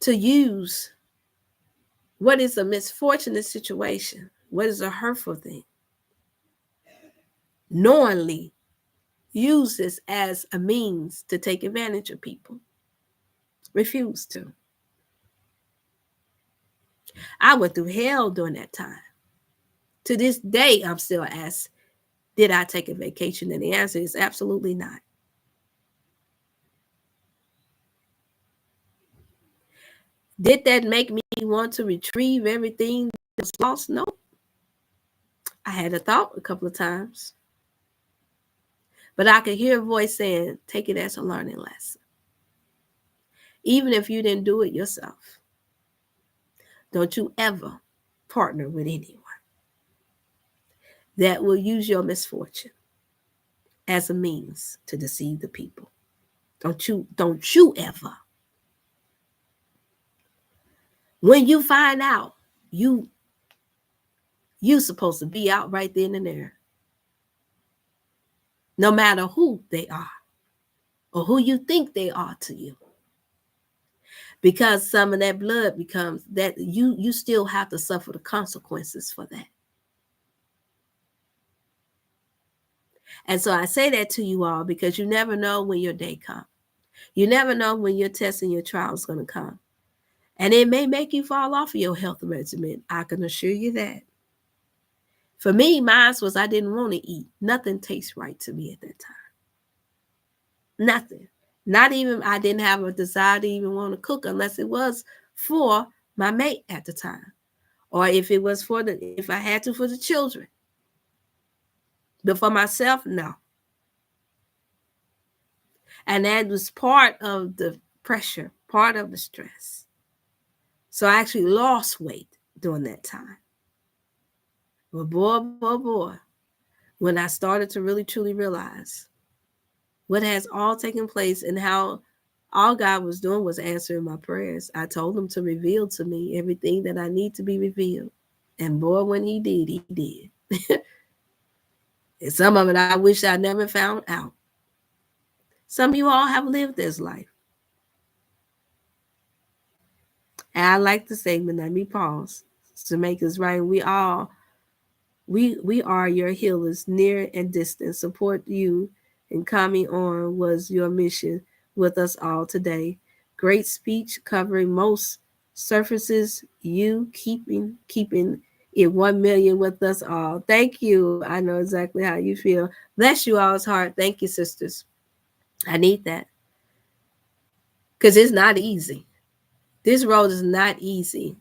to use what is a misfortunate situation, what is a hurtful thing, knowingly use this as a means to take advantage of people. Refuse to. I went through hell during that time. To this day, I'm still asked, did I take a vacation? And the answer is absolutely not. Did that make me want to retrieve everything that was lost? No. I had a thought a couple of times. But I could hear a voice saying, take it as a learning lesson. Even if you didn't do it yourself. Don't you ever partner with anyone that will use your misfortune as a means to deceive the people. Don't you ever. When you find out, you supposed to be out right then and there. No matter who they are or who you think they are to you. Because some of that blood becomes that you still have to suffer the consequences for that. And so I say that to you all because you never know when your day comes. You never know when your test and your trial is going to come. And it may make you fall off of your health regimen. I can assure you that. For me, mine was I didn't want to eat. Nothing tastes right to me at that time. Nothing. Not even, I didn't have a desire to even want to cook unless it was for my mate at the time. Or if it was if I had to for the children. But for myself, no. And that was part of the pressure, part of the stress. So I actually lost weight during that time. But boy, when I started to really, truly realize what has all taken place and how all God was doing was answering my prayers, I told him to reveal to me everything that I need to be revealed. And boy, when he did, he did. And some of it I wish I never found out. Some of you all have lived this life. And I like to say, but let me pause to make us right. We are your healers, near and distant. Support you and coming on was your mission with us all today. Great speech covering most surfaces. You keeping it 1 million with us all. Thank you. I know exactly how you feel. Bless you all's heart. Thank you, sisters. I need that because it's not easy. This road is not easy.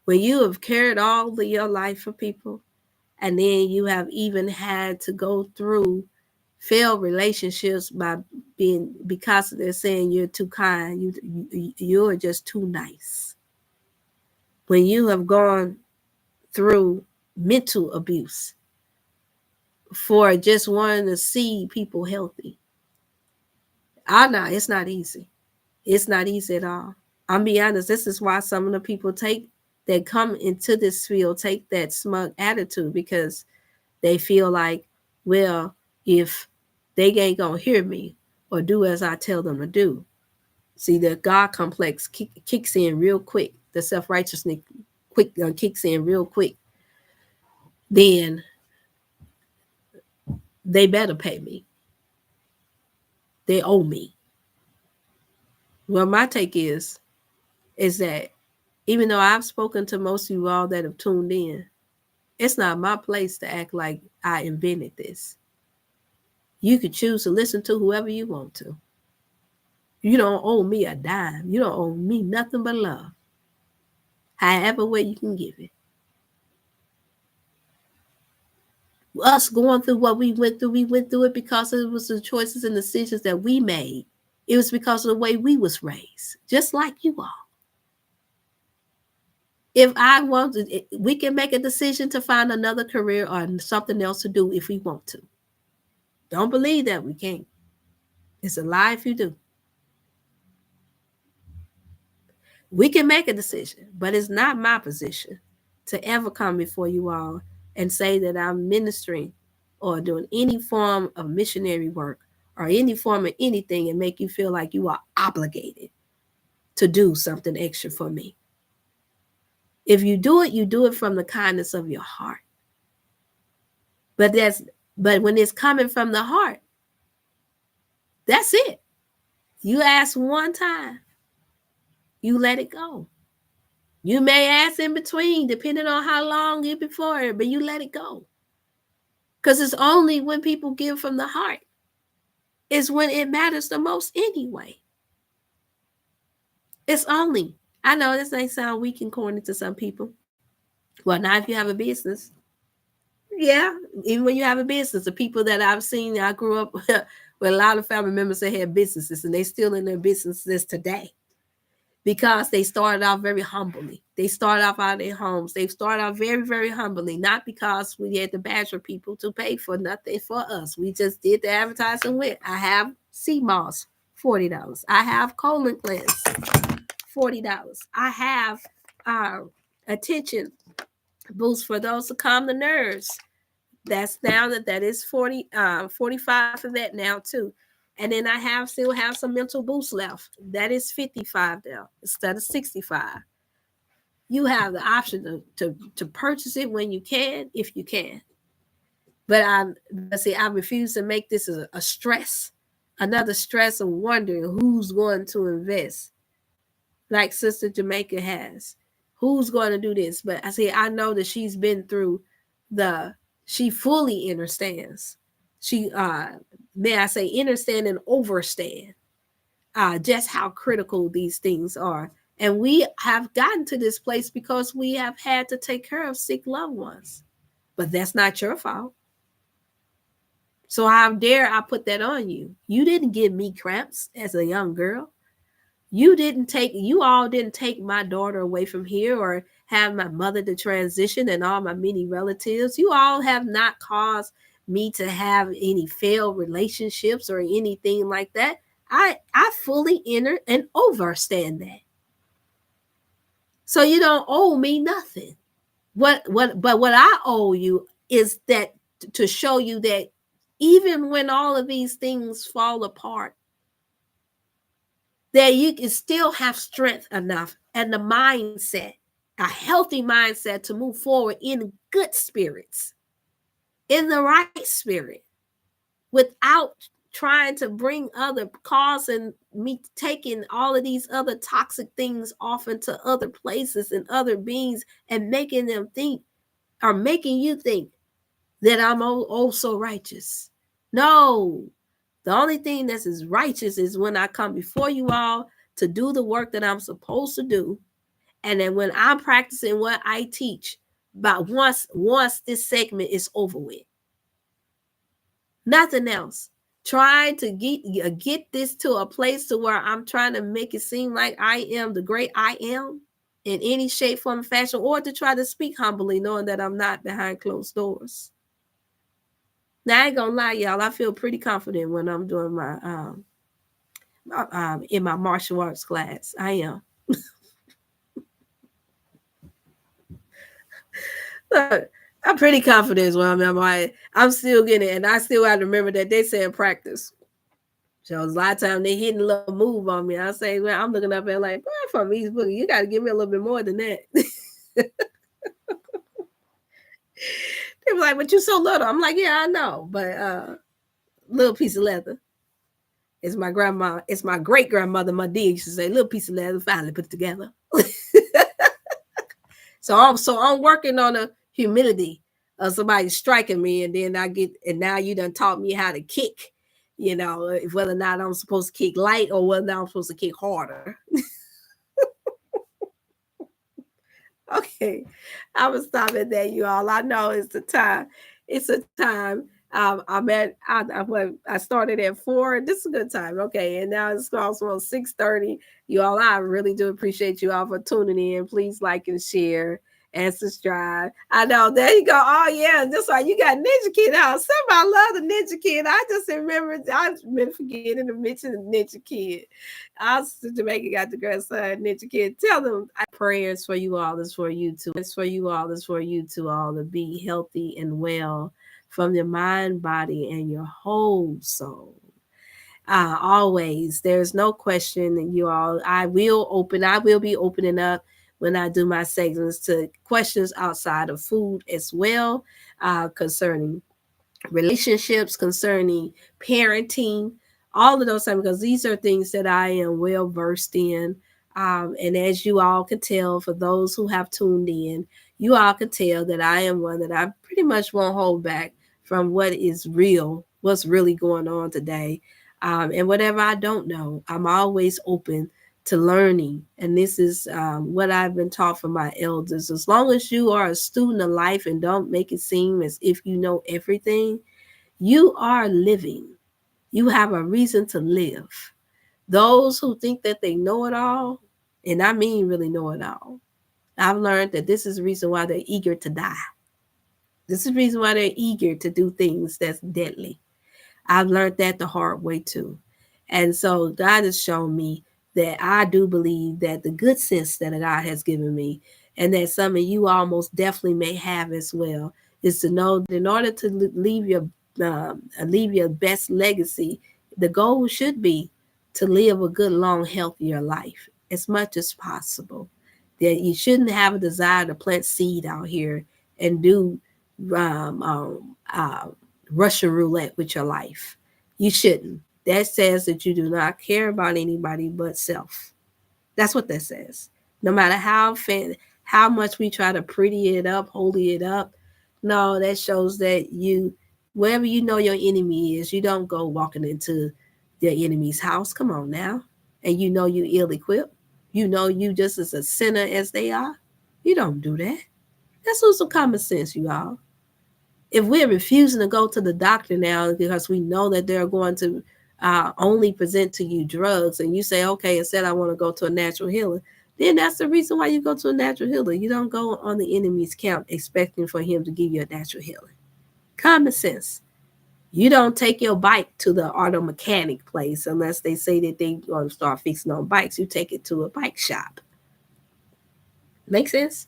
When you have cared all of your life for people, and then you have even had to go through failed relationships because they're saying you're too kind, you're just too nice. When you have gone through mental abuse for just wanting to see people healthy, I know it's not easy. It's not easy at all. I'm be honest, this is why some of the people that come into this field take that smug attitude, because they feel like, well, if they ain't gonna hear me or do as I tell them to do. See, the God complex kicks in real quick. The self-righteousness kicks in real quick. Then they better pay me. They owe me. Well, my take is that even though I've spoken to most of you all that have tuned in, it's not my place to act like I invented this. You could choose to listen to whoever you want to. You don't owe me a dime. You don't owe me nothing but love. However way you can give it. Us going through what we went through it because it was the choices and decisions that we made. It was because of the way we was raised, just like you all. If I want to, we can make a decision to find another career or something else to do if we want to. Don't believe that we can't. It's a lie if you do. We can make a decision, but it's not my position to ever come before you all and say that I'm ministering or doing any form of missionary work or any form of anything and make you feel like you are obligated to do something extra for me. If you do it from the kindness of your heart. But when it's coming from the heart, that's it. You ask one time, you let it go. You may ask in between, depending on how long you're before it, but you let it go. Because it's only when people give from the heart is when it matters the most anyway. It's only. I know this may sound weak and corny to some people. Well, now if you have a business, yeah, even when you have a business, the people that I've seen, I grew up with a lot of family members that had businesses, and they still in their businesses today because they started out very humbly. They started off out of their homes. They started out very, very humbly, not because we had to badger people to pay for nothing for us. We just did the advertising with. I have sea moss, $40. I have colon cleanse, $40. I have attention boost for those to calm the nerves. That's now that is 45 for that now too. And then I still have some mental boost left. That is $55 now instead of $65. You have the option to purchase it when you can, if you can. But I refuse to make this a stress, another stress of wondering who's going to invest, like Sister Jamaica has. Who's going to do this? But I know that she's been through she fully understands. She, may I say, understand and overstand just how critical these things are. And we have gotten to this place because we have had to take care of sick loved ones. But that's not your fault. So how dare I put that on you? You didn't give me cramps as a young girl. You all didn't take my daughter away from here or have my mother to transition and all my many relatives. You all have not caused me to have any failed relationships or anything like that. I fully enter and overstand that. So you don't owe me nothing. What I owe you is that to show you that even when all of these things fall apart, that you can still have strength enough and the mindset, a healthy mindset to move forward in good spirits, in the right spirit, without trying to bring other causing me taking all of these other toxic things off into other places and other beings and making them think or making you think that I'm oh so righteous. No, the only thing that's as righteous is when I come before you all to do the work that I'm supposed to do, and then when I'm practicing what I teach. But once this segment is over with, nothing else. Trying to get this to a place to where I'm trying to make it seem like I am the great I am in any shape, form, or fashion, or to try to speak humbly, knowing that I'm not behind closed doors. Now I ain't gonna lie, y'all. I feel pretty confident when I'm doing my in my martial arts class. I am. Look, I'm pretty confident when I'm still getting it, and I still have to remember that they said practice. So a lot of times they hitting a little move on me. I say, well, I'm looking up and like, boy, from East Boogie, you got to give me a little bit more than that. They were like, but you're so little. I'm like, yeah, I know, but little piece of leather. It's my grandma. It's my great grandmother. My D used to say, little piece of leather, finally put it together. So I'm working on a humility of somebody striking me, and then and now you done taught me how to kick. You know, whether or not I'm supposed to kick light or whether or not I'm supposed to kick harder. Okay, I will stop at that, you all. I know it's the time. It's a time. I started at 4. This is a good time. Okay, and now it's also 6:30. You all, I really do appreciate you all for tuning in. Please like and share and subscribe. I know, there you go. Oh yeah, that's why you got Ninja Kid out. Somebody love the Ninja Kid. I just remember I've been forgetting to mention the Ninja Kid. Us Jamaica got the grandson, Ninja Kid. Tell them prayers for you all. Is for you too. It's for you all. Is for you too all to be healthy and well from your mind, body, and your whole soul. Always, there's no question that you all. I will be opening up when I do my segments to questions outside of food as well, concerning relationships, concerning parenting, all of those things, because these are things that I am well versed in. And as you all can tell, for those who have tuned in, you all can tell that I am one that I pretty much won't hold back from what is real, what's really going on today. And whatever I don't know, I'm always open to learning. And this is what I've been taught from my elders. As long as you are a student of life and don't make it seem as if you know everything, you are living. You have a reason to live. Those who think that they know it all, and I mean really know it all, I've learned that this is the reason why they're eager to die. This is the reason why they're eager to do things that's deadly. I've learned that the hard way too. And so God has shown me that I do believe that the good sense that God has given me, and that some of you almost definitely may have as well, is to know that in order to leave your best legacy, the goal should be to live a good, long, healthier life as much as possible. That you shouldn't have a desire to plant seed out here and do um, um, uh, Russian roulette with your life. You shouldn't. That says that you do not care about anybody but self. That's what that says. No matter how much we try to pretty it up, holy it up, no, that shows that wherever you know your enemy is, you don't go walking into the enemy's house. Come on now. And you know you ill equipped. You know you just as a sinner as they are. You don't do that. That's some common sense, you all. If we're refusing to go to the doctor now because we know that they're going to only present to you drugs, and you say, okay, instead I want to go to a natural healer, then that's the reason why you go to a natural healer. You don't go on the enemy's camp expecting for him to give you a natural healing. Common sense. You don't take your bike to the auto mechanic place unless they say that they going to start fixing on bikes. You take it to a bike shop. Make sense?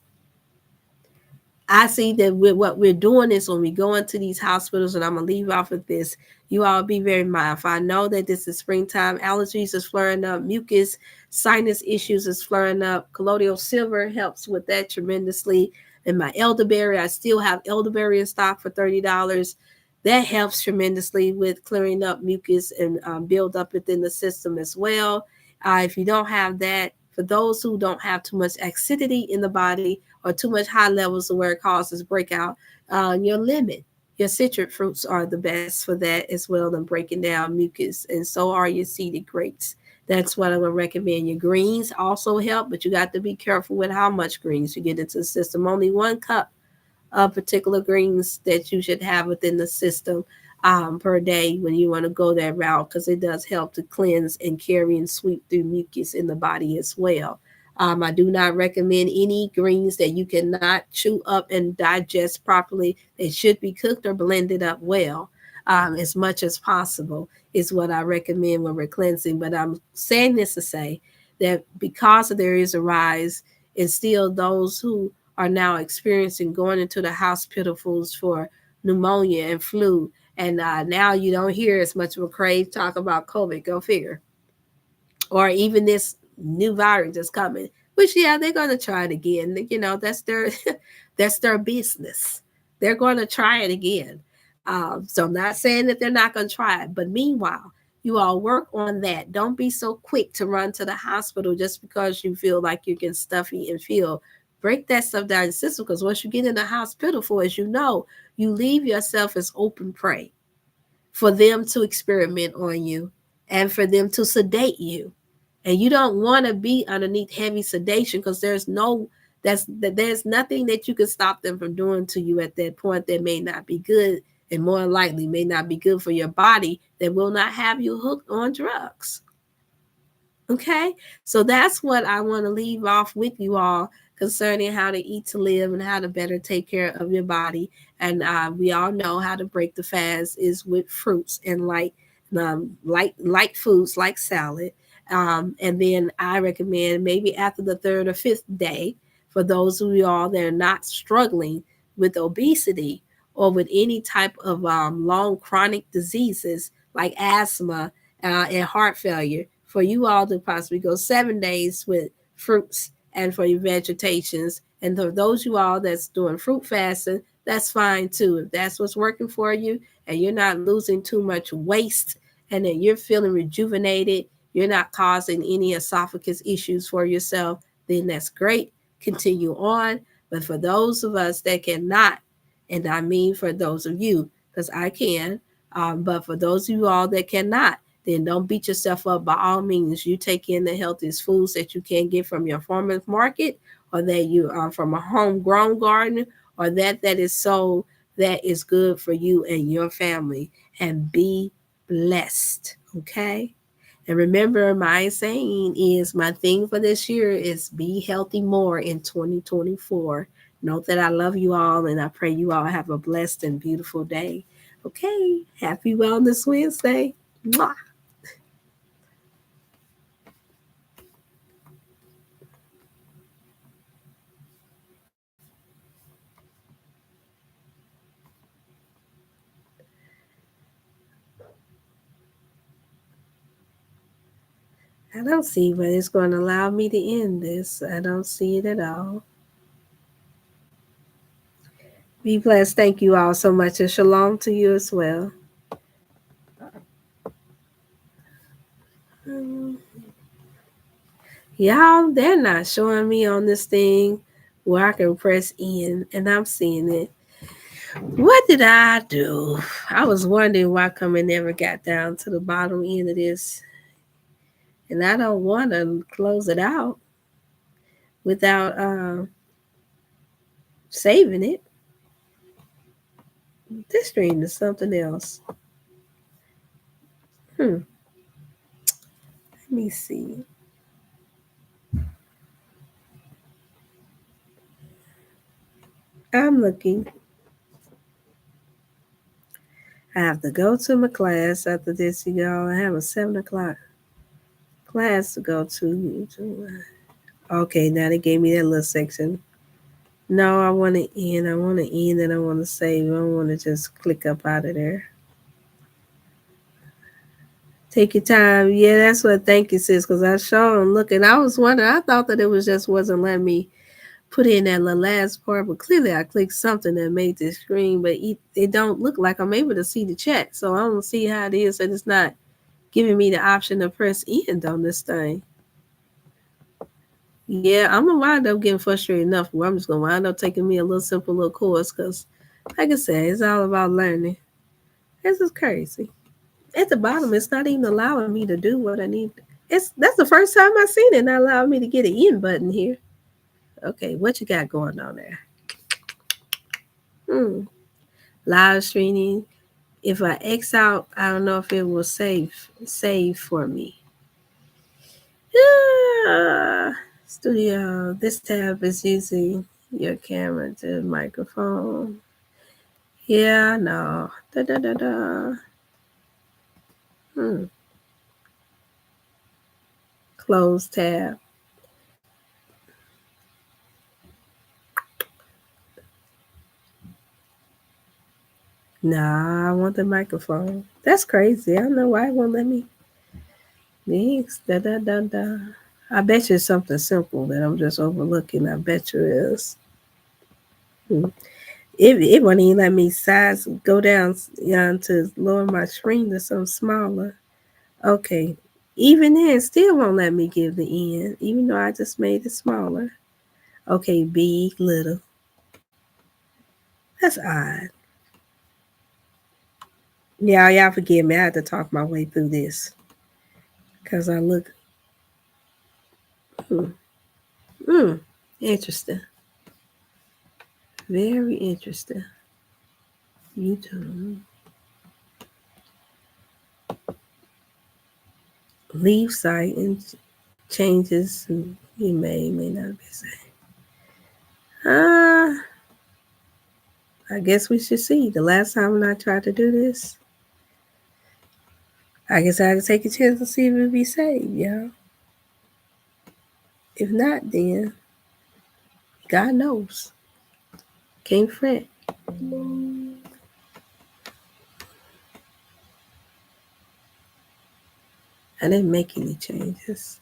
I see that what we're doing is when we go into these hospitals, and I'm gonna leave off with this. You all be very mindful. I know that this is springtime. Allergies is flaring up. Mucus, sinus issues is flaring up. Colloidal silver helps with that tremendously. And my elderberry, I still have elderberry in stock for $30. That helps tremendously with clearing up mucus and build up within the system as well. If you don't have that, for those who don't have too much acidity in the body or too much high levels of where it causes breakout, your lemon, your citric fruits are the best for that as well than breaking down mucus, and so are your seeded grapes. That's what I'm going to recommend. Your greens also help, but you got to be careful with how much greens you get into the system. Only 1 cup particular greens that you should have within the system per day when you want to go that route, because it does help to cleanse and carry and sweep through mucus in the body as well. I do not recommend any greens that you cannot chew up and digest properly. They should be cooked or blended up well, as much as possible is what I recommend when we're cleansing. But I'm saying this to say that because there is a rise in still those who are now experiencing going into the hospitals for pneumonia and flu. And now you don't hear as much of a CREVE talk about COVID, go figure, or even this new virus that's coming. Which yeah, they're going to try it again. You know, that's their that's their business. They're going to try it again. So I'm not saying that they're not going to try it, but meanwhile, you all work on that. Don't be so quick to run to the hospital just because you feel like you're getting stuffy and feel. Break that stuff down in your system, because once you get in the hospital, for as you know, you leave yourself as open prey for them to experiment on you and for them to sedate you. And you don't want to be underneath heavy sedation, because there's nothing that you can stop them from doing to you at that point that may not be good, and more likely may not be good for your body, that will not have you hooked on drugs. Okay, so that's what I want to leave off with you all concerning how to eat to live and how to better take care of your body. And we all know how to break the fast is with fruits and light foods like salad. And then I recommend maybe after the third or fifth day, for those of you all that are not struggling with obesity or with any type of long chronic diseases like asthma and heart failure, for you all to possibly go 7 days with fruits and for your vegetations. And for those you all that's doing fruit fasting, that's fine too. If that's what's working for you and you're not losing too much waste and then you're feeling rejuvenated, you're not causing any esophagus issues for yourself, then that's great. Continue on. But for those of us that cannot, and I mean for those of you, because I can, but for those of you all that cannot, then don't beat yourself up. By all means, you take in the healthiest foods that you can get from your farmer's market, or that you are from a homegrown garden, or that is sold, that is good for you and your family. And be blessed. Okay. And remember, my saying is, my thing for this year is be healthy more in 2024. Note that I love you all, and I pray you all have a blessed and beautiful day. Okay. Happy Wellness Wednesday. Mwah. I don't see but it's going to allow me to end this. I don't see it at all. Be blessed. Thank you all so much. And shalom to you as well. Y'all, they're not showing me on this thing where I can press in, and I'm seeing it. What did I do? I was wondering why Coming never got down to the bottom end of this. And I don't want to close it out without saving it. This stream is something else. Let me see. I'm looking. I have to go to my class after this, y'all. I have a 7 o'clock class to go to. Okay, now they gave me that little section. No, I want to end. I want to end and I want to save. I don't want to just click up out of there. Take your time. Yeah, that's what thank you, sis. Because I sure am looking. I was wondering. I thought that it was just wasn't letting me put in that last part, but clearly I clicked something that made this screen, but it don't look like I'm able to see the chat. So I don't see how it is that it's not giving me the option to press end on this thing. Yeah, I'm gonna wind up getting frustrated enough where I'm just gonna wind up taking me a little simple little course because, like I said, it's all about learning. This is crazy. At the bottom, it's not even allowing me to do what I need. That's the first time I've seen it not allowing me to get an end button here. Okay, what you got going on there? Hmm. Live streaming. If I X out, I don't know if it will save for me. Studio. This tab is using your camera to microphone. Yeah, no. Da da da da. Hmm. Close tab. Nah, I want the microphone. That's crazy. I don't know why it won't let me. Thanks. Da da da da. I bet you it's something simple that I'm just overlooking. I bet you it is. Hmm. It won't even let me size go down to lower my screen to some smaller. Okay. Even then, still won't let me give the end, even though I just made it smaller. Okay, big, little. That's odd. Yeah, y'all forgive me. I had to talk my way through this because I look. Hmm, hmm, interesting. Very interesting. YouTube. Leave site and changes you may not be saying. I guess we should see. The last time when I tried to do this, I guess I had to take a chance to see if it would be saved, y'all. If not, then God knows. Can't fret. I didn't make any changes.